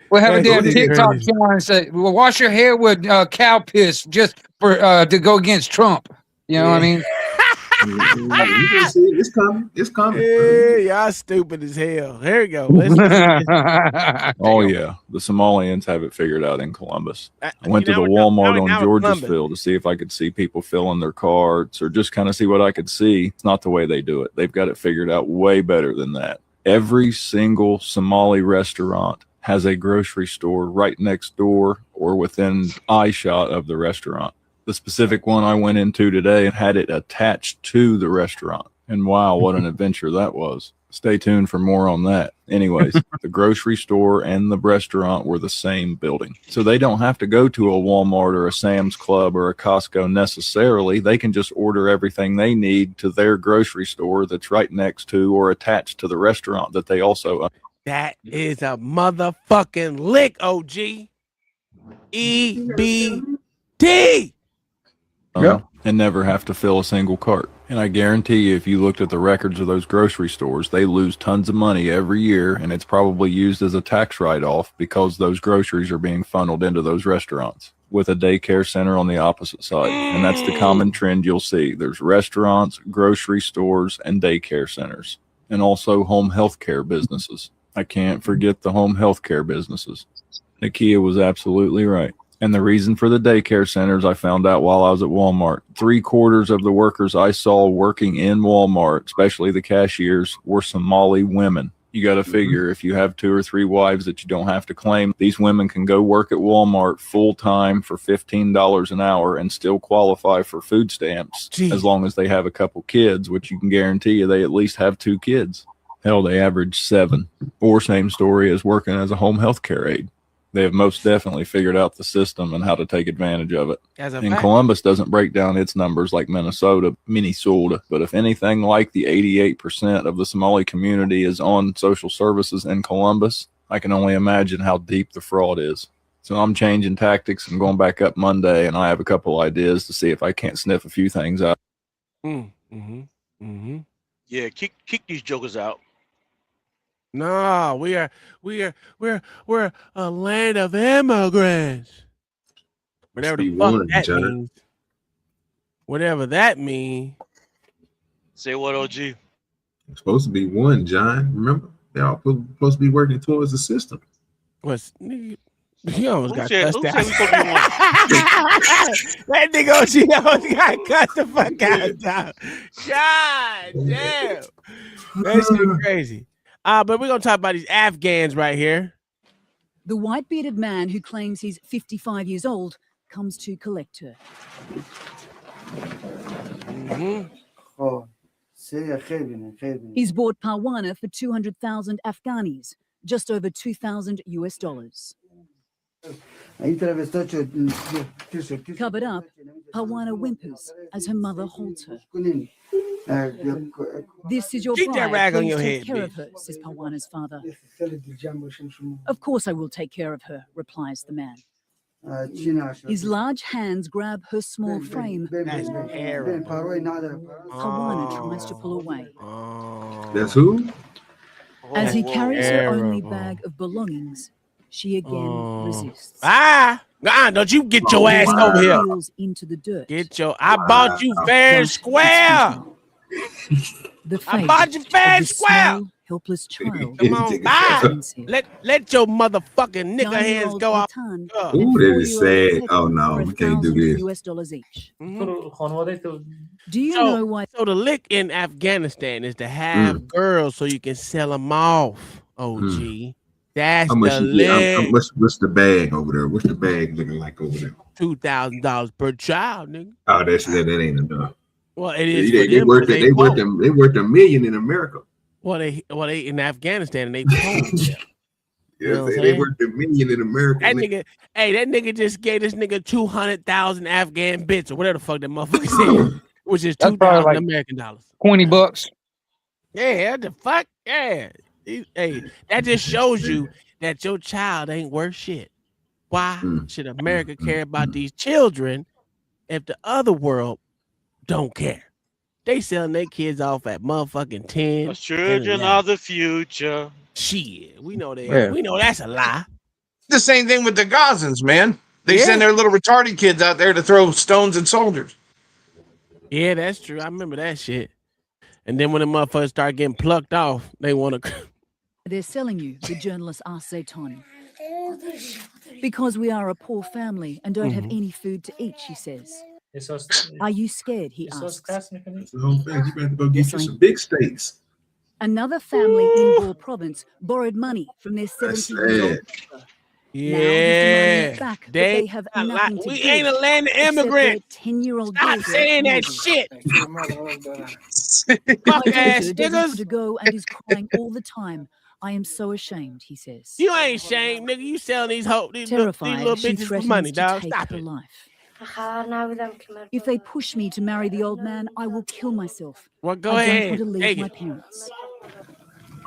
We'll have a damn TikTok challenge. We'll wash your hair with cow piss just for to go against Trump. You know what I mean? You gonna see it. It's coming. It's coming. Yeah, y'all stupid as hell. Here we go. Let's Oh yeah, the Somalians have it figured out in Columbus. I went to now the we're talking- Walmart now on we're Columbus. Georgesville to see if I could see people filling their carts or just kind of see what I could see. It's not the way they do it. They've got it figured out way better than that. Every single Somali restaurant has a grocery store right next door or within eye shot of the restaurant. The specific one I went into today had it attached to the restaurant. And wow, what an adventure that was. Stay tuned for more on that. Anyways, the grocery store and the restaurant were the same building. So they don't have to go to a Walmart or a Sam's Club or a Costco necessarily. They can just order everything they need to their grocery store that's right next to or attached to the restaurant that they also own. That is a motherfucking lick, OG. EBT. And never have to fill a single cart. And I guarantee you, if you looked at the records of those grocery stores, they lose tons of money every year, and it's probably used as a tax write-off because those groceries are being funneled into those restaurants with a daycare center on the opposite side. And that's the common trend you'll see. There's restaurants, grocery stores, and daycare centers, and also home health care businesses. I can't forget the home health care businesses. Nakia was absolutely right. And the reason for the daycare centers, I found out while I was at Walmart. 3/4 of the workers I saw working in Walmart, especially the cashiers, were Somali women. You got to figure if you have 2 or 3 wives that you don't have to claim, these women can go work at Walmart full time for $15 an hour and still qualify for food stamps as long as they have a couple kids, which you can guarantee you they at least have 2 kids. Hell, they average 7. Or same story as working as a home health care aide. They have most definitely figured out the system and how to take advantage of it. And Columbus doesn't break down its numbers like Minnesota, but if anything like the 88% of the Somali community is on social services in Columbus, I can only imagine how deep the fraud is. So I'm changing tactics and going back up Monday, and I have a couple ideas to see if I can't sniff a few things out. Yeah, kick these jokers out. No, we're a land of immigrants. Whatever the fuck that means. Whatever that means. Say what, OG? It's supposed to be one, John. Remember, they're all supposed to be working towards the system. What's nigga? He almost got said- cussed who out. said we supposed to be one? That nigga OG almost got cussed the fuck out. God damn. That shit crazy. But we're gonna talk about these Afghans right here. The white-bearded man who claims he's 55 years old comes to collect her. He's bought Parwana for 200,000 Afghanis, just over $2,000 US. Covered up, Parwana whimpers as her mother holds her. This is your Keep that bride. rag on Please your take head, care of bitch. her, says Parwana's father. Of course I will take care of her, replies the man. His large hands grab her small frame. Parwana tries to pull away. That's who? As he carries her only bag of belongings, she again resists. Don't you get your ass over here. Heels into the dirt. I bought you fair and square. I bought you fair and square. Helpless child. Come on, let your motherfucking nigga hands go off. Ooh, that is sad. Oh no, we can't do this. $US each. Do you know why? So the lick in Afghanistan is to have girls so you can sell them off. OG, that's How much the you get? lick. What's the bag over there? What's the bag looking like over there? $2,000 per child, nigga. Oh, that ain't enough. Well, it is. They worth $1 million in America. Well, they in Afghanistan and they poor. They worth $1 million in America. That nigga just gave this nigga 200,000 Afghan bits or whatever the fuck that motherfucker said, which is That's probably 2,000 like American dollars. $20. Yeah, the fuck, yeah. Hey, that just shows you that your child ain't worth shit. Why should America care about these children if the other world don't care? They selling their kids off at motherfucking 10. The children are the future. Shit, we know that. Yeah. We know that's a lie. The same thing with the Gazans, man. They send their little retarded kids out there to throw stones at soldiers. Yeah, that's true. I remember that shit. And then when the motherfuckers start getting plucked off, they want to. They're selling you, the journalist asked Zayton. Because we are a poor family and don't have any food to eat, she says. Are you scared? He asks. That's the whole thing. You better go get you some big steaks. Another family in Bor province borrowed money from their 70-year-old neighbor. Yeah, Now he's demanding it back, but they have nothing to we give. ain't a land of immigrants. Their 10-year-old Stop daughter, saying that Maggie. shit. My Fuck ass daughter doesn't niggas. want to go and is crying all the time. I am so ashamed, he says. You ain't ashamed, nigga. You selling these these Terrified, little she bitches for threatens money, to dog. take Stop her it. life. If they push me to marry the old man, I will kill myself. Well, go I ahead. don't want to leave Take my it. parents.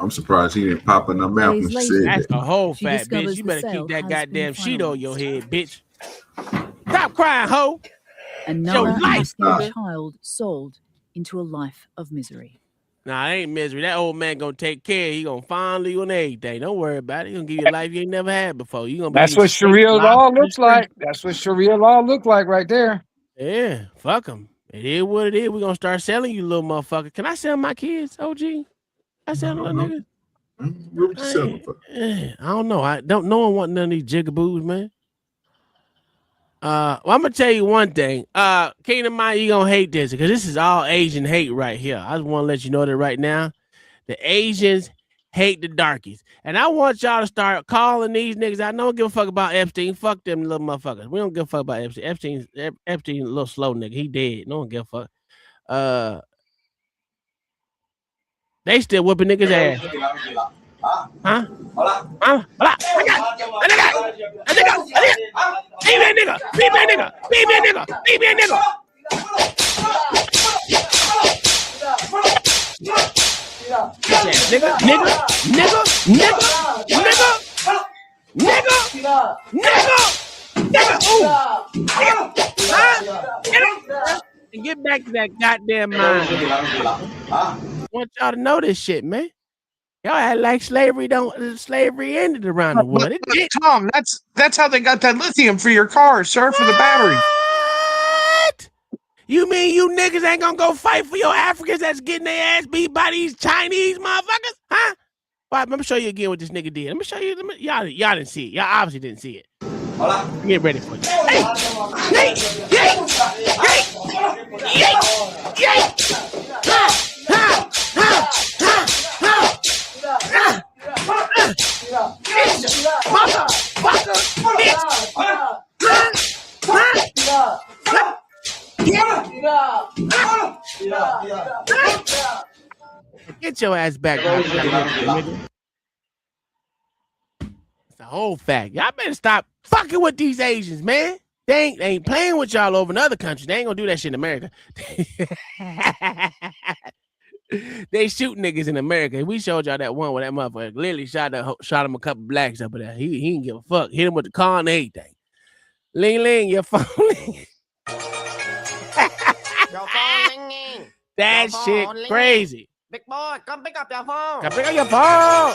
I'm surprised he didn't pop in her mouth when she Days said later, That's that. a whole she fat bitch. discovers You the better sale keep that has goddamn been sheet on your finalized. head, bitch. Stop crying, hoe. Another Your life, Afghan nigga. child sold into a life of misery. Nah, it ain't misery. That old man gonna take care. He gonna find you and everything. Don't worry about it. He gonna give you a life you ain't never had before. You gonna be That's what straight Sharia law lobster looks straight. like. That's what Sharia law look like right there. Yeah, fuck them. It is what it is. We gonna start selling you, little motherfucker. Can I sell my kids, OG? I sell little niggas. What would you sell them for? I don't know. I don't. No one want none of these jigaboos, man. Well, I'm gonna tell you one thing. Kingdom Mind, you gonna hate this because this is all Asian hate right here. I just want to let you know that right now, the Asians hate the darkies, and I want y'all to start calling these niggas. I don't give a fuck about Epstein. Fuck them little motherfuckers. We don't give a fuck about Epstein. Epstein, a little slow nigga. He dead. No one give a fuck. They still whooping niggas ass. Huh? Beat me a nigga. Beat me a nigga. Beat me a nigga. Beat me a nigga. Nigga, nigga, nigga, nigga, nigga, nigga, nigga, nigga, ooh. Huh? And get back to that goddamn mind. I want y'all to know this shit, man. Y'all act like slavery ended around the world. But Tom, that's how they got that lithium for your car, sir, for the battery. What? You mean you niggas ain't gonna go fight for your Africans that's getting their ass beat by these Chinese motherfuckers? Huh? All right, let me show you again what this nigga did. Let me show you. Y'all didn't see it. Y'all obviously didn't see it. Get ready for it. Hey! Yay! Yay! Yay! Yay! Yay! Ha! Ha! Ha! Ha! Ha! Bitch! Motherfucker! Bitch! Get your ass back. It's a whole fact. Y'all better stop fucking with these Asians, man. They ain't playing with y'all over in other countries. They ain't gonna do that shit in America. They shoot niggas in America. We showed y'all that one where that motherfucker literally shot him a couple blacks up there. He didn't give a fuck. Hit him with the car and everything. Ling ling, your phone ling. Your phone ringing. That Your shit phone crazy. Big boy, come pick up your phone. Come pick up your phone.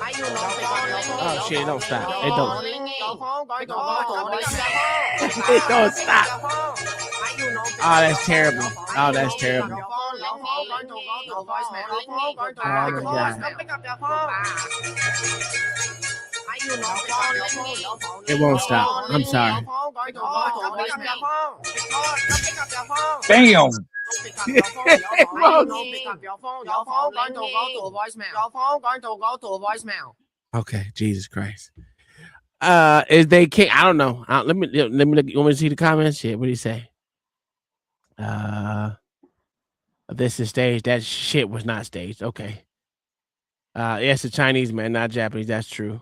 How you know pick up your phone? Oh shit, it don't stop. It don't. Your phone going to go to voicemail. It don't stop. How you know pick Oh, that's terrible. Oh, that's terrible. your phone going to go to voicemail. Your phone going to Oh my go to God. Come pick up your phone. How you know pick up your phone? It won't stop. I'm sorry. Your phone going to go to voicemail. Big boy, come pick up your phone. Damn. Pick up your phone. Your phone going to go to voicemail. Your phone going to go to voicemail. Okay, Jesus Christ. Is they can't? I don't know. Let me look. You want me to see the comments? Shit, what do you say? This is staged. That shit was not staged. Okay. Yes, a Chinese man, not Japanese. That's true.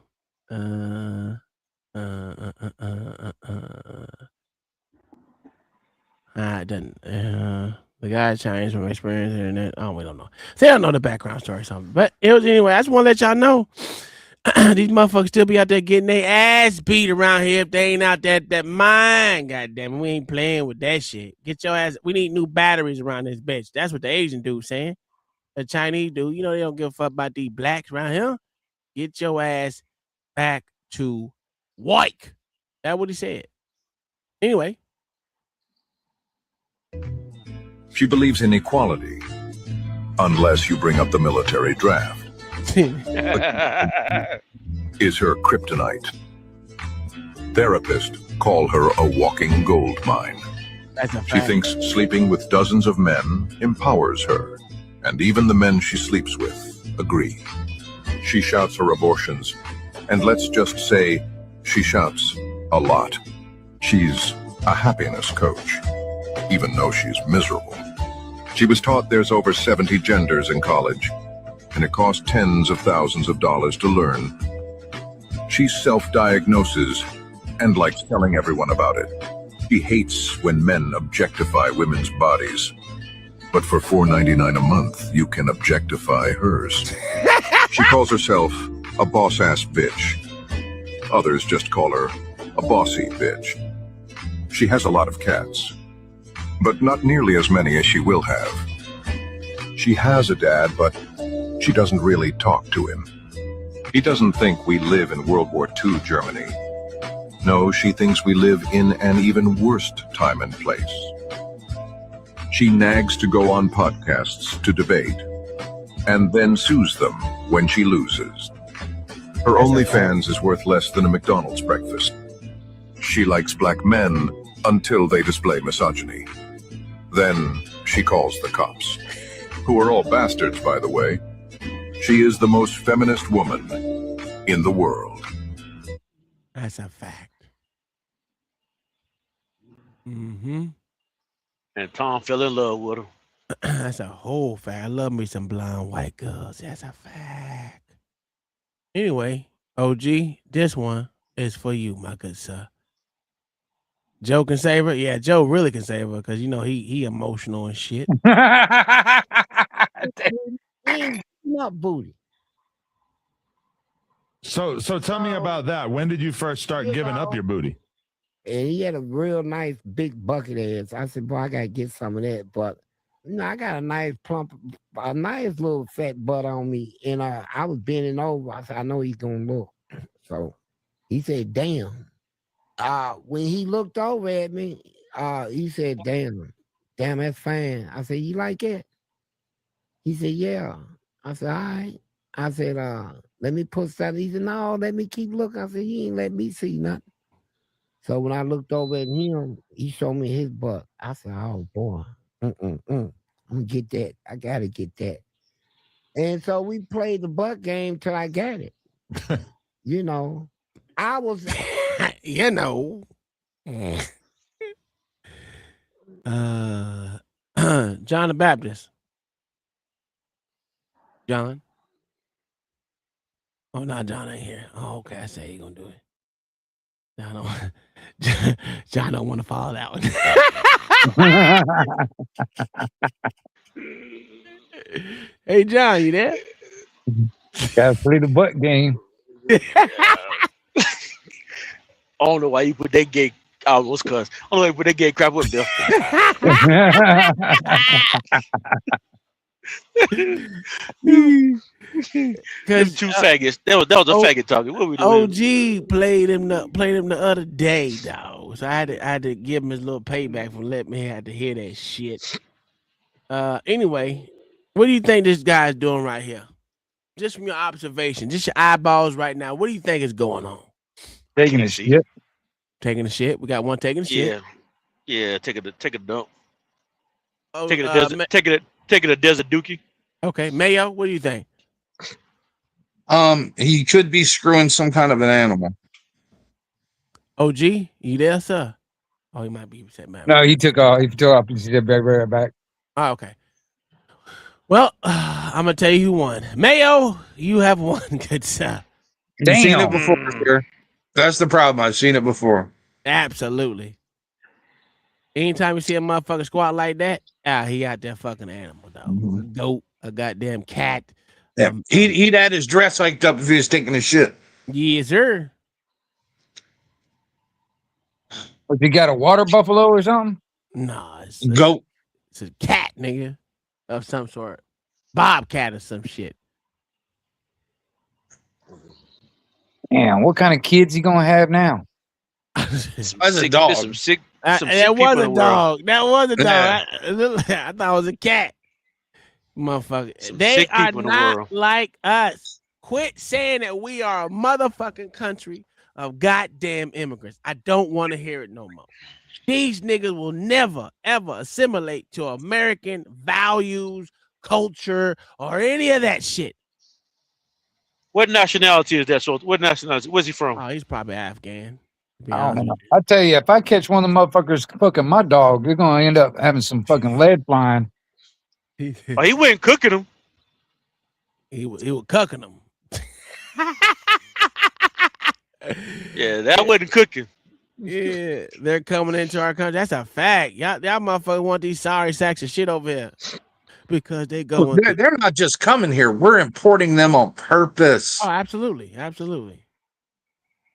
It doesn't. The guy Chinese from experience internet. Oh, we don't know. They don't know the background story or something. But it was anyway. I just want to let y'all know these motherfuckers still be out there getting their ass beat around here if they ain't out there that mine. Goddamn it, we ain't playing with that shit. Get your ass. We need new batteries around this bitch. That's what the Asian dude saying. The Chinese dude, you know they don't give a fuck about these blacks around here. Get your ass back to white. That's what he said. Anyway. She believes in equality, unless you bring up the military draft. Is her kryptonite. Therapists call her a walking gold mine. She thinks sleeping with dozens of men empowers her, and even the men she sleeps with agree. She shouts her abortions, and let's just say she shouts a lot. She's a happiness coach, even though she's miserable. She was taught there's over 70 genders in college, and it costs tens of thousands of dollars to learn. She self-diagnoses and likes telling everyone about it. She hates when men objectify women's bodies. But for $4.99 a month, you can objectify hers. She calls herself a boss-ass bitch. Others just call her a bossy bitch. She has a lot of cats, but not nearly as many as she will have. She has a dad, but she doesn't really talk to him. He doesn't think we live in World War II Germany. No, she thinks we live in an even worse time and place. She nags to go on podcasts to debate, and then sues them when she loses. Her OnlyFans is worth less than a McDonald's breakfast. She likes black men until they display misogyny. Then she calls the cops, who are all bastards, by the way. She is the most feminist woman in the world. That's a fact. Mm-hmm. And Tom fell in love with her. That's a whole fact. I love me some blonde white girls. That's a fact. Anyway, OG, this one is for you, my good sir. Joe can save her. Yeah, Joe really can save her because you know he emotional and shit. Not booty. So tell me about that. When did you first start giving up your booty? And he had a real nice big bucket ass. I said, boy, I gotta get some of that. But you know, I got a nice plump, a nice little fat butt on me. And I was bending over. I said, I know he's gonna look. So he said, damn. When he looked over at me, he said, damn, that's fine. I said, you like it? He said, yeah. I said, all right. I said, let me put that. He said, no, let me keep looking. I said, he ain't let me see nothing. So when I looked over at him, he showed me his butt. I said, oh, boy, I'm going to get that. I got to get that. And so we played the butt game till I got it. You know, I was, you know. John the Baptist. John? Oh, no, John ain't here. Oh, okay, I say he going to do it. John don't want to follow that one. Hey, John, you there? Gotta play the butt game. I don't know why you put that gay. I almost cuss. I don't know why you put that gay crap up there. Because two faggots. That was a faggot talking. What we doing? OG played him the other day, dog. So I had to give him his little payback for letting me have to hear that shit. Anyway, what do you think this guy's doing right here? Just from your observation, just your eyeballs right now. What do you think is going on? Taking a shit. Taking a shit. We got one taking a shit. Yeah. Take a dump. Oh, taking a desert dookie. Okay, Mayo, what do you think? He could be screwing some kind of an animal. OG, you there, sir? Oh, he might be set back. No, he took off. He took off. He said right back. Oh, okay. Well, I'm gonna tell you who won. Mayo, you have won, good sir. You've seen it before, sir. That's the problem. I've seen it before. Absolutely. Anytime you see a motherfucker squat like that, he out there fucking animal, dog. Goat, a goddamn cat. Yeah. He'd had his dress hiked up if he was taking a shit. Yes, sir. But you got a water buffalo or something? Nah, it's goat. It's a cat, nigga, of some sort. Bobcat or some shit. Damn, what kind of kids he gonna have now? As a dog. Some sick That people was in a the world. dog. That was a dog. Yeah. I thought it was a cat. Motherfucker. Some They sick are people in the not world. like us. Quit saying that we are a motherfucking country of goddamn immigrants. I don't want to hear it no more. These niggas will never, ever assimilate to American values, culture, or any of that shit. What nationality is that? So, what nationality? Where's he from? Oh, he's probably Afghan. To be I honest don't know. with I tell you, if I catch one of the motherfuckers cooking my dog, they're gonna end up having some fucking lead flying. you. Oh, he wasn't cooking them. He was cooking them. Yeah, that wasn't cooking. Yeah, they're coming into our country. That's a fact. Y'all motherfuckers want these sorry sacks of shit over here because they go. They're not just coming here. We're importing them on purpose. Oh, absolutely, absolutely.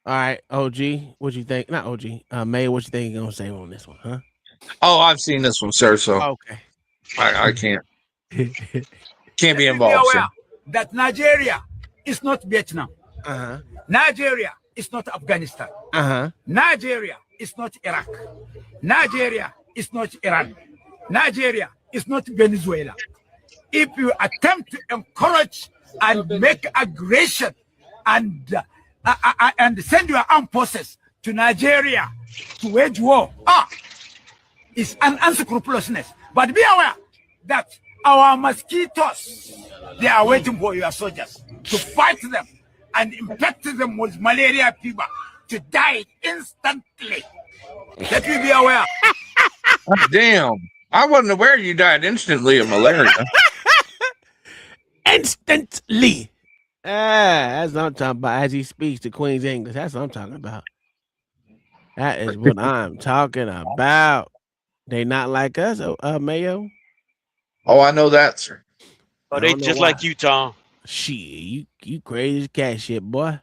All right, OG, what you think? Not OG, May, what you think you gonna say on this one, huh? Oh, I've seen this one, sir. So Okay, I can't be Be involved. aware that Nigeria is not Vietnam. Uh-huh. Nigeria is not Afghanistan. Uh-huh. Nigeria is not Iraq. Nigeria is not Iran. Nigeria is not Venezuela. If you attempt to encourage and make aggression and send your armed forces to Nigeria to wage war, it's an unscrupulousness. But be aware that our mosquitoes, they are waiting for your soldiers to fight them and infect them with malaria fever to die instantly. Let me be aware. Damn. I wasn't aware you died instantly of malaria. Instantly. That's what I'm talking about. As he speaks to Queen's English, that's what I'm talking about. That is what I'm talking about. They not like us, Mayo. Oh, I know that, sir. Oh, they just like you, Tom. Shit, you crazy as cat shit, boy.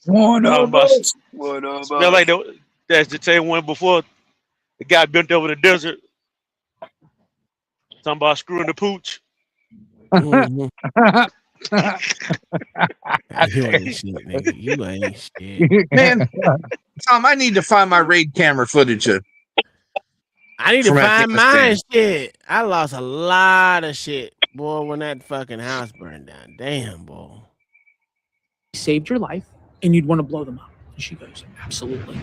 One of us. Smell like that's the same one before. The guy bent over the desert. Talking about screwing the pooch. You ain't shit, nigga. You ain't shit. Man, Tom, I need to find my raid camera footage. I need to from find mine Afghanistan. shit. I lost a lot of shit, boy, when that fucking house burned down. Damn, boy. Saved your life and you'd want to blow them up. And she goes, absolutely.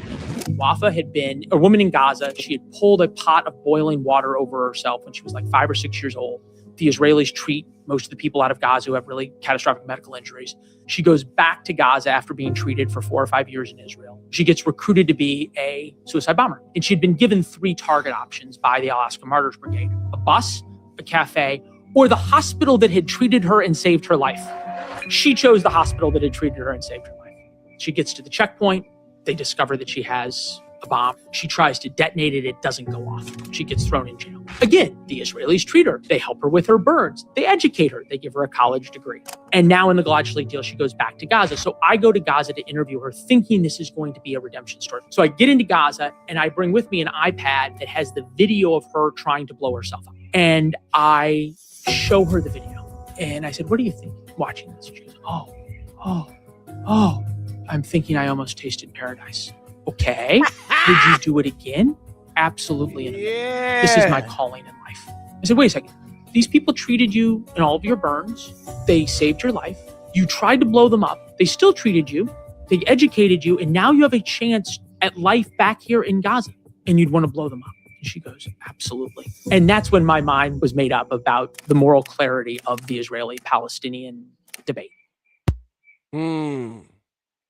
Wafa had been a woman in Gaza. She had pulled a pot of boiling water over herself when she was like 5 or 6 years old. The Israelis treat most of the people out of Gaza who have really catastrophic medical injuries. She goes back to Gaza after being treated for 4 or 5 years in Israel. She gets recruited to be a suicide bomber. And she'd been given 3 target options by the Alaska Martyrs Brigade: a bus, a cafe, or the hospital that had treated her and saved her life. She chose the hospital that had treated her and saved her life. She gets to the checkpoint. They discover that she has a bomb. She tries to detonate it. It doesn't go off. She gets thrown in jail. Again, the Israelis treat her. They help her with her burns. They educate her. They give her a college degree. And now in the Gilad Shalit deal, she goes back to Gaza. So I go to Gaza to interview her thinking this is going to be a redemption story. So I get into Gaza and I bring with me an iPad that has the video of her trying to blow herself up. And I show her the video. And I said, what do you think watching this? She goes, oh, I'm thinking I almost tasted paradise. Okay. Would you do it again? Absolutely. Yeah. This is my calling in life. I said, wait a second. These people treated you in all of your burns. They saved your life. You tried to blow them up. They still treated you. They educated you. And now you have a chance at life back here in Gaza. And you'd want to blow them up. And she goes, absolutely. And that's when my mind was made up about the moral clarity of the Israeli-Palestinian debate.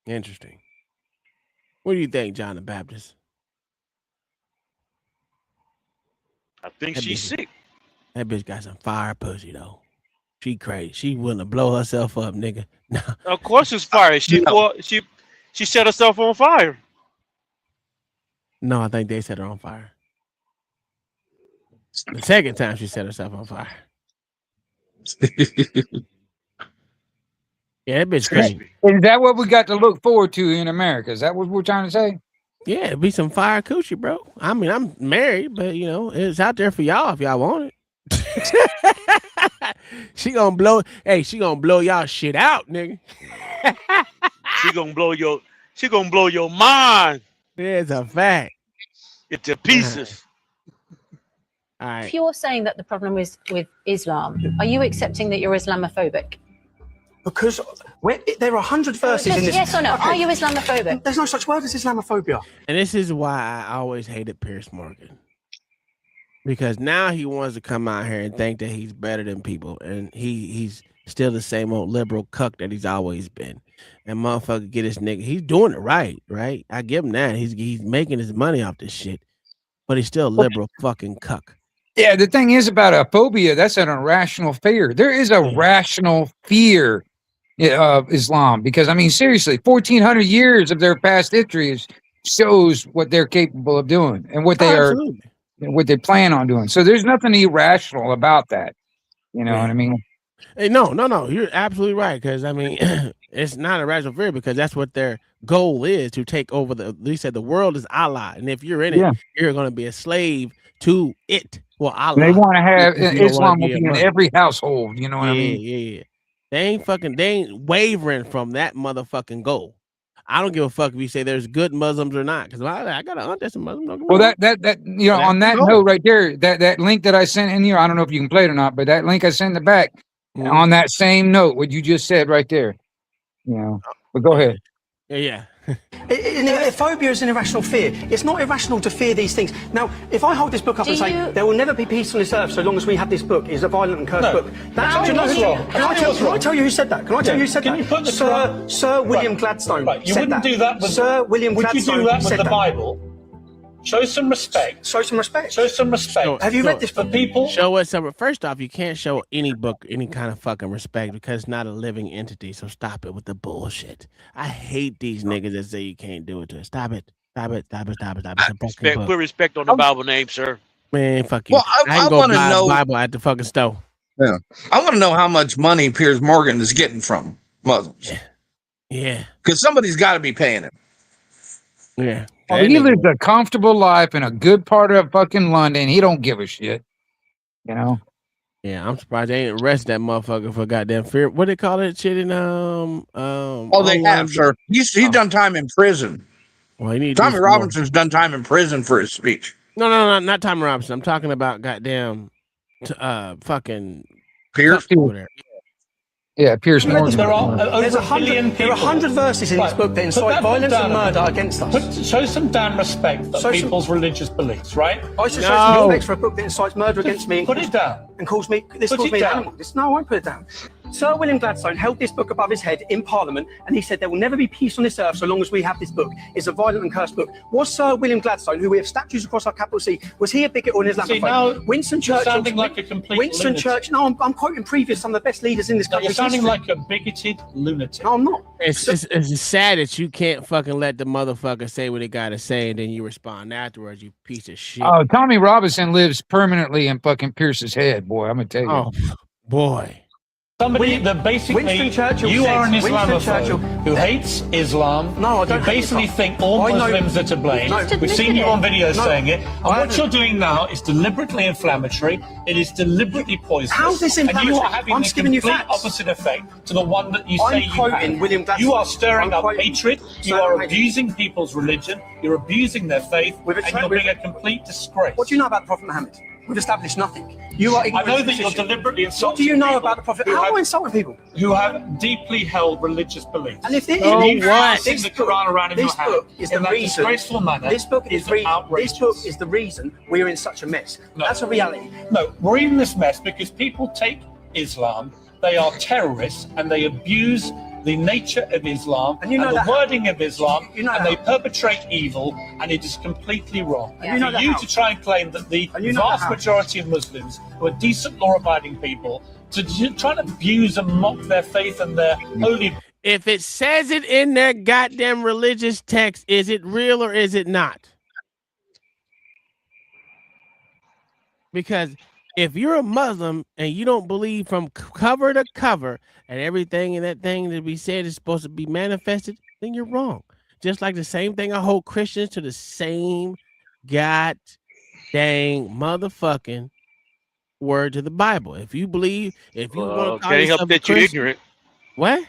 Interesting. What do you think, John the Baptist? I think That she's bitch- sick. That bitch got some fire pussy, though. She crazy. She willing to blow herself up, nigga. Of course it's fire. She set herself on fire. No, I think they set her on fire. The second time she set herself on fire. Yeah, that bitch crazy. Is that what we got to look forward to in America? Is that what we're trying to say? Yeah, it'd be some fire coochie, bro. I mean, I'm married, but you know, it's out there for y'all if y'all want it. She gonna blow y'all shit out, nigga. She gonna blow your mind. It's a fact. It's a pieces. All right. If you're saying that the problem is with Islam, are you accepting that you're Islamophobic? Because there are 100 verses Just in this. yes or no? Okay. Are you Islamophobic? There's no such word as Islamophobia. And this is why I always hated Piers Morgan. Because now he wants to come out here and think that he's better than people. And he's still the same old liberal cuck that he's always been. And motherfucker get his nigga. He's doing it right? I give him that. He's making his money off this shit. But he's still a liberal fucking cuck. Yeah, the thing is about a phobia, that's an irrational fear. There is a rational fear of Islam because, I mean, seriously, 1,400 years of their past history shows what they're capable of doing and what they what they plan on doing. So there's nothing irrational about that. You know what I mean? Hey, no. You're absolutely right. Because, I mean, it's not a rational fear because that's what their goal is, to take over they said the world is Allah. And if you're in it, you're going to be a slave to it. Well, Allah. They want to have Islam will be in every household. You know what I mean? Yeah. They ain't wavering from that motherfucking goal. I don't give a fuck if you say there's good Muslims or not, because I got an aunt that's a Muslim. Well, that you know, on that note right there, that link that I sent in here, I don't know if you can play it or not, but that link I sent in the back on that same note, what you just said right there. You know, but go ahead. Yeah. Phobia is an irrational fear. It's not irrational to fear these things. Now, if I hold this book up and say there will never be peace on this earth so long as we have this book, is a violent and cursed book. That's Can I tell you who said that? Can I tell you who said that? Sir William Gladstone. You wouldn't do that with Sir William Gladstone. Would you do that with the Bible? Show some respect. Show some respect. Show some respect. Have you read this book? People? Show us some. First off, you can't show any book any kind of fucking respect because it's not a living entity. So stop it with the bullshit. I hate these niggas that say you can't do it to us. Stop it. It's a fucking book. Put respect on the Bible name, sir. Man, fuck you. Well, I ain't I gonna want to buy a know. Bible at the fucking store. Yeah, I want to know how much money Piers Morgan is getting from Muslims. Yeah, because somebody's got to be paying him. Yeah. Well, he lives a comfortable life in a good part of fucking London. He don't give a shit. You know? Yeah, I'm surprised they ain't arrested that motherfucker for goddamn fear. What they call that shit in Oh, they have, sir. He's done time in prison. Well, he needs Tommy Robinson's done time in prison for his speech. No, not Tommy Robinson. I'm talking about goddamn fucking Pierce over there. Yeah, Piers Morgan. There are 100 verses in this book that incite violence and murder against us. Show some damn respect for people's religious beliefs, right? I should show some respect for a book that incites murder against me. Put it down. And calls me an animal. No, I won't put it down. Sir William Gladstone held this book above his head in Parliament, and he said there will never be peace on this earth so long as we have this book. It's a violent and cursed book. Was Sir William Gladstone, who we have statues across our capital C, was he a bigot or an Islamophobe? now Winston you're Churchill. sounding like a complete Winston lunatic. Churchill. No, I'm quoting previous some of the best leaders in this country. You're sounding like a bigoted lunatic. No, I'm not. It's sad that you can't fucking let the motherfucker say what they gotta say and then you respond afterwards, you piece of shit. Oh, Tommy Robinson lives permanently in fucking Pierce's head, boy. I'm gonna tell you. Oh, boy. Somebody that basically, Winston Churchill you are an says- Winston Churchill- Islamophobe who hates Islam. No, I don't You hate basically Islam. think all I know- Muslims are to blame. No, We've seen you on video No, saying it. And I what haven't. you're doing now is deliberately inflammatory. It is deliberately poisonous. How's this And you inflammatory? are having I'm the just giving you complete facts. opposite effect to the one that you I'm say you quoting have. William Gladstone. You are stirring I'm up quoting- hatred. You Sir, are mate. abusing people's religion. You're abusing their faith. We've And atta- you're we've- being a complete disgrace. What do you know about the Prophet Muhammad? We've established nothing. You are I ignorant. know of that you're position. deliberately insulting What do you know people about the Prophet? who How have- am I insulting people? who have deeply held religious beliefs. And if they, So if what? Passing this the book, Quran around in your this hand book is the in that reason. disgraceful manner This book is outrageous. This book is the reason we're in such a mess. That's a reality. No, we're in this mess because people take Islam, they are terrorists, and they abuse the nature of Islam And you know the that- wording of Islam, you know and that- they perpetrate evil, and it is completely wrong. And you know For that you how? to try and claim that the And you know that vast how? majority of Muslims who are decent, law-abiding people, to try and abuse and mock their faith and their holy. If it says it in their goddamn religious text, is it real or is it not? Because if you're a Muslim and you don't believe from cover to cover and everything in that thing that we said is supposed to be manifested, then you're wrong. Just like the same thing I hold Christians to the same god dang motherfucking word to the Bible. If you believe, if you want to call Can't help yourself a that you're Christian, ignorant. what?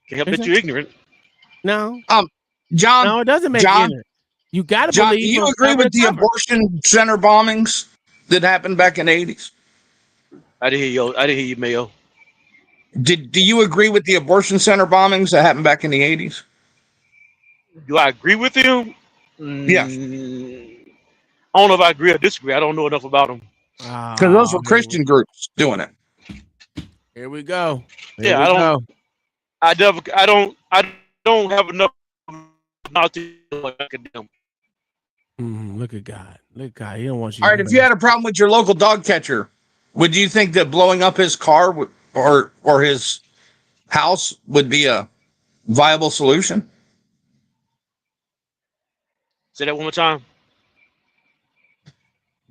Can't help that you're ignorant. No. John. No, it doesn't make John, you ignorant. You got to John, do believe. you from agree cover with to the cover. abortion center bombings that happened back in the 80s? I didn't hear you, Mayo. Do you agree with the abortion center bombings that happened back in the 80s? Do I agree with him? Yeah. I don't know if I agree or disagree. I don't know enough about them. Because those were Christian groups doing it. Here we go. Yeah, I don't. I don't have enough knowledge to condemn. Look at God. Look at God. He don't want you. All right, if you had a problem with your local dog catcher, would you think that blowing up his car or his house would be a viable solution? Say that one more time.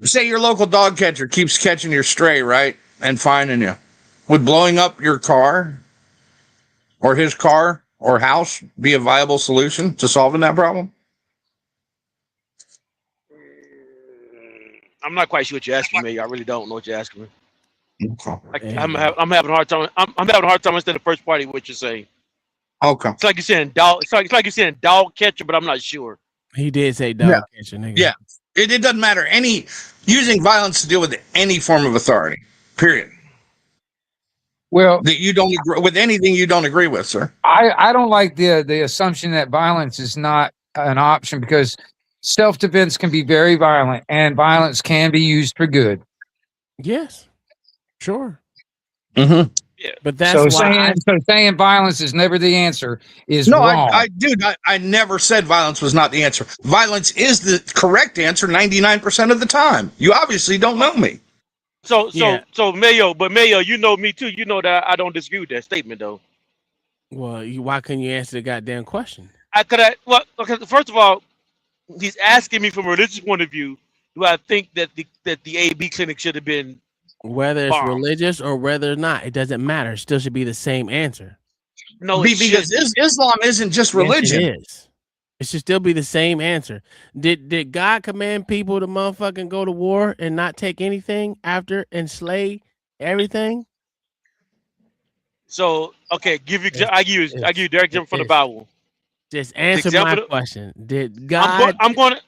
Say your local dog catcher keeps catching your stray, right, and finding you. Would blowing up your car or his car or house be a viable solution to solving that problem? I'm not quite sure what you're asking me. I really don't know what you're asking me. Okay. I'm having a hard time. I'm having a hard time understanding the first part of what you're saying. Okay. It's like you're saying dog. It's like you're saying dog catcher, but I'm not sure. He did say dog catcher, nigga. Yeah. It doesn't matter. Using violence to deal with any form of authority. Period. Well, that you don't agree with anything you don't agree with, sir. I don't like the assumption that violence is not an option, because self-defense can be very violent, and violence can be used for good. Yes, sure. Mm-hmm. Yeah, but that's saying violence is never the answer is no, wrong. I never said violence was not the answer. Violence is the correct answer 99% of the time. You obviously don't know me. So Mayo, you know me too. You know that I don't disagree with that statement, though. Well, why couldn't you answer the goddamn question? Well, okay, first of all, he's asking me from a religious point of view. Do I think that the AB clinic should have been whether it's bombed? religious or whether or not, it doesn't matter. It still should be the same answer. No, because Islam isn't just religion. Yes, it is. It should still be the same answer. Did God command people to motherfucking go to war and not take anything after and slay everything? So okay, I give you direct example from the Bible. Just answer my question. Did God? I'm going to.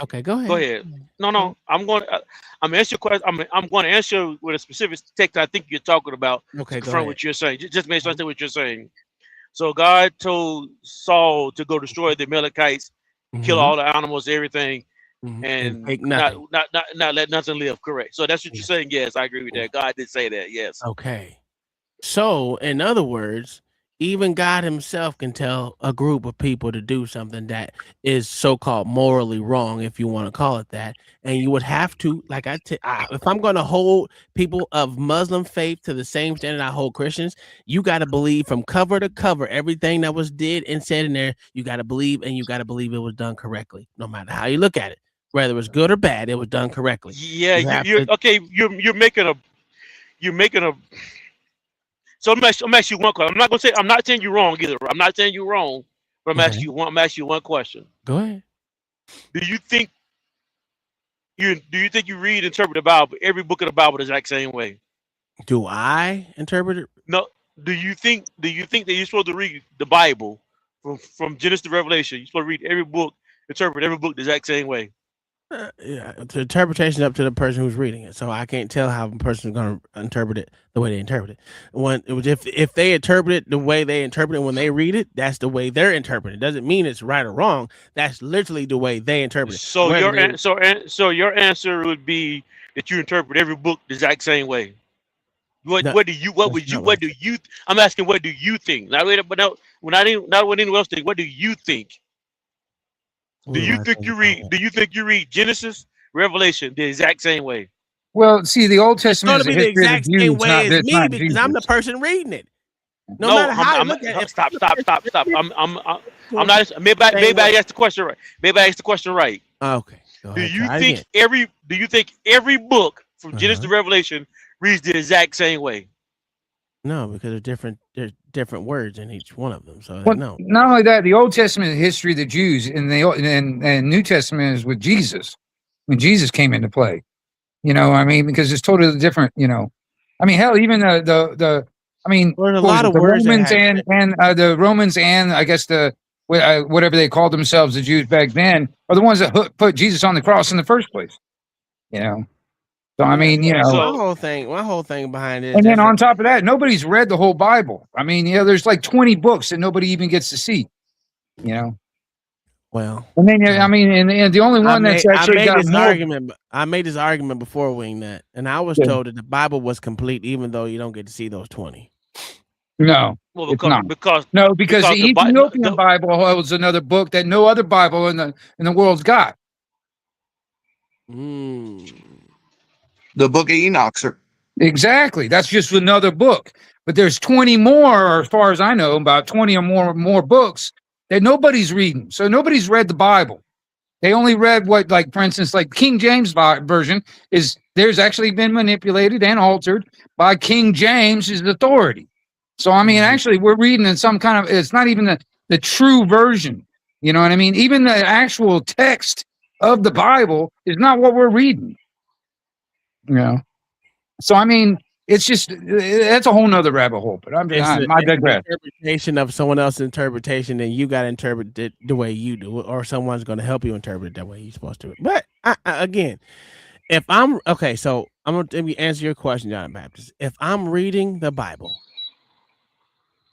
Okay, go ahead. Go ahead. No. I'm going to answer your question. I'm going to answer with a specific text I think you're talking about. Okay, to confirm what you're saying. Just make sure I understand what you're saying. So God told Saul to go destroy the Amalekites, kill all the animals, everything, and not let nothing live. Correct. So that's what you're saying. Yes, I agree with that. God did say that. Yes. Okay. So, in other words, even God himself can tell a group of people to do something that is so-called morally wrong, if you want to call it that. And you would have to, like if I'm going to hold people of Muslim faith to the same standard I hold Christians, you got to believe from cover to cover everything that was did and said in there. You got to believe, and you got to believe it was done correctly, no matter how you look at it. Whether it was good or bad, it was done correctly. Yeah, you're making a. So I'm asking you one question. I'm not saying you're wrong either. I'm not saying you're wrong, but I'm asking you one question. Go ahead. Do you think you interpret the Bible, every book of the Bible, the exact same way? Do I interpret it? No. Do you think that you're supposed to read the Bible from Genesis to Revelation? You're supposed to read every book, interpret every book the exact same way? Yeah, the interpretation is up to the person who's reading it. So I can't tell how a person is going to interpret it the way they interpret it. If they interpret it the way they interpret it when they read it, that's the way they're interpreting. It doesn't mean it's right or wrong. That's literally the way they interpret it. So your answer would be that you interpret every book the exact same way. I'm asking, what do you think? Not what anyone else think. What do you think? Do you think you read Genesis, Revelation the exact same way? Well, see, the Old Testament is the exact same way as me because I'm the person reading it. No matter how I look at it. Stop. I'm not. Maybe I asked the question right. Maybe I asked the question right. Okay. Do you think every book from Genesis to Revelation reads the exact same way? No, because there's different words in each one of them. So no. Not only that, the Old Testament is the history of the Jews, and the New Testament is with Jesus, when Jesus came into play. You know, I mean, because it's totally different. You know, I mean, hell, even the I mean, there's a lot of the words Romans and the Romans and I guess the whatever they called themselves, the Jews back then, are the ones that put Jesus on the cross in the first place. You know, so I mean, you know, my whole thing behind it. And then on top of that, nobody's read the whole Bible. I mean, you know, there's like 20 books that nobody even gets to see. You know. Well, and then I mean, and the only one that's actually got more argument. I made this argument before Wing that, and I was told that the Bible was complete, even though you don't get to see those 20. No, Well, it's not. because the the Ethiopian Bible holds another book that no other Bible in the world's got. The Book of Enoch, sir. Exactly. That's just another book. But there's 20 more, as far as I know, about 20 or more books that nobody's reading. So nobody's read the Bible. They only read what, like, for instance, like King James version there's actually been manipulated and altered by King James's authority. So, I mean, actually, we're reading in some kind of, it's not even the true version. You know what I mean? Even the actual text of the Bible is not what we're reading. You know? So, I mean, it's just, that's a whole nother rabbit hole, but I digress. Interpretation of someone else's interpretation, and you got to interpret it the way you do it, or someone's going to help you interpret it that way you're supposed to. But again, if I'm, okay, so I'm going to answer your question, John Baptist. If I'm reading the Bible,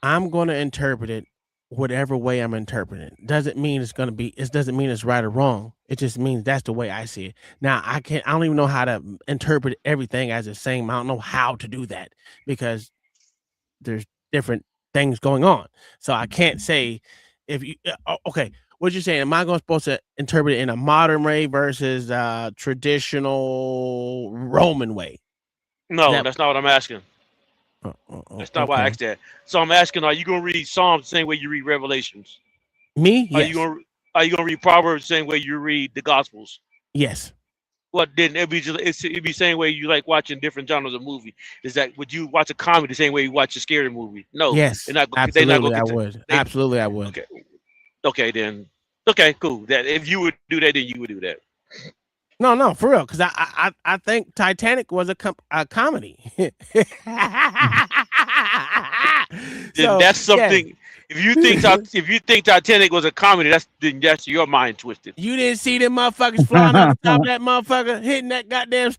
I'm going to interpret it whatever way I'm interpreting it. Doesn't mean it's going to be, it doesn't mean it's right or wrong. It just means that's the way I see it. Now, I don't even know how to interpret everything as the same. I don't know how to do that because there's different things going on. So I can't say if you, okay, what you're saying, am I supposed to interpret it in a modern way versus traditional Roman way? No, that's not what I'm asking. That's not why I asked that. So I'm asking, are you going to read Psalms the same way you read Revelations? Me? Are Yes. Are you going to read Proverbs the same way you read the Gospels? Yes. What then? It'd be the same way you like watching different genres of movie. Is that would you watch a comedy the same way you watch a scary movie? No. Yes. Absolutely, I would. Absolutely, I would. Okay. Okay, then. Okay, cool. That if you would do that, then you would do that. No, for real, because I think Titanic was a comedy. So, that's something. Yeah. If you think Titanic was a comedy, that's your mind twisted. You didn't see them motherfuckers flying off the top of that motherfucker, hitting that goddamn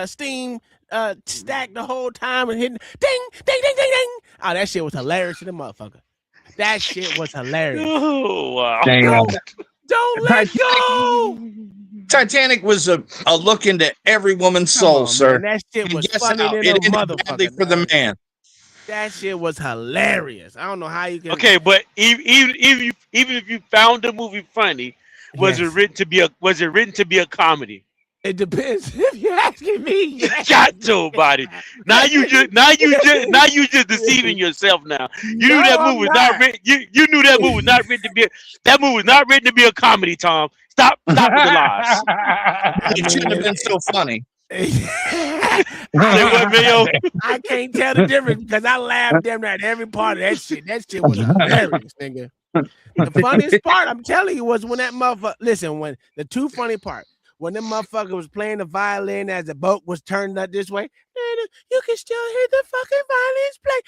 steam stack the whole time and hitting ding, ding, ding, ding, ding. Oh, that shit was hilarious to the motherfucker. That shit was hilarious. Oh wow! Don't let go. Titanic was a look into every woman's soul, sir. Man, that shit was funny than a motherfucker for the man. That shit was hilarious. I don't know how you can. Okay, but even if you found the movie funny, was it written to be a comedy? It depends. If you're asking me, yes. Got nobody. Now you just deceiving yourself. Now you knew that movie was not written. You knew that movie was not written to be. That movie was not written to be a comedy. Tom, stop with the lies. It shouldn't have been so funny. I can't tell the difference because I laughed damn at every part of that shit. That shit was hilarious, nigga. The funniest part, I'm telling you, was when that motherfucker. Listen, when the two funny part. When the motherfucker was playing the violin as the boat was turned up this way, you can still hear the fucking violins play.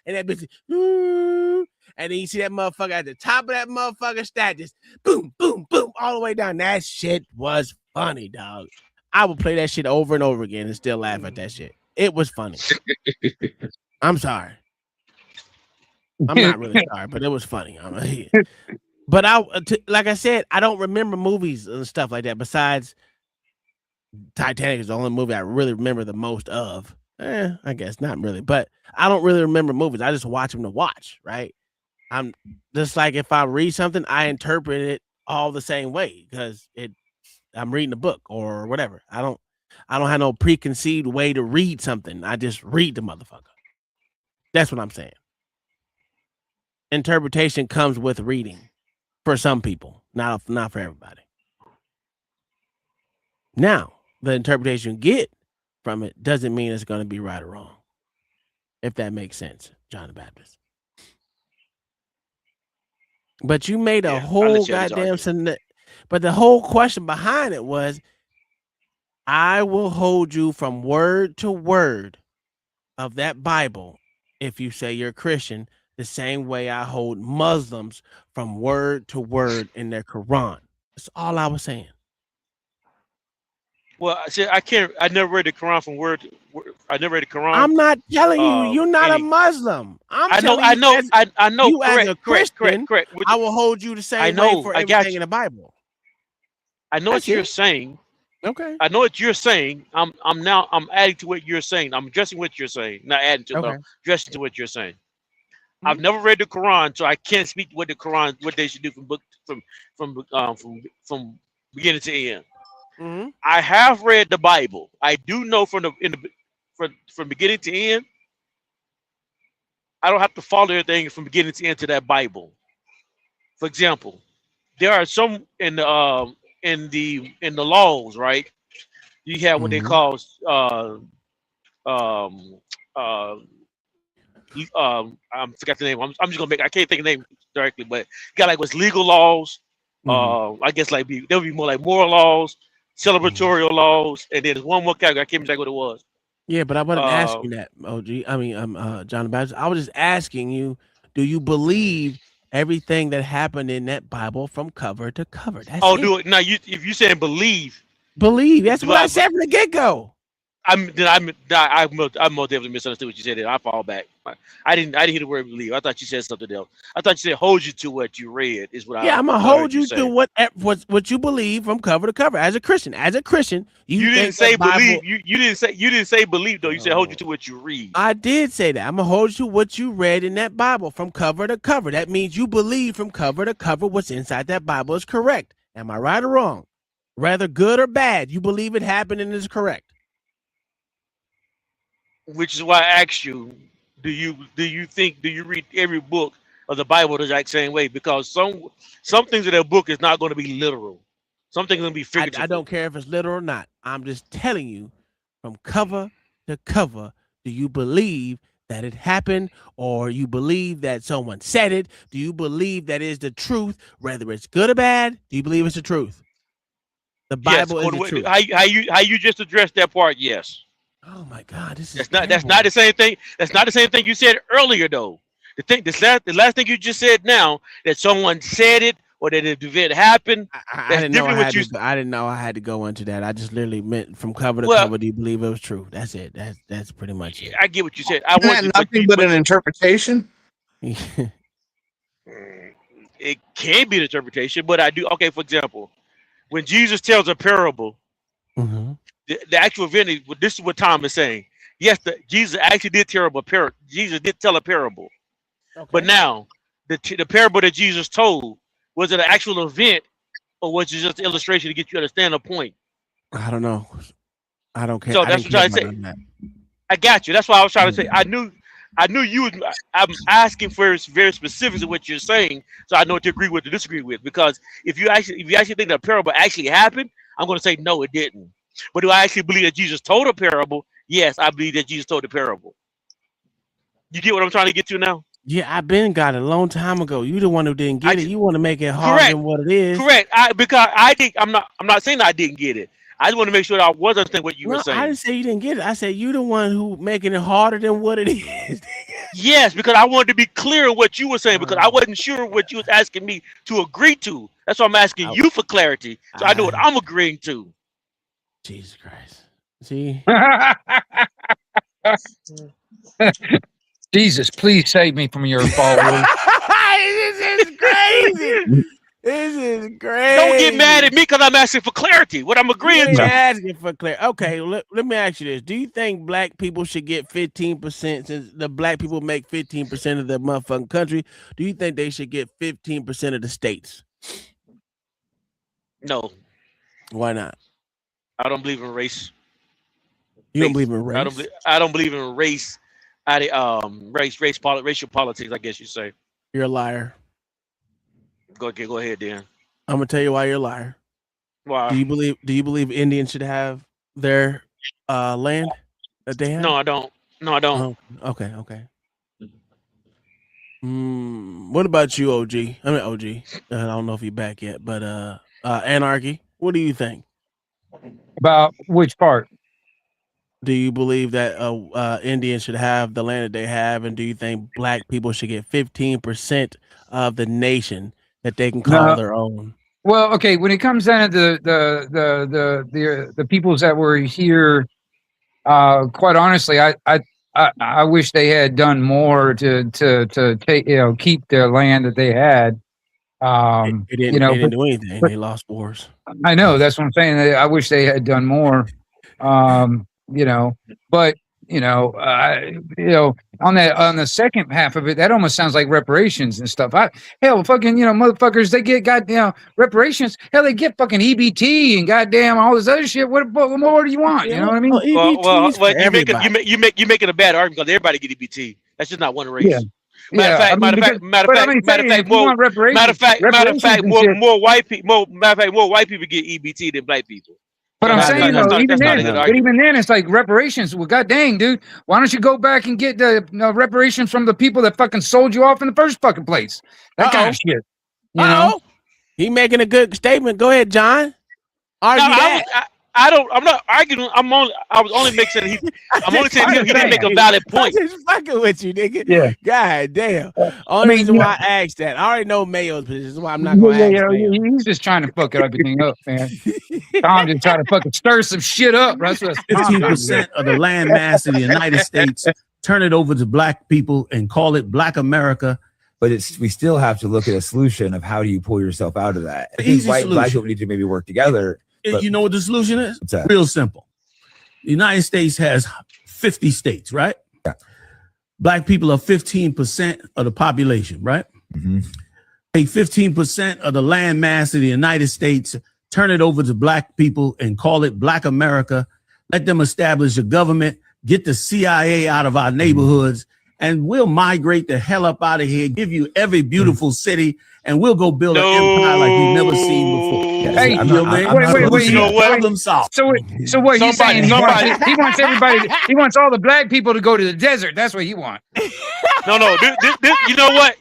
And that bitch, and then you see that motherfucker at the top of that motherfucker stack, just boom, boom, boom, all the way down. That shit was funny, dog. I would play that shit over and over again and still laugh at that shit. It was funny. I'm sorry. I'm not really sorry, but it was funny. But like I said, I don't remember movies and stuff like that. Besides, Titanic is the only movie I really remember the most of. I guess not really, but I don't really remember movies. I just watch them to watch, right? I'm just like if I read something, I interpret it all the same way because I'm reading a book or whatever. I don't have no preconceived way to read something. I just read the motherfucker. That's what I'm saying. Interpretation comes with reading. For some people, not for everybody. Now, the interpretation you get from it doesn't mean it's going to be right or wrong. If that makes sense, John the Baptist. But you made a whole goddamn... But the whole question behind it was, I will hold you from word to word of that Bible if you say you're a Christian the same way I hold Muslims from word to word in their Quran. That's all I was saying. Well, I said I can't. I never read the Quran from word to word. I never read the Quran. I'm not telling you you're not a Muslim. I'm telling you, I know. You as a Correct. Christian, I will hold you the same way for everything in the Bible. I know what you're saying. Okay. I know what you're saying. I'm adding to what you're saying. I'm addressing what you're saying, not adding to Okay. addressing to what you're saying. I've never read the Quran, so I can't speak what the Quran, what they should do from beginning to end. I have read the Bible. I do know from beginning to end. I don't have to follow everything from beginning to end to that Bible. For example, there are some in the laws, right? You have what they call I forgot the name. I'm just gonna make. I can't think of the name directly, but got like what's legal laws. I guess like there would be more like moral laws, celebratory laws, and then there's one more category. I can't remember what it was. Yeah, but I wasn't asking that, OG. I mean, John the Baptist. I was just asking you, do you believe everything that happened in that Bible from cover to cover? That's it. Do it now. If you saying believe, That's what I said from the get go. I most definitely misunderstood what you said. I fall back. I didn't hear the word believe. I thought you said something else. I thought you said hold you to what you read is what. I'm gonna hold you to what you believe from cover to cover as a Christian. As a Christian, you didn't say believe. You didn't say believe though. You said hold you to what you read. I did say that. I'm gonna hold you to what you read in that Bible from cover to cover. That means you believe from cover to cover what's inside that Bible is correct. Am I right or wrong? Rather good or bad, you believe it happened and is correct. Which is why I asked you, do you read every book of the Bible the exact same way? Because some things in that book is not going to be literal. Some things are going to be figurative. I don't care if it's literal or not. I'm just telling you, from cover to cover, do you believe that it happened, or you believe that someone said it? Do you believe that is the truth, whether it's good or bad? Do you believe it's the truth? The Bible is the truth. How you just addressed that part? Yes. Oh my God, that's not the same thing. That's not the same thing you said earlier, though. The last thing you just said now, that someone said it or that the event happened. I didn't know I had to go into that. I just literally meant from cover to cover. Do you believe it was true? That's it. That's pretty much it. I get what you said. Nothing but an interpretation. It can be an interpretation, but I do. Okay, for example, when Jesus tells a parable. The actual event is, this is what Tom is saying. Yes, Jesus actually did tell a parable. Jesus did tell a parable. Okay. But now, the parable that Jesus told, was it an actual event, or was it just an illustration to get you to understand the point? I don't know. I don't care. So that's what I'm trying to say. I got you. That's why I was trying to say. I knew you. I'm asking for very specifics of what you're saying, so I know what to agree with or disagree with. Because if you actually think the parable actually happened, I'm going to say no, it didn't. But do I actually believe that Jesus told a parable? Yes, I believe that Jesus told a parable. You get what I'm trying to get to now? Yeah, I've been got it a long time ago. You the one who didn't get it. You want to make it harder than what it is. Correct. Because I think I'm not saying I didn't get it. I just want to make sure that I was understanding what you were saying. I didn't say you didn't get it. I said you the one who making it harder than what it is. Yes, because I wanted to be clear in what you were saying, because I wasn't sure what you was asking me to agree to. That's why I'm asking you for clarity, so I know what I'm agreeing to. Jesus Christ. See? Jesus, please save me from your followers. This is crazy. This is crazy. Don't get mad at me because I'm asking for clarity. What I'm agreeing to. Asking for clarity. Okay, let me ask you this. Do you think black people should get 15%, since the black people make 15% of the motherfucking country? Do you think they should get 15% of the states? No. Why not? I don't believe in race. You don't believe in race? I don't believe in race. Racial politics, I guess you say. You're a liar. Go ahead, Dan. I'm gonna tell you why you're a liar. Why? Do you believe Indians should have their land that they have? No, I don't. Oh, okay. What about you, OG? I mean, OG. I don't know if you're back yet, but Anarchy. What do you think? About which part? Do you believe that Indians should have the land that they have, and do you think black people should get 15% of the nation that they can call No. their own? Well, okay. When it comes down to the peoples that were here, quite honestly, I wish they had done more to take keep their land that they had. They didn't do anything. They lost wars. I know, that's what I'm saying. I wish they had done more. But on the second half of it, that almost sounds like reparations and stuff. Fucking, motherfuckers, they get goddamn reparations. Hell, they get fucking EBT and goddamn all this other shit. What more do you want? You know what I mean? Well, you're making a bad argument because everybody get EBT. That's just not one race. Yeah. Matter of fact, more white people get EBT than black people. But I'm saying, even then, it's like reparations. Well, god dang, dude, why don't you go back and get the reparations from the people that fucking sold you off in the first fucking place? That kind of shit. You know? He making a good statement. Go ahead, John. Argue that. I'm not arguing. I was only making he didn't make a valid point. I'm just fucking with you, nigga. Yeah. God damn. Only reason why I asked that. I already know Mayo's position. This is why I'm not going to ask Mayo. He's just trying to fuck everything up, man. Tom just trying to fucking stir some shit up. 15% of the land mass of the United States, turn it over to black people and call it Black America. But we still have to look at a solution of how do you pull yourself out of that. I think black people need to maybe work together. You know what the solution is? What's that? Real simple. The United States has 50 states, right? Yeah. Black people are 15% of the population, right? Mm-hmm. Take 15% of the land mass of the United States, turn it over to black people and call it Black America. Let them establish a government, get the CIA out of our neighborhoods, and we'll migrate the hell up out of here, give you every beautiful city, and we'll go build an empire like you've never seen before. Hey, wait, you know what? So what he's saying? He wants everybody. He wants all the black people to go to the desert. That's what he wants. No. This, you know what?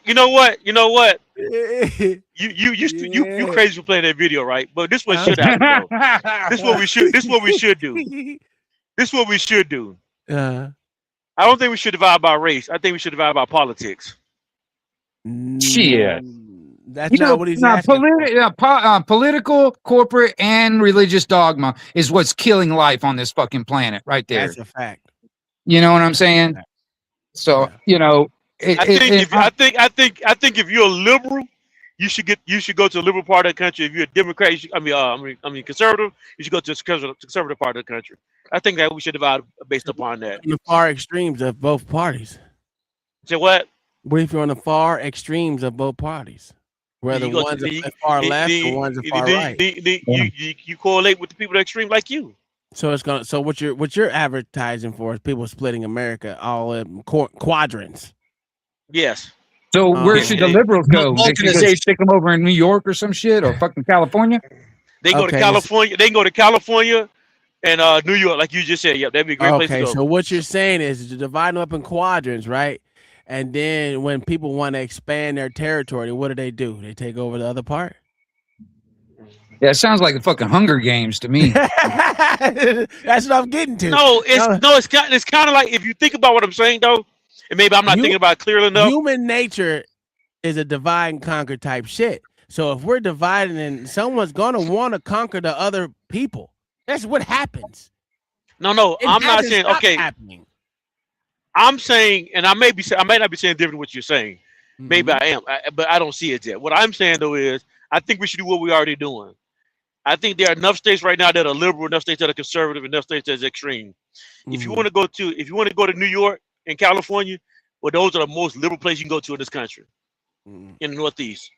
You crazy for playing that video, right? But this what should happen. This what we should do. This what we should do. I don't think we should divide by race. I think we should divide by politics. Shit. That's not what he's asking. Political, corporate, and religious dogma is what's killing life on this fucking planet, right there. That's a fact. You know what I'm saying? So I think if you're a liberal, you should go to the liberal part of the country. If you're a Democrat, conservative, you should go to the conservative part of the country. I think that we should divide based upon that. The far extremes of both parties. Say what? What if you're on the far extremes of both parties? Whether one's far left or one's far right. You correlate with the people that are extreme like you. So it's gonna. So what you're advertising for is people splitting America all in quadrants. Yes. So where should the liberals go? They should go stick them over in New York or some shit, or fucking California. They go to California. They can go to California and New York, like you just said. Yep, that'd be a great place to go. Okay, so what you're saying is to divide them up in quadrants, right? And then when people want to expand their territory, what do? They take over the other part? Yeah, it sounds like the fucking Hunger Games to me. That's what I'm getting to. It's kind of like, if you think about what I'm saying though, and maybe I'm not thinking about it clearly enough. Human nature is a divide and conquer type shit. So if we're dividing, and someone's gonna want to conquer the other people, that's what happens. No, I'm not saying happening. I'm saying, and I might not be saying different than what you're saying. Mm-hmm. Maybe I am, but I don't see it yet. What I'm saying though is, I think we should do what we're already doing. I think there are enough states right now that are liberal, enough states that are conservative, enough states that are extreme. Mm-hmm. If you want to go to New York and California, well, those are the most liberal places you can go to in this country, in the Northeast,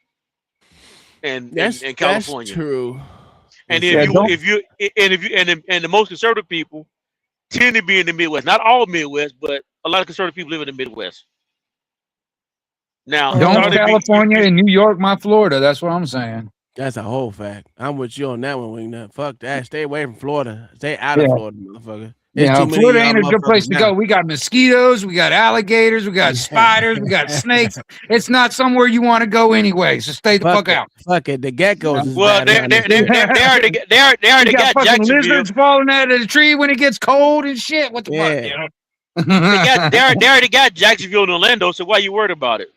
and California. That's true. And if the most conservative people tend to be in the Midwest. Not all Midwest, but a lot of conservative people live in the Midwest. Now, don't California and New York, my Florida. That's what I'm saying. That's a whole fact. I'm with you on that one, Wingnut. Fuck that. Stay away from Florida. Stay out of Florida, motherfucker. You There's know, too many Florida of ain't a y'all good place motherfuckers to now. go. We got mosquitoes, we got alligators, we got spiders, we got snakes. It's not somewhere you want to go anyway. So stay the fuck out. Fuck it. The geckos is Well, bad around this shit. they already You got got fucking Jacksonville. lizards falling out of the tree when it gets cold and shit. What the fuck? You know? They already got Jacksonville and Orlando. So why you worried about it?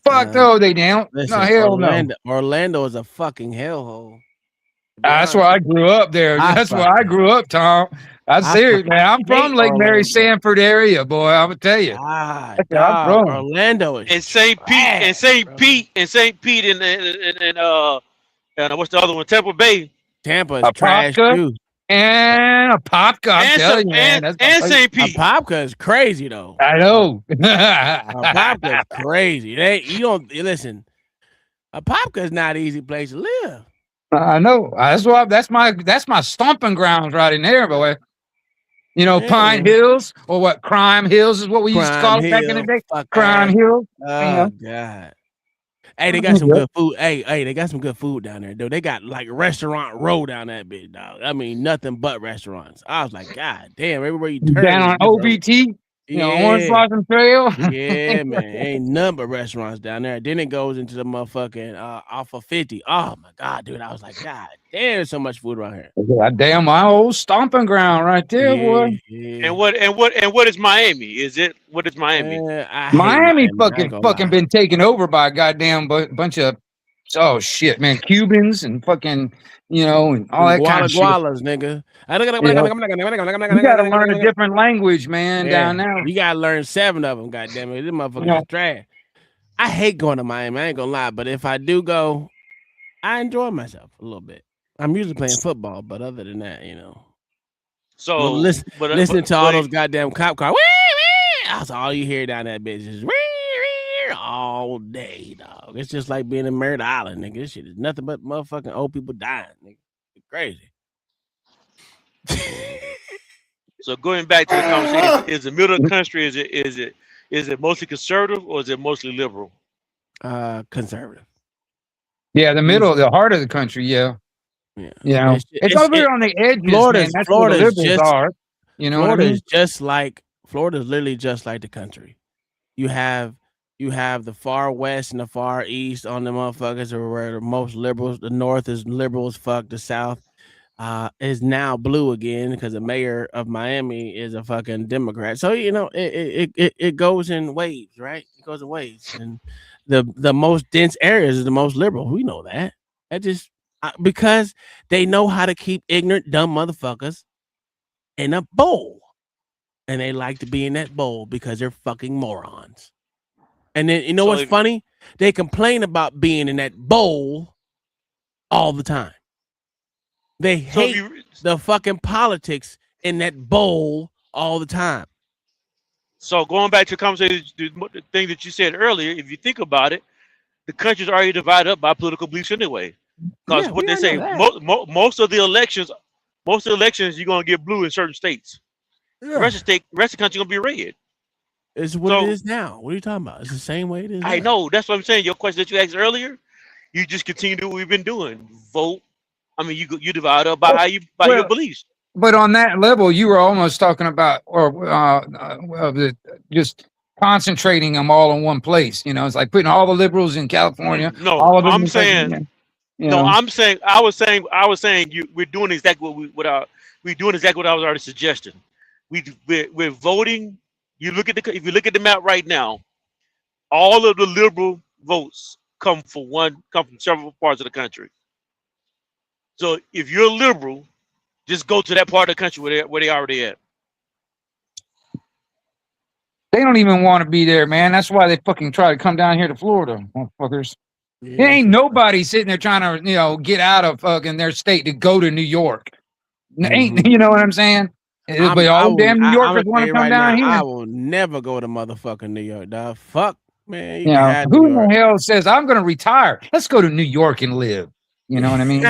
Fuck no, they don't. Listen, No, hell no. Orlando is a fucking hellhole. That's where I grew up there. That's where I grew up, Tom. I'm serious, man. I'm from Lake Mary, Sanford area, boy. I'm gonna tell you. That's where I'm from. Orlando is And St. Pete, and what's the other one? Tampa Bay. Tampa is trash too. And a Popka, I'm telling you, man. And St. Pete. A Popka is crazy though. I know. A Popka is crazy. You don't listen. A Popka is not an easy place to live. I know. That's my stomping grounds right in there, boy. You know, Pine Hills or what? Crime Hills is what we used to call it back in the day. Crime Hill. Oh God. Hey, they got some good food. Hey, they got some good food down there, dude. They got like restaurant row down that bitch, dog. I mean, nothing but restaurants. I was like, God damn, everywhere you turn. Down on OBT. You know, Orange Blossom Trail. Yeah, man. Ain't none but restaurants down there. Then it goes into the motherfucking off of 50. Oh my God, dude. I was like, God damn, there's so much food around here. God damn, my old stomping ground right there, boy. Yeah. And what is Miami? What is Miami? Miami fucking been taken over by a goddamn bunch of shit, man. Cubans and fucking, you know, and all that kind of shit. Gualas, nigga. You gotta learn a different language, man, down there. You gotta learn 7 of them, goddamn it. This motherfucker is trash. I hate going to Miami, I ain't gonna lie, but if I do go, I enjoy myself a little bit. I'm usually playing football, but other than that, you know. So listen to all those goddamn cop cars. That's all you hear down that bitch is all day, dog. It's just like being in Merritt Island, nigga. This shit is nothing but motherfucking old people dying, nigga. It's crazy. So going back to the conversation, is the middle of the country, is it mostly conservative or is it mostly liberal? Conservative. Yeah, the middle, the heart of the country, yeah. You know, it's over here on the edges, man. That's where the liberals are. You know what I mean? Florida's literally just like the country. You have the far west and the far east on the motherfuckers are where the most liberals. The north is liberal as fuck. The south is now blue again because the mayor of Miami is a fucking Democrat. So you know it goes in waves, right? It goes in waves, and the most dense areas is the most liberal. We know that. That just because they know how to keep ignorant, dumb motherfuckers in a bowl, and they like to be in that bowl because they're fucking morons. And then you know what's funny? They complain about being in that bowl all the time. They hate the fucking politics in that bowl all the time. So going back to the conversation, the thing that you said earlier, if you think about it, the country's already divided up by political beliefs anyway. Because what they say, most of the elections, you're gonna get blue in certain states. The rest of the country gonna be red. It's what it is now. What are you talking about? It's the same way it is. I know. That's what I'm saying. Your question that you asked earlier, you just continue to do what we've been doing. Vote. I mean, you divide up by your beliefs. But on that level, you were almost talking about, just concentrating them all in one place. You know, it's like putting all the liberals in California. No, all of them I'm saying. I was saying we're doing exactly what I was already suggesting. We're voting. If you look at the map right now, all of the liberal votes come from several parts of the country. So if you're liberal, just go to that part of the country where they already at. They don't even want to be there, man. That's why they fucking try to come down here to Florida, motherfuckers. Yeah. There ain't nobody sitting there trying to, you know, get out of fucking their state to go to New York. Ain't, you know what I'm saying? But all damn New Yorkers want to come down here. I will never go to motherfucking New York, dog. Fuck, man. You know, who in the hell says I'm going to retire? Let's go to New York and live. You know what I mean?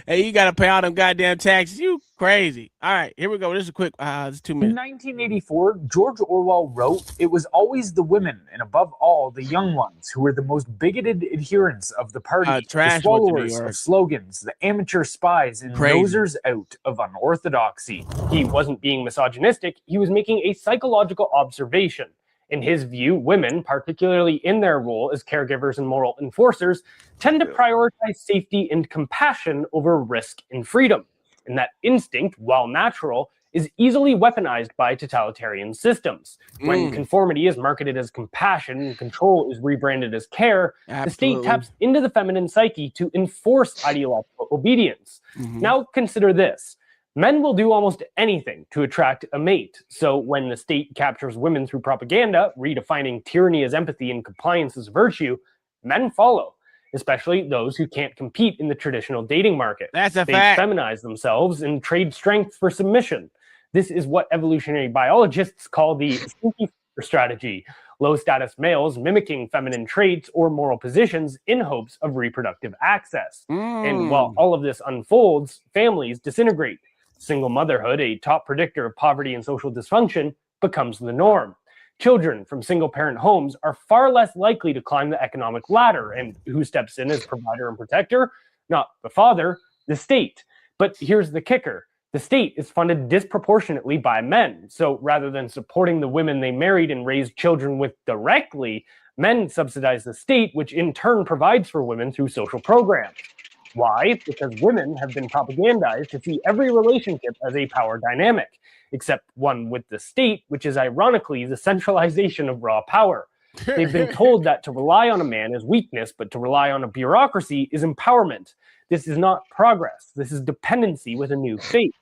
Hey, you got to pay all them goddamn taxes. You Crazy. All right, here we go. This is a quick. This is 2 In minutes. 1984, George Orwell wrote, "It was always the women, and above all, the young ones, who were the most bigoted adherents of the party, the Trash went to New swallowers York. of slogans, the amateur spies, and Crazy. nosers out of unorthodoxy." He wasn't being misogynistic. He was making a psychological observation. In his view, women, particularly in their role as caregivers and moral enforcers, tend to prioritize safety and compassion over risk and freedom. And that instinct, while natural, is easily weaponized by totalitarian systems. When conformity is marketed as compassion and control is rebranded as care, the state taps into the feminine psyche to enforce ideological obedience. Now consider this. Men will do almost anything to attract a mate. So when the state captures women through propaganda, redefining tyranny as empathy and compliance as virtue, men follow, especially those who can't compete in the traditional dating market. That's a They fact. feminize themselves and trade strength for submission. This is what evolutionary biologists call the stinky strategy. Low status males mimicking feminine traits or moral positions in hopes of reproductive access. And while all of this unfolds, families disintegrate. Single motherhood, a top predictor of poverty and social dysfunction, becomes the norm. Children from single-parent homes are far less likely to climb the economic ladder, and who steps in as provider and protector? Not the father, the state. But here's the kicker. The state is funded disproportionately by men. So rather than supporting the women they married and raised children with directly, men subsidize the state, which in turn provides for women through social programs. Why? Because women have been propagandized to see every relationship as a power dynamic, except one with the state, which is ironically the centralization of raw power. They've been told that to rely on a man is weakness, but to rely on a bureaucracy is empowerment. This is not progress. This is dependency with a new fate.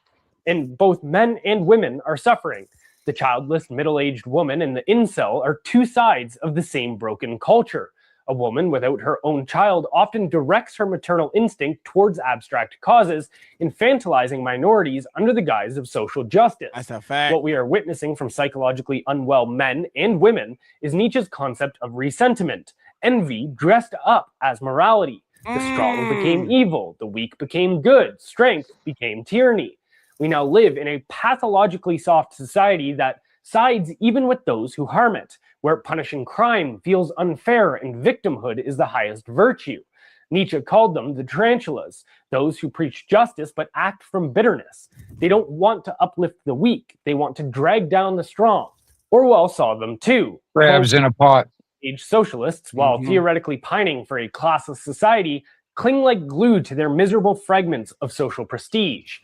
And both men and women are suffering. The childless middle-aged woman and the incel are two sides of the same broken culture. A woman without her own child often directs her maternal instinct towards abstract causes, infantilizing minorities under the guise of social justice. That's a fact. What we are witnessing from psychologically unwell men and women is Nietzsche's concept of resentiment, envy dressed up as morality. The strong became evil, the weak became good, strength became tyranny. We now live in a pathologically soft society that sides even with those who harm it, where punishing crime feels unfair and victimhood is the highest virtue. Nietzsche called them the tarantulas, those who preach justice but act from bitterness. They don't want to uplift the weak, they want to drag down the strong. Orwell saw them too. Crabs in a pot. Age socialists, while theoretically pining for a classless society, cling like glue to their miserable fragments of social prestige.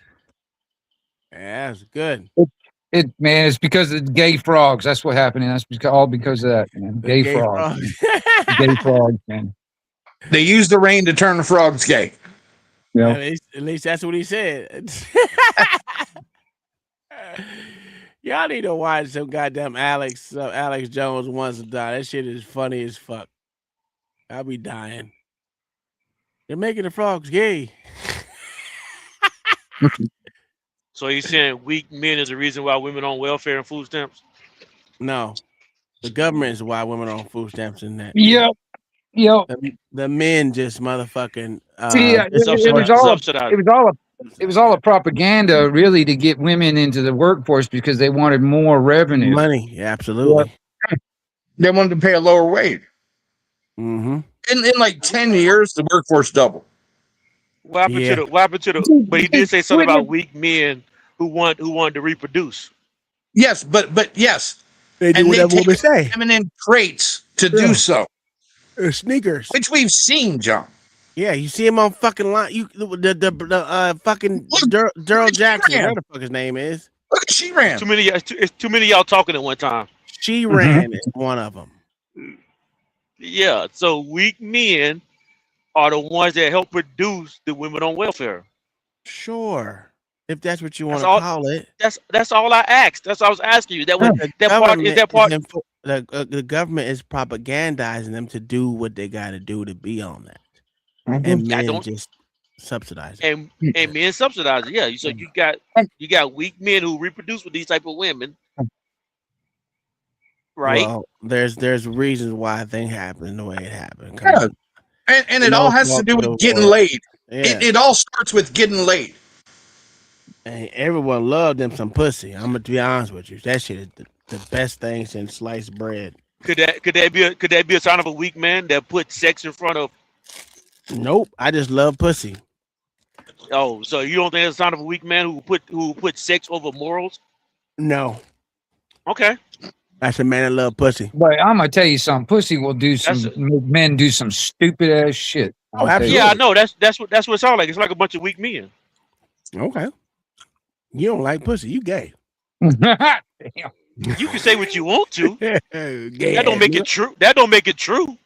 Yeah, that's good. Man, it's because of gay frogs. That's what happened. And that's all because of that, man. Gay frogs. Gay frogs, man. They use the rain to turn the frogs gay. Yeah. At least that's what he said. Y'all need to watch some goddamn Alex Jones Wants to Die. That shit is funny as fuck. I'll be dying. They're making the frogs gay. So you saying weak men is the reason why women on welfare and food stamps? No, the government is why women are on food stamps and that. Yep. The men just motherfucking. It was all a propaganda, really, to get women into the workforce because they wanted more revenue, money. Yeah, absolutely. They wanted to pay a lower wage. Mm-hmm. In like 10 years, the workforce doubled. What happened to the? But he did say something about weak men who wanted to reproduce. Yes, but yes, they do whatever women say. Feminine traits to do so. Sneakers, which we've seen, John. Yeah, you see him on fucking line. The fucking Daryl Jackson, whatever the fuck his name is. Look at she ran. It's too many of y'all talking at one time. She ran is one of them. Yeah, so weak men are the ones that help produce the women on welfare. Sure, if that's what you want to call it. That's all I asked. That's all I was asking you. The government is propagandizing them to do what they got to do to be on that, and men just subsidize it. And men subsidize it. Yeah, so you got weak men who reproduce with these type of women, right? Well, there's reasons why a thing happened the way it happened. Yeah. And it all has to do with getting laid. Yeah. It all starts with getting laid. And everyone loved them some pussy. I'm gonna be honest with you. That shit is the best thing since sliced bread. Could that be a sign of a weak man that put sex in front of? Nope. I just love pussy. Oh, so you don't think it's a sign of a weak man who put sex over morals? No. Okay. That's a man that love pussy. But I'm gonna tell you something. Pussy will do make men do some stupid ass shit. Oh, absolutely. Yeah, I know. That's what it sounds like. It's like a bunch of weak men. Okay. You don't like pussy. You gay. Damn. You can say what you want to. Gay That don't ass make nigga. it true. That don't make it true.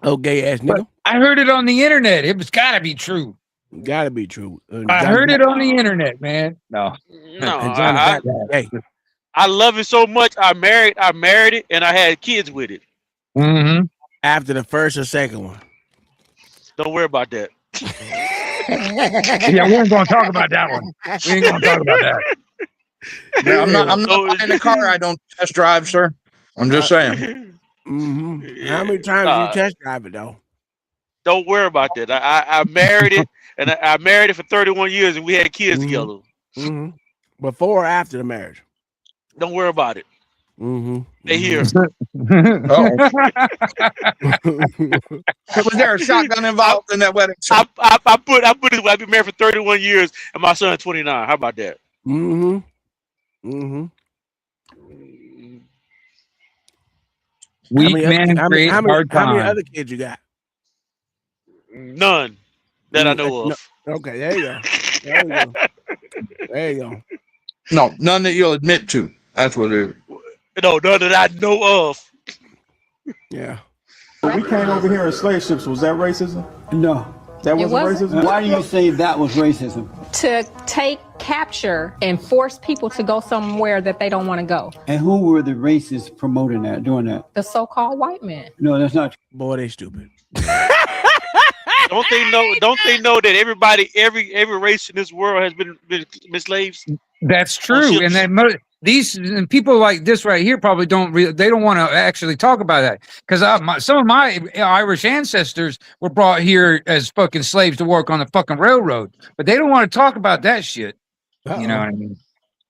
Oh, gay ass nigga. I heard it on the internet. It was gotta be true. Gotta be true. I heard it on the internet, man. No. No, I love it so much. I married it, and I had kids with it. Mm-hmm. After the first or second one. Don't worry about that. Yeah, we ain't gonna talk about that one. We ain't gonna talk about that. Yeah, I'm not buying a car I don't test drive, sir. I'm just saying. Mm-hmm. How many times you test drive it though? Don't worry about that. I married it, and I married it for 31 years, and we had kids together. Mm-hmm. Before or after the marriage? Don't worry about it. Mm-hmm. They here. Was there a shotgun involved in that wedding? I've been married for 31 years, and my son 29. How about that? Mm-hmm. Mm-hmm. Weak men create hard how many times. other kids you got? None that I know of. No. Okay, there you go. There you go. There you go. No, none that you'll admit to. That's what it is. No, none that I know of. Yeah. We came over here in slave ships. Was that racism? No. That wasn't racism? Why do you say that was racism? To capture and force people to go somewhere that they don't want to go. And who were the racists promoting that, doing that? The so-called white men. No, that's not true. Boy, they stupid. Don't they know that every race in this world has been slaves? That's true, and that these people like this right here probably they don't want to actually talk about that because some of my Irish ancestors were brought here as fucking slaves to work on the fucking railroad, but they don't want to talk about that shit. You know what I mean?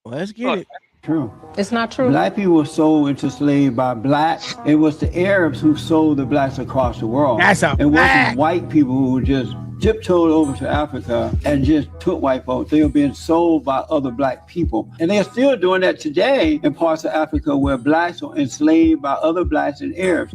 Well, let's get it. True. It's not true. Black people were sold into slavery by blacks. It was the Arabs who sold the blacks across the world. That's a It wasn't fact. white people who just tiptoed over to Africa and just took white folks. They were being sold by other black people. And they're still doing that today in parts of Africa where blacks are enslaved by other blacks and Arabs.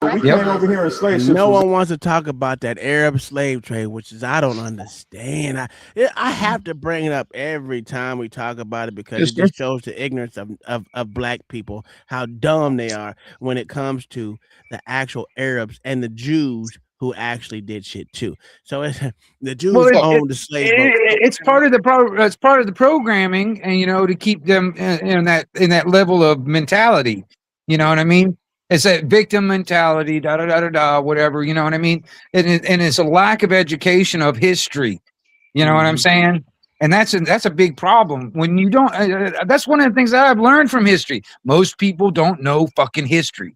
We came over here in slave ships. No one wants to talk about that Arab slave trade, which is I don't understand. I have to bring it up every time we talk about it because it just shows the ignorance of black people, how dumb they are when it comes to the actual Arabs and the Jews who actually did shit too. So it's the Jews owned the slave boat. It's part of the programming, and to keep them in that level of mentality. You know what I mean? It's that victim mentality, whatever. You know what I mean? And it's a lack of education of history. You know what I'm saying? And that's a big problem when you don't. That's one of the things that I've learned from history. Most people don't know fucking history.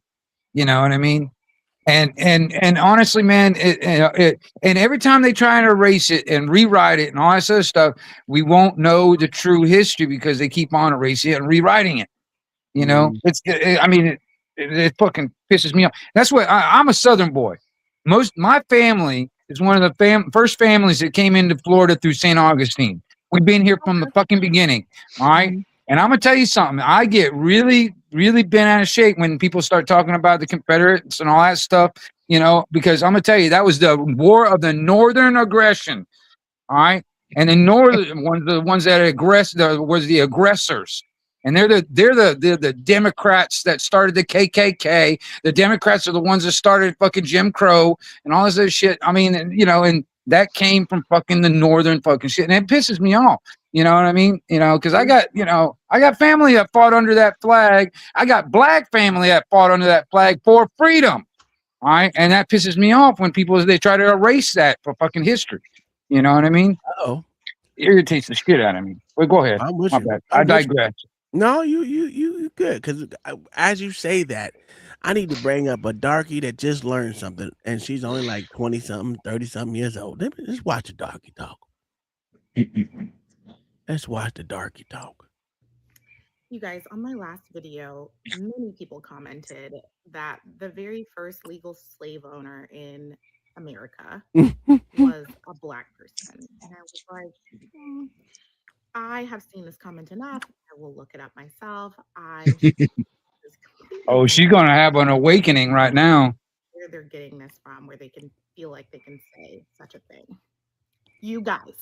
You know what I mean? And honestly, man, and every time they try to erase it and rewrite it and all that other stuff, we won't know the true history because they keep on erasing it and rewriting it. You know, it fucking pisses me off. That's why I'm a Southern boy. My family is one of the first families that came into Florida through St. Augustine. We've been here from the fucking beginning. All right. And I'm gonna tell you something. I get really, really bent out of shape when people start talking about the Confederates and all that stuff, because I'm gonna tell you that was the war of the Northern aggression. All right. And the Northern ones that was the aggressors. And they're the Democrats that started the KKK. The Democrats are the ones that started fucking Jim Crow and all this other shit. I mean, and that came from fucking the Northern fucking shit. And it pisses me off. You know what I mean? Because I got family that fought under that flag. I got black family that fought under that flag for freedom. All right. And that pisses me off when they try to erase that for fucking history. You know what I mean? Oh, irritates the shit out of me. But go ahead. I'm with My you. bad. I'm I with you. digress. No, you good. Because as you say that, I need to bring up a darkie that just learned something, and she's only like 20-something, 30-something years old. Just watch a darkie talk. Let's watch the darky talk. You guys, on my last video, many people commented that the very first legal slave owner in America was a Black person. And I was like, I have seen this comment enough. I will look it up myself. Oh, she's gonna have an awakening right now. Where they're getting this from, where they can feel like they can say such a thing. You guys,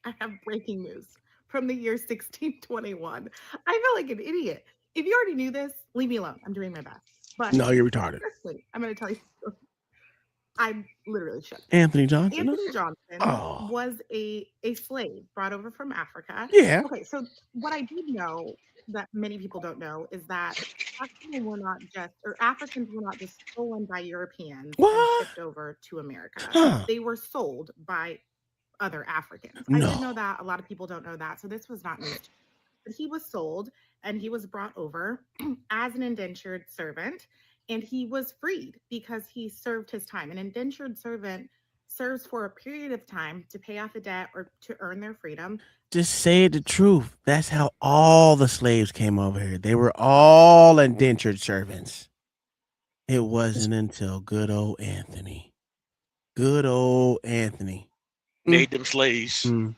I have breaking news from the year 1621. I feel like an idiot. If you already knew this, leave me alone. I'm doing my best. But no, you're retarded. Seriously, I'm going to tell you. I'm literally shook. Anthony Johnson. Anthony Johnson was a slave brought over from Africa. Yeah. Okay, so what I did know that many people don't know is that Africans were not just stolen by Europeans and shipped over to America. Huh. They were sold by other Africans. No. I did know that. A lot of people don't know that. So this was not news. But he was sold and he was brought over as an indentured servant, and he was freed because he served his time. An indentured servant serves for a period of time to pay off a debt or to earn their freedom. Just say the truth. That's how all the slaves came over here. They were all indentured servants. It wasn't until good old Anthony. Good old Anthony. Made them slaves. Took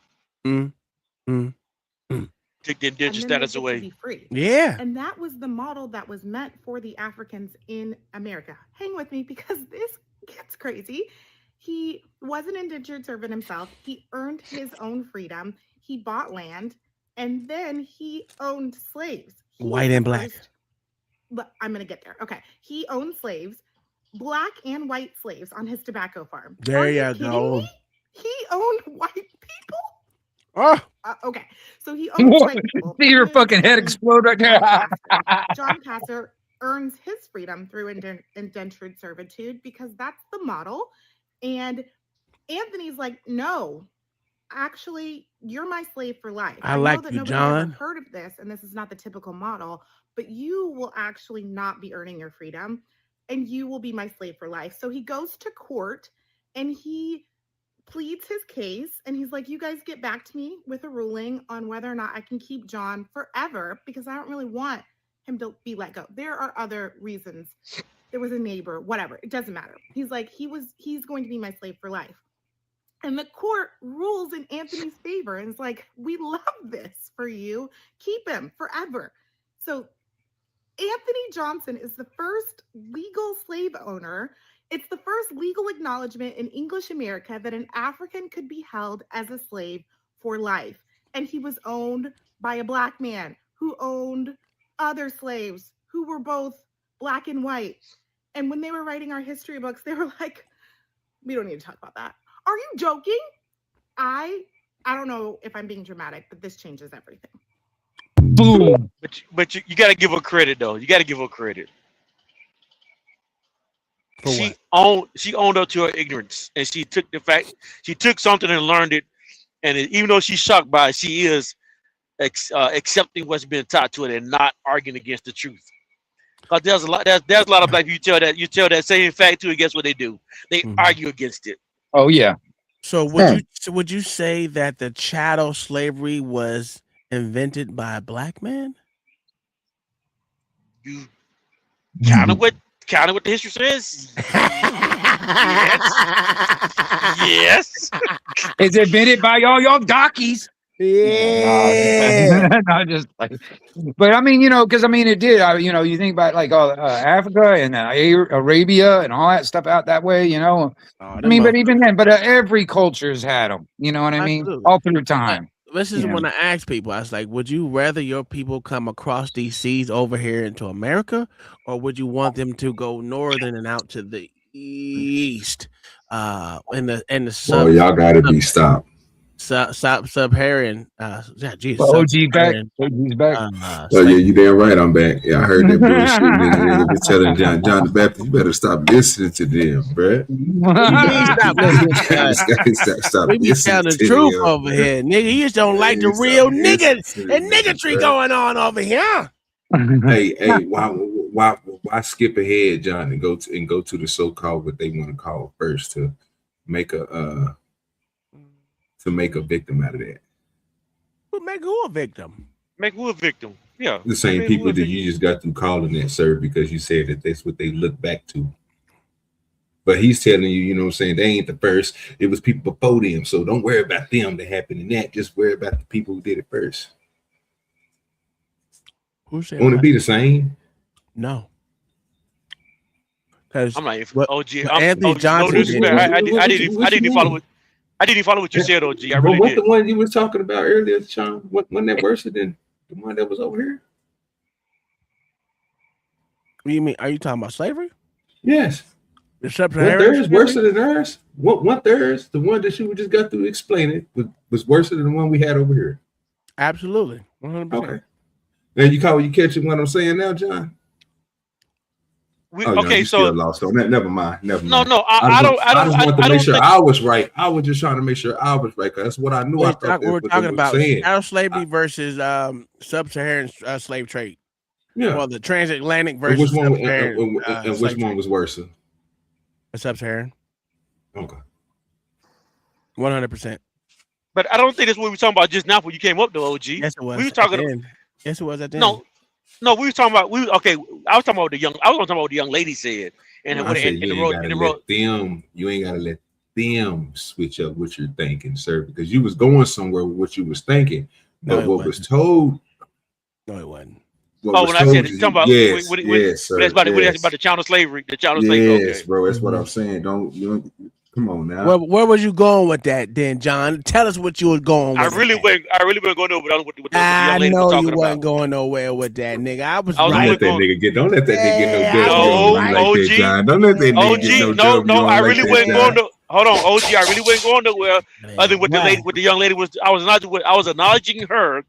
the indentured status away. Be free. Yeah. And that was the model that was meant for the Africans in America. Hang with me because this gets crazy. He was an indentured servant himself. He earned his own freedom. He bought land, and then he owned slaves. White and black. But I'm going to get there. Okay. He owned slaves, black and white slaves on his tobacco farm. There you go. He owned white people? Oh. Okay. So he owned white people. See your fucking head explode right there. John Passer earns his freedom through indentured servitude because that's the model. And Anthony's like, no, actually, you're my slave for life. I like know that you, nobody John. ever heard of this, and this is not the typical model, but you will actually not be earning your freedom, and you will be my slave for life. So he goes to court, and he pleads his case, and he's like, you guys get back to me with a ruling on whether or not I can keep John forever, because I don't really want him to be let go. There are other reasons. There was a neighbor, whatever. It doesn't matter. He's like, he's going to be my slave for life. And the court rules in Anthony's favor. And it's like, we love this for you. Keep him forever. So Anthony Johnson is the first legal slave owner. It's the first legal acknowledgement in English America that an African could be held as a slave for life. And he was owned by a black man who owned other slaves who were both black and white. And when they were writing our history books, they were like, we don't need to talk about that. Are you joking? I don't know if I'm being dramatic, but this changes everything. Boom. But you got to give her credit, though. You got to give her credit. She owned up to her ignorance, and she took something and learned it. And even though she's shocked by it, she is accepting what's been taught to it and not arguing against the truth. Because there's a lot of black people you tell that same fact to, and guess what they do? They argue against it. Oh yeah. So would you say that the chattel slavery was invented by a black man? You kind of what the history says. Yes. Is it invented by y'all dockies? Yeah. Not just like, but I mean, because it did. You think about like Africa and Arabia and all that stuff out that way. But even then, every culture's had them. You know what I mean? Absolutely. All through time. This is when I ask people, I was like, would you rather your people come across these seas over here into America, or would you want them to go northern and out to the east? In the sub. Oh, y'all gotta be stopped. Sub-Saharan. Jesus. OG back. OG's back. You damn right I'm back. Yeah, I heard that bullshit. Nigga be telling John the Baptist, you better stop listening to them, bruh. Stop we be telling the truth over here, nigga. You just don't like the real niggas and niggatry going on over here. Hey, why skip ahead, John, and go to the so-called what they want to call first to make a victim out of that? Make who a victim? Make who a victim? Yeah. The same Make who people a that victim. you just got through calling that, sir, because you said that that's what they look back to. But he's telling you, you know what I'm saying, they ain't the first. It was people before them. So don't worry about them that happened in that. Just worry about the people who did it first. Who said Won't what? it be the same? No. Because I'm not even what OG. Anthony No Johnson disrespect. I What didn't even follow what I didn't even follow what you said, OG. I really what did. the one you was talking about earlier, Sean? What one that worse than the one that was over here? What do you mean? Are you talking about slavery? Yes. The One sub-Saharan third is worse slavery? than ours. One third, the one that you just got to explain it was worse than the one we had over here. Absolutely. 100%. Okay. Now you catching what I'm saying now, John? Okay, you so still lost on that. Never mind. no, I just want to don't make sure think I was right. I was just trying to make sure I was right because that's what I knew. I thought that's We're what they talking were about saying. chattel slavery versus sub-Saharan slave trade. Yeah. Well, the transatlantic And versus which one? sub-Saharan And which slave one trade. was worse? A sub-Saharan. Okay. 100%. but I don't think that's what we were talking about just now when you came up to OG. Yes, it was. We were At talking the end. Yes, it was at the end. No, we were talking about okay. I was talking about I was talking about what the young lady said, and I said in the road. you ain't gotta let them switch up what you're thinking, sir, because you was going somewhere with what you was thinking, but what was told. No, it wasn't. When I said talking about yes, sir. That's about about the child slavery. The child yes, slavery. Okay. Bro, that's what I'm saying. Don't come on now. Where was you going with that, then, John? Tell us what you were going with. I really wasn't going over what the young lady was know talking you wasn't about. going nowhere with that, nigga. I was Don't right. let that nigga get. Don't let that nigga get no Yeah, W on you like that, John. Don't let that nigga get no W no, on I like really that, wasn't John. going to. Hold on, OG. I really wasn't going nowhere. Other than what the lady, what the young lady was. I was acknowledging her,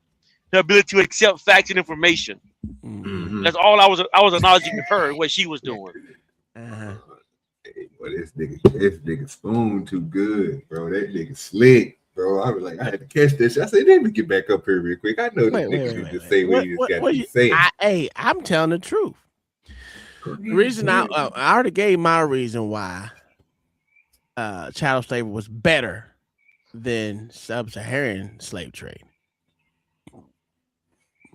the ability to accept facts and information. Mm-hmm. That's all I was acknowledging her what she was doing. Well, this nigga spoon too good, bro. That nigga slick, bro. I was like, I had to catch this. I said, let me get back up here real quick. I know this nigga need to say what he just got to say. Hey, I'm telling the truth. The reason I already gave my reason why chattel slavery was better than sub-Saharan slave trade.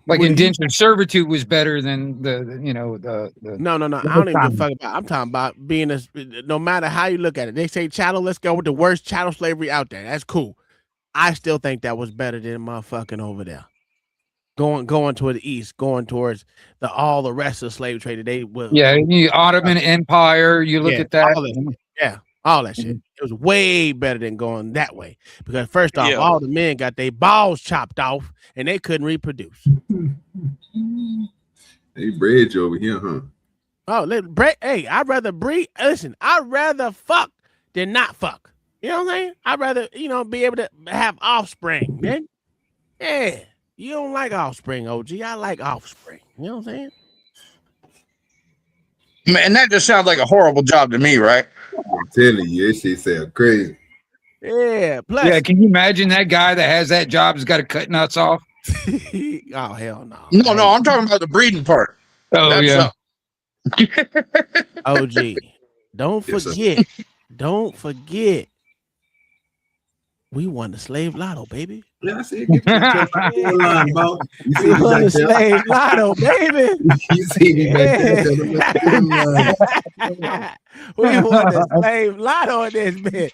Like indentured servitude was better than the No. I don't even give a fuck about. I'm talking about being no matter how you look at it. They say chattel. Let's go with the worst chattel slavery out there. That's cool. I still think that was better than motherfucking over there. Going toward the east, going towards all the rest of the slave trade that they will. Yeah, the Ottoman Empire. You look at that. All that shit. It was way better than going that way because first off, all the men got their balls chopped off and they couldn't reproduce. They bred you over here, huh? Oh, hey, I'd rather breed. Listen, I'd rather fuck than not fuck. You know what I'm saying? I'd rather, be able to have offspring, man. Yeah. You don't like offspring, OG. I like offspring. You know what I'm saying? Man, that just sounds like a horrible job to me, right? I'm telling you, this shit sound crazy. Yeah. Plus, yeah. Can you imagine that guy that has that job has got to cut nuts off? Oh hell no. No, I'm talking about the breeding part. Oh yeah. OG, don't forget. Don't forget. We won the slave lotto, baby. Yeah, I see. Get the line, bro. We won the slave lotto, baby. You see me back there. We won the slave lotto in this bitch.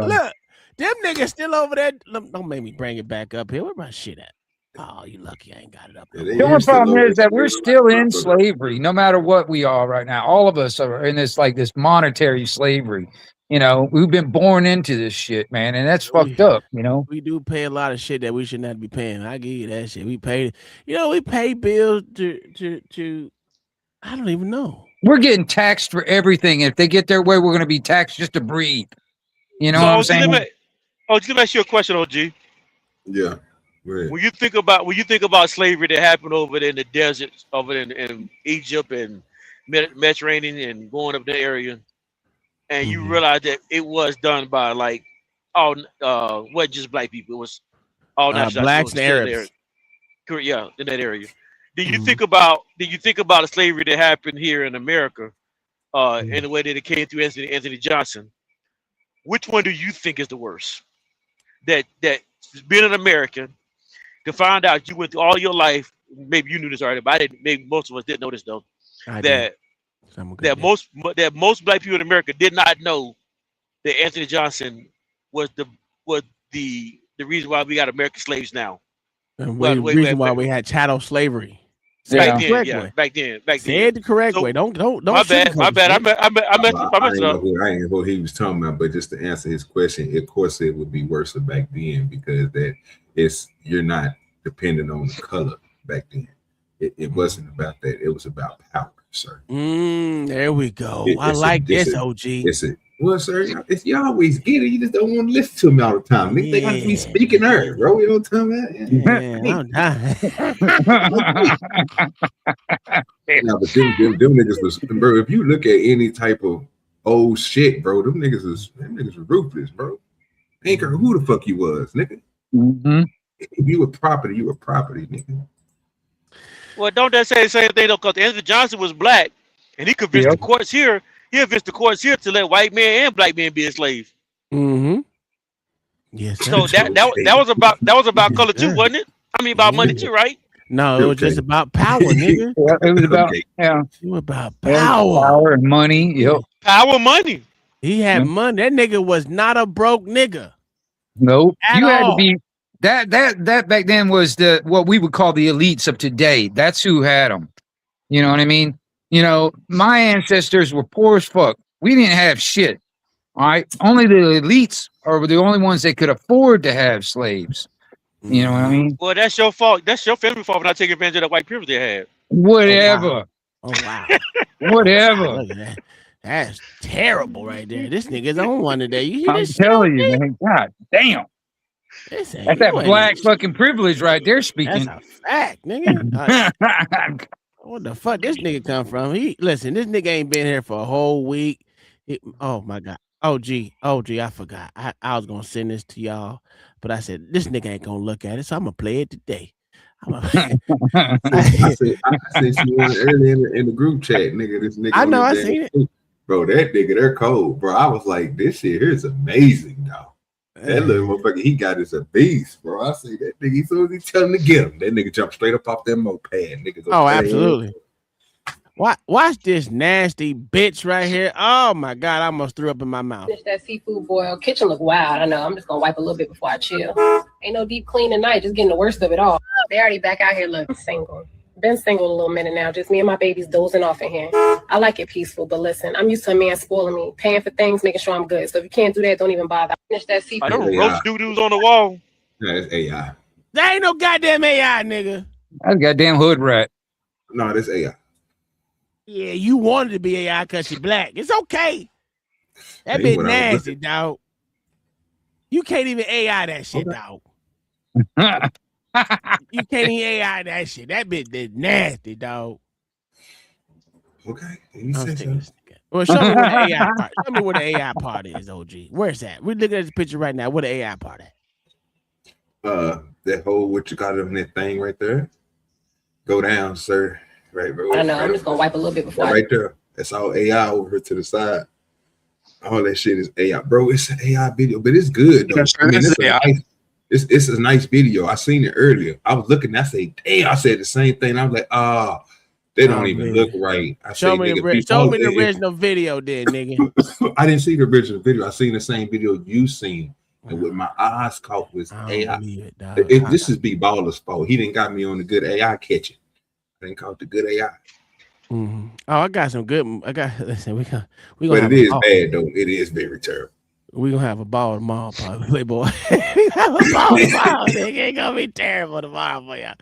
Look, them niggas still over there. Don't make me bring it back up here. Where my shit at? Oh, you lucky I ain't got it up. The only problem is that we're still in slavery, no matter what we are right now. All of us are in this monetary slavery. We've been born into this shit, man, and that's fucked up. We do pay a lot of shit that we should not be paying. I give you that shit. We pay, we pay bills to. I don't even know. We're getting taxed for everything. If they get their way, we're going to be taxed just to breathe. You know what I'm saying? Let me ask you a question, OG. Yeah. When you think about slavery that happened over there in the deserts, over in Egypt and Mediterranean and going up the area, and you realize that it was done by wasn't just black people, it was all blacks and Arabs. Yeah, in that area. Did you think about the slavery that happened here in America, in the way that it came through Anthony Johnson? Which one do you think is the worst? That being an American to find out you went through all your life. Maybe you knew this already, but I didn't. Maybe most of us didn't know this though. That most black people in America did not know that Anthony Johnson was the reason why we got American slaves now. And the reason why we had chattel slavery. Back then, back then. Say it the correct way. Don't. My bad. I messed I up. ain't know what he was talking about, but just to answer his question, of course it would be worse back then because you're not dependent on the color back then. It wasn't about that. It was about power, sir. There we go. I like this, OG. Well, sir, you always get it. You just don't want to listen to me all the time. Nigga, they got to be speaking earth, bro. You know what I'm talking about? No, but them niggas was, bro. If you look at any type of old shit, bro, them niggas was ruthless, bro. Ain't care who the fuck you was, nigga. If you were property, nigga. Well, don't that say the same thing though? Because Andrew Johnson was black, and he convinced the courts here. He convinced the courts here to let white men and black men be enslaved. Yes. So that was about color too, wasn't it? I mean, about money too, right? No, it was just about power, nigga. It was about It was about power and money. Yep. Power, money. He had money. That nigga was not a broke nigga. Nope. At You had to all. be that back then was what we would call the elites of today. That's who had them. You know what I mean? You know, my ancestors were poor as fuck. We didn't have shit. All right. Only the elites are the only ones that could afford to have slaves. You know what I mean? Well, that's your fault. That's your family fault for not taking advantage of that white privilege they had. Whatever. Oh wow. Whatever. Look at that. That's terrible right there. This nigga's on one today. You hear I'm this telling shit, you, man. God damn. This ain't- That's that you ain't- black fucking privilege right there speaking. That's a fact, nigga. What the fuck this nigga come from? Listen, this nigga ain't been here for a whole week. Oh my god. OG, I forgot. I was gonna send this to y'all, but I said this nigga ain't gonna look at it, so I'm gonna play it today. I said you one earlier in the group chat, nigga. This nigga. I know, I damn seen it. Group. Bro, that nigga, they're cold, bro. I was like, this shit here is amazing, dog. That little motherfucker, he got is a beast, bro. I see that nigga. As soon as he tell him to get him, that nigga jump straight up off that moped, nigga. Oh, absolutely. Watch this nasty bitch right here. Oh my god, I almost threw up in my mouth. Finish that seafood boil. Kitchen look wild. I know. I'm just gonna wipe a little bit before I chill. Ain't no deep clean tonight. Just getting the worst of it all. They already back out here looking single. Been single a little minute now. Just me and my babies dozing off in here. I like it peaceful, but listen, I'm used to a man spoiling me, paying for things, making sure I'm good. So if you can't do that, don't even bother. Finish that seafood. I know roast doo-doos on the wall. Yeah, that's AI. That ain't no goddamn AI, nigga. That's a goddamn hood rat. No, that's AI. Yeah, you wanted to be AI because you're black. It's okay. That Hey, bit when I was nasty, dog. You can't even AI that shit, dog. You can't even AI that shit. That bit is nasty, dog. Okay. Well, show me where the AI part. Show me where the AI part is, OG. Where's that? We're looking at this picture right now. Where the AI part at? That whole what you got on that thing right there. Go down, sir. Right, bro. I know. I'm just gonna wipe a little bit before. Right there. That's all AI over here to the side. All that shit is AI, bro. It's an AI video, but it's good though. I mean, it's a nice video. I seen it earlier. I was looking. I say, damn. I said the same thing. I was like, they don't even look right. Show me the original video, then, nigga. I didn't see the original video. I seen the same video you seen, and what my eyes caught was AI. This is B Baller's fault. He didn't got me on the good AI catching. I didn't call it the good AI. Mm-hmm. Oh, I got some good. Listen. We gonna. But it is bad though. It is very terrible. We gonna have a ball tomorrow, probably, Playboy. We have a ball tomorrow. Nigga, it's gonna be terrible tomorrow for y'all.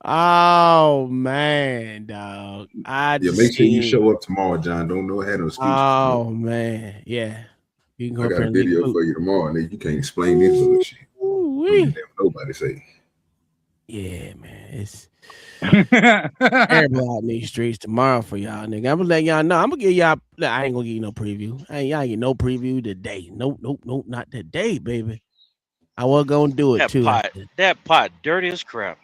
Oh man, dog. Make sure you show up tomorrow, John. Don't know have no excuse. Oh man, yeah. You can go. I got a video for you tomorrow, and you can't explain this little shit. Nobody say. Yeah, man. It's terrible out in these streets tomorrow for y'all, nigga. I'm gonna let y'all know. I'm gonna give y'all. I ain't gonna give you no preview. Y'all ain't get no preview today. Nope, not today, baby. I was gonna do it too. That pot, dirty as crap.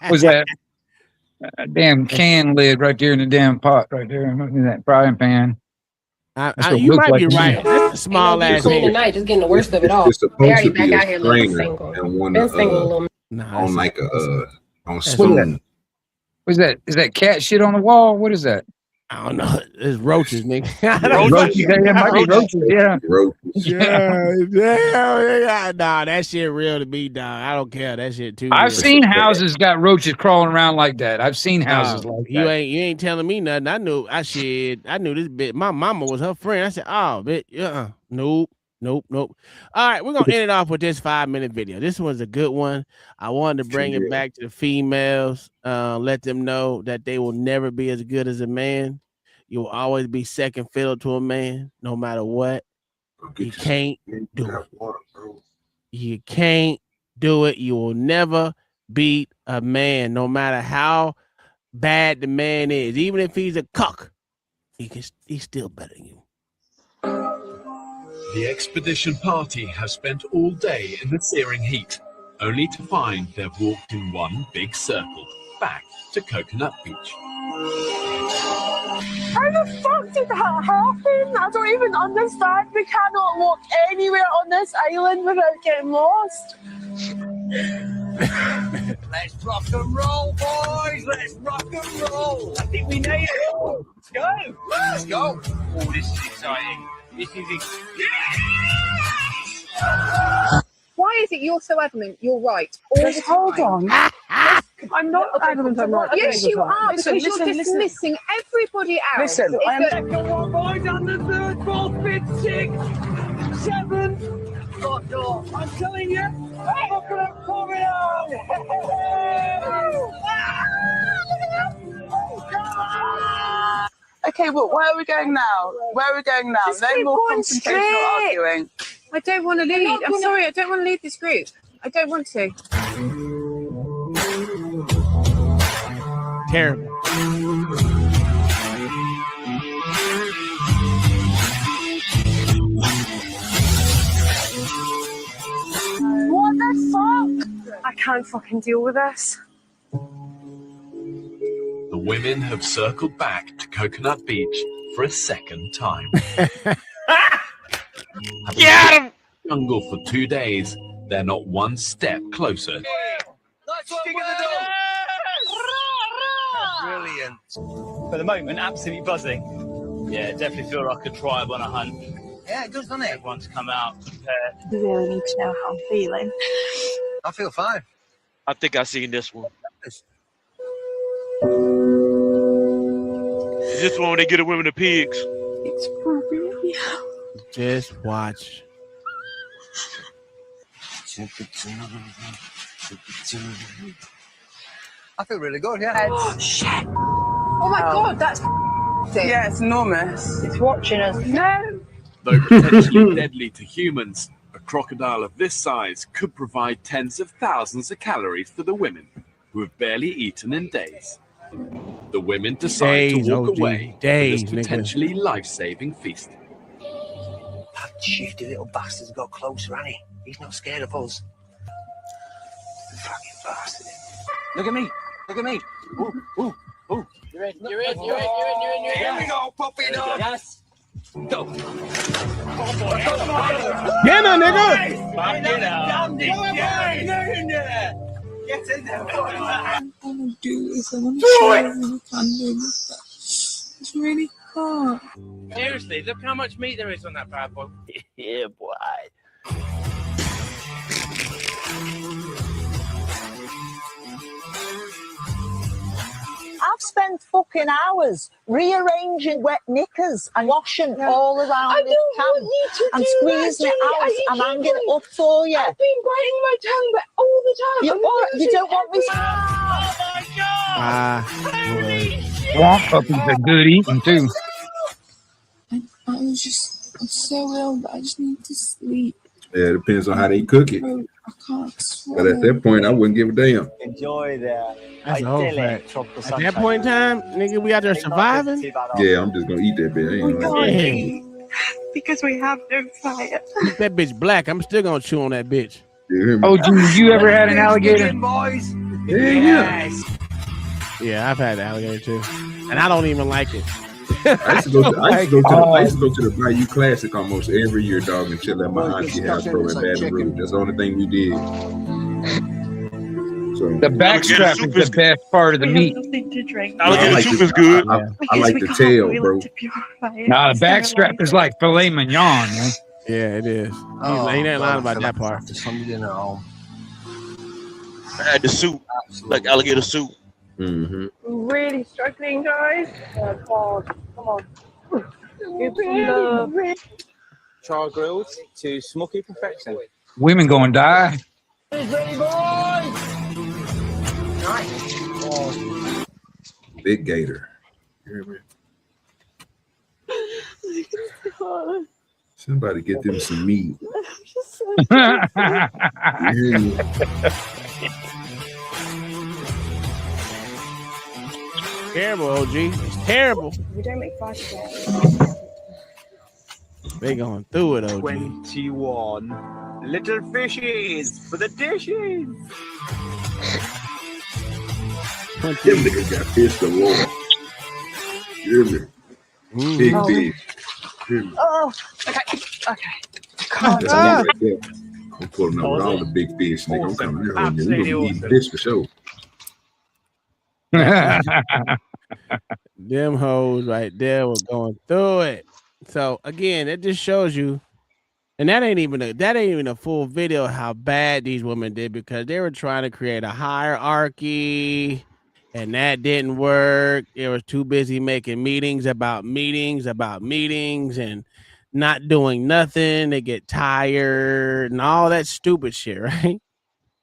Was that damn can lid right there in the damn pot right there in that frying pan? You might be right. That's a small Ain't ass no deep clean head. tonight, just getting the worst of it all. It's They supposed already to back be a out here looking strainer single. and one Been single a little. on like a on What's spoon. that? What's that? Is that cat shit on the wall? What is that? I don't know. It's roaches, nigga. Roaches. Yeah, might be roaches. Yeah. Yeah. Nah, that shit real to me, dog. I don't care. That shit too. I've real. seen houses got roaches crawling around like that. I've seen houses Nah, like you that. ain't telling me nothing. I knew this bitch. My mama was her friend. I said, oh, bitch, nope. All right, we're gonna end it off with this 5-minute video. This was a good one. I wanted to bring it back to the females, let them know that they will never be as good as a man. You will always be second fiddle to a man, no matter what. You can't do it. You can't do it. You will never beat a man, no matter how bad the man is. Even if he's a cuck, he's still better than you. The expedition party has spent all day in the searing heat, only to find they've walked in one big circle back to Coconut Beach. How the fuck did that happen? I don't even understand. We cannot walk anywhere on this island without getting lost. Let's rock and roll, boys. Let's rock and roll. I think we nailed it. Let's go. Let's go. Oh, this is exciting. This is Why is it you're so adamant you're right all the time? Hold on. I'm not adamant I'm right. Yes, you are, Listen, because you're dismissing everybody else. Listen, It's I'm that- Second one, boys, on the third, fourth, fifth, sixth, seventh. I'm telling you, fucking up coming out. Okay, well, where are we going now? Just No keep more going confrontational straight. arguing. I don't want to lead. I'm sorry, I don't want to lead this group. I don't want to. Terrible. What the fuck? I can't fucking deal with this. The women have circled back to Coconut Beach for a second time. Get him! Jungle for 2 days. They're not one step closer. Brilliant. For the moment, absolutely buzzing. Yeah, definitely feel like a tribe on a hunt. Yeah, it does, doesn't it? Everyone's come out, compare. You really need to know how I'm feeling. I feel fine. I think I seen this one. Is this one when they get the women the pigs? It's probably. Just watch. I feel really good, yeah. Oh, shit. Oh my God, that's Yeah, it's enormous. It's watching us. No. Though potentially deadly to humans, a crocodile of this size could provide tens of thousands of calories for the women, who have barely eaten in days. The women decide Days, to walk OG. away Days, for nigga. this potentially life-saving feast. That shifty little bastard's got closer, hasn't he? He's not scared of us. Fucking bastard. Look at me. Look at me. Ooh, ooh, ooh. You're in. Here we go, puppy dog. Yes. Go. Get her, nigga. Back it up. Get in there. Get in there. It's really hard. Seriously, look how much meat there is on that bad boy. Yeah, boy. I've spent fucking hours rearranging wet knickers and washing all around I this don't camp want you to and do squeezing that, it out Jenny. and hanging it up for you. I've been biting my tongue all the time. You, you don't want me to... Puppies are good eating too. I'm so ill, but I just need to sleep. Yeah, it depends on how they cook it. I can't But at that point, I wouldn't give a damn. Enjoy the That's the whole idyllic fact. tropical At sunshine. that point in time, nigga, we out there surviving. Yeah, I'm just gonna eat that bitch. I ain't gonna Yeah. Because we have no fire. Keep that bitch black. I'm still gonna chew on that bitch. Oh, dude, you ever had an alligator? Boys. Yeah. Yeah, I've had alligator too, and I don't even like it. I used to go to the Bayou Classic almost every year, dog, and chill at my auntie house, bro, in Baton Rouge. That's the only thing we did. So The backstrap is the best part of the meat. Alligator soup is good. I like the tail, bro. Nah, the backstrap is like filet mignon, man. Yeah, it is. Ain't that lying about that part. I had the soup, like alligator soup. Mm-hmm. Really struggling, guys. Oh, God. Come on. Char grilled to smoky perfection. Women gonna die. Ready, boys? Big gator. You hear me? Somebody get them some meat. You hear me? Terrible, OG. It's terrible. We don't make fast yet. They going through it, OG. 21 little fishies for the dishes. Them niggas got fish galore. You hear me? Big fish. Hear me? Oh, okay. That's me right there. I'm pulling up with all the big fish, nigga. I'm coming here. We're gonna eat fish for sure. Them hoes right there were going through it. So again, it just shows you, and that ain't even a full video of how bad these women did, because they were trying to create a hierarchy, and that didn't work. They was too busy making meetings, and not doing nothing. They get tired and all that stupid shit, right?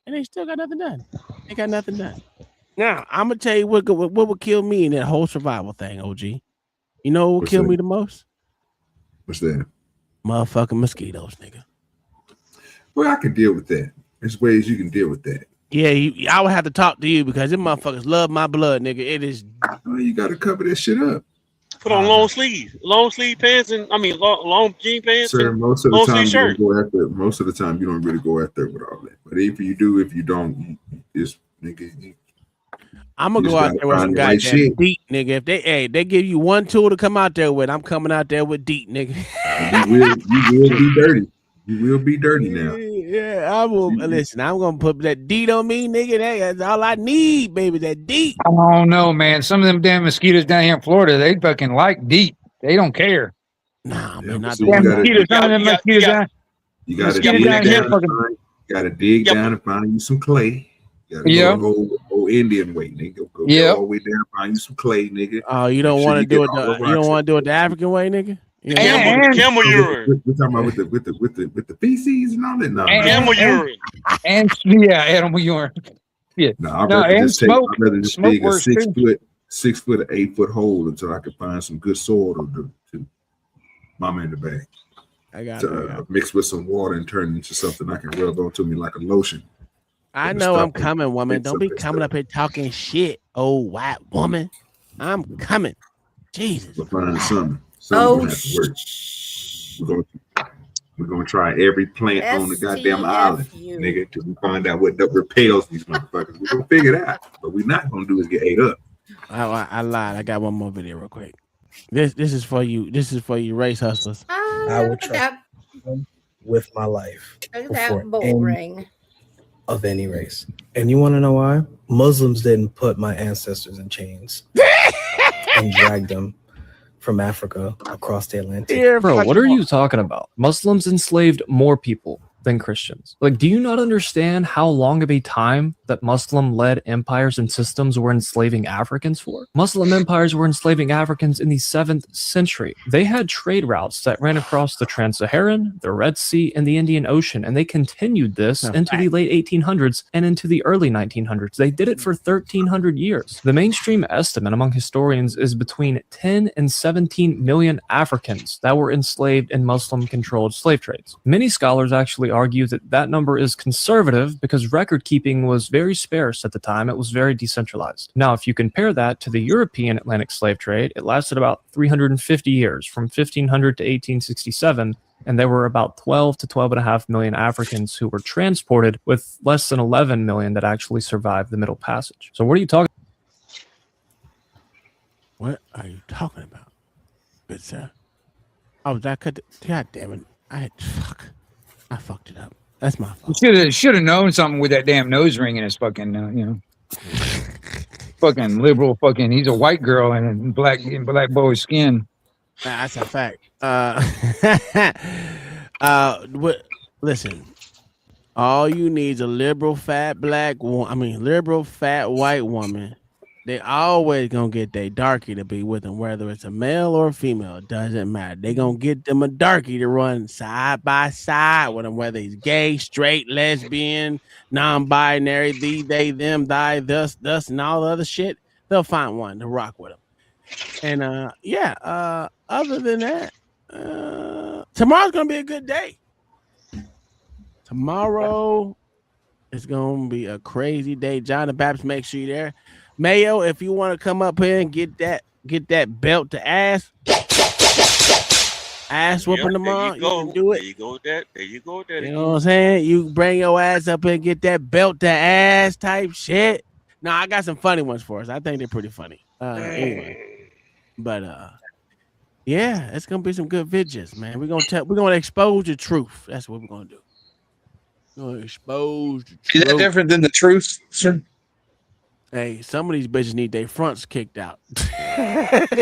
And they still got nothing done. They got nothing done. Now, I'm going to tell you what would kill me in that whole survival thing, OG. You know what would kill me the most? What's that? Motherfucking mosquitoes, nigga. Well, I can deal with that. There's ways you can deal with that. Yeah, I would have to talk to you because them motherfuckers love my blood, nigga. It is. Oh, you got to cover that shit up. Put on long sleeve pants, and long jean pants. Sir, and most of the long time sleeve you shirt. don't go after. Most of the time you don't really go after with all that. But if you do, if you don't, it's nigga. I'm gonna go out there with some goddamn deep, nigga. If they give you one tool to come out there with, I'm coming out there with deep, nigga. You will be dirty. You will be dirty now. Yeah, I will. Listen, I'm gonna put that deep on me, nigga. That's all I need, baby. That deep. I don't know, man. Some of them damn mosquitoes down here in Florida, they fucking like deep. They don't care. Nah, man, not so the you mosquitoes. You gotta dig down and find you some clay. You gotta go old Indian way, nigga. Go all the way down, find you some clay, nigga. Oh, you don't want to do it. You don't want to do it the African way, nigga. Camel urine. We're talking about with the feces and all that. No, camel urine. And animal urine. Yeah. No, I'd rather just dig a 6 foot or 8 foot hole until I can find some good soil to mama in the bag. I got mix with some water and turn it into something I can rub onto me like a lotion. I know I'm coming, woman. Don't be coming up here talking shit, old white woman. I'm coming. Jesus. We'll find something. Something have to work. We're gonna try every plant on the goddamn island, nigga, till we find out what repels these motherfuckers. We're gonna figure it out. But we're not gonna do is get ate up. I lied. I got one more video real quick. This is for you. This is for you race hustlers. I would trust them with my life before any of any race. And you want to know why? Muslims didn't put my ancestors in chains and drag them from Africa across the Atlantic. Bro, what are you talking about? Muslims enslaved more people than Christians. Like, do you not understand how long of a time that Muslim-led empires and systems were enslaving Africans for? Muslim empires were enslaving Africans in the 7th century. They had trade routes that ran across the Trans-Saharan, the Red Sea, and the Indian Ocean, and they continued this into the late 1800s and into the early 1900s. They did it for 1,300 years. The mainstream estimate among historians is between 10 and 17 million Africans that were enslaved in Muslim-controlled slave trades. Many scholars actually argue that that number is conservative because record keeping was very sparse at the time. It was very decentralized. Now, if you compare that to the European Atlantic slave trade, it lasted about 350 years, from 1500 to 1867, and there were about 12 to 12.5 million Africans who were transported, with less than 11 million that actually survived the Middle Passage. So what are you talking about? What are you talking about? Good sir. Oh, that could. God damn it! I fucked it up. That's my fault. Should have known something with that damn nose ring in his fucking, fucking liberal fucking. He's a white girl in black boy's skin. Nah, that's a fact. Listen. All you need is a liberal fat liberal fat white woman. They always gonna get their darky to be with them, whether it's a male or a female. It doesn't matter. They gonna get them a darky to run side by side with them, whether he's gay, straight, lesbian, non-binary, thee, they, them, thy, thus, and all the other shit. They'll find one to rock with them. And other than that, tomorrow's gonna be a good day. Tomorrow is gonna be a crazy day. John the Baptist, make sure you're there. Mayo, if you want to come up here and get that belt to ass whooping tomorrow, you can do it. There you go with that. There you go with that. You know what I'm saying? You bring your ass up here and get that belt to ass type shit. Nah, I got some funny ones for us. I think they're pretty funny. Anyway, but yeah, it's gonna be some good videos, man. We're gonna expose the truth. That's what we're gonna do. Exposed. Is that different than the truth, sir? Hey, some of these bitches need their fronts kicked out.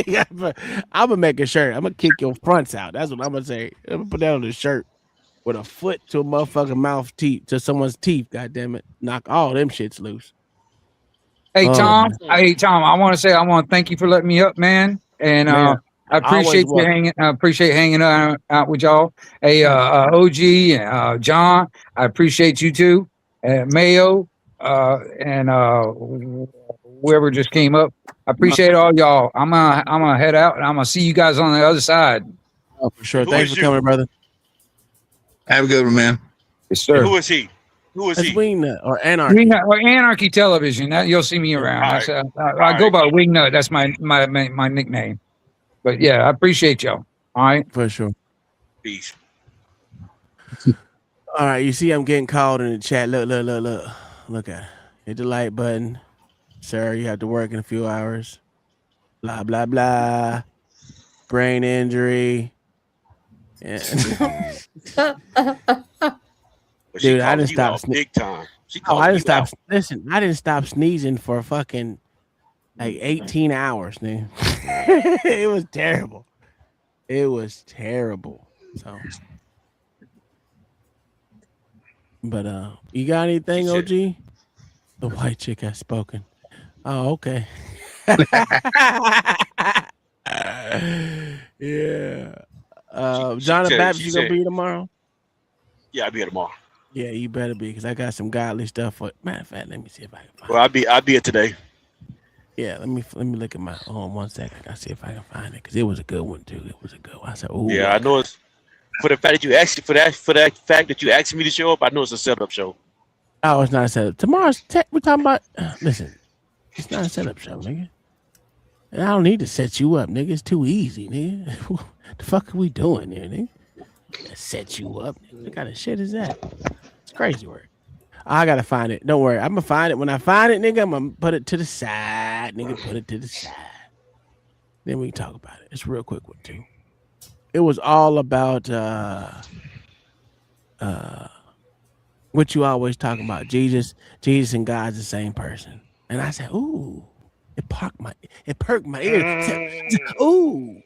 Yeah, I'm gonna make a shirt. I'm gonna kick your fronts out. That's what I'm gonna say. I'm gonna put that on the shirt with a foot to a motherfucking mouth teeth to someone's teeth. God damn it, knock all them shits loose. Hey Tom, I want to thank you for letting me up, man. And I appreciate you hanging. I appreciate hanging out with y'all. Hey, OG and John, I appreciate you too. Mayo and whoever just came up. I appreciate all y'all. I'm gonna head out and I'm gonna see you guys on the other side. Oh, for sure. Thanks for coming, brother. Have a good one, man. Yes, sir. Who is he? Who is he? Wingnut or Anarchy. Wingnut or Anarchy Television. You'll see me around. I go by Wingnut. That's my nickname. But yeah, I appreciate y'all. All right. For sure. Peace. All right, you see I'm getting called in the chat. Look at it. Hit the like button. Sir, you have to work in a few hours. Blah, blah, blah. Brain injury. Yeah. Dude, I didn't stop big time. I didn't stop. Listen, I didn't stop sneezing for fucking like 18 hours, man. It was terrible. It was terrible. So, but you got anything, OG? The white chick has spoken. Oh, okay. Yeah. John the Baptist, you gonna be tomorrow? Yeah, I'll be here tomorrow. Yeah, you better be, because I got some godly stuff for. Matter of fact, let me see if I can find. Well, I'll be here today. Yeah, let me look at my. Hold on 1 second. I see if I can find it, because it was a good one too. It was a good one. I said, "Oh." Yeah, I know it's for the fact that you asked for that fact that you asked me to show up. I know it's a setup show. Oh, it's not a setup. Tomorrow's we're talking about. Listen, it's not a setup show, nigga. And I don't need to set you up, nigga. It's too easy, nigga. What the fuck are we doing here, nigga? Set you up. What kind of shit is that? It's crazy work. I gotta find it. Don't worry. I'm gonna find it. When I find it, nigga, I'm gonna put it to the side. Nigga, put it to the side. Then we can talk about it. It's a real quick one too. It was all about what you always talk about. Jesus and God's the same person. And I said, ooh, it perked my ears. Ooh.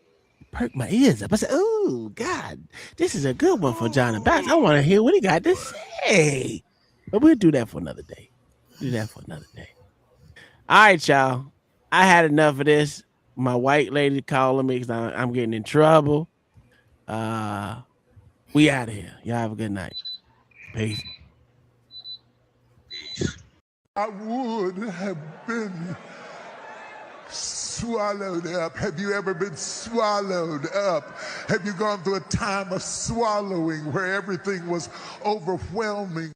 Perk my ears up. I said, "Oh God, this is a good one for John the Baptist. I want to hear what he got to say." But we'll do that for another day. All right, y'all. I had enough of this. My white lady calling me because I'm getting in trouble. We out of here. Y'all have a good night. Peace. I would have been swallowed up. Have you ever been swallowed up? Have you gone through a time of swallowing where everything was overwhelming?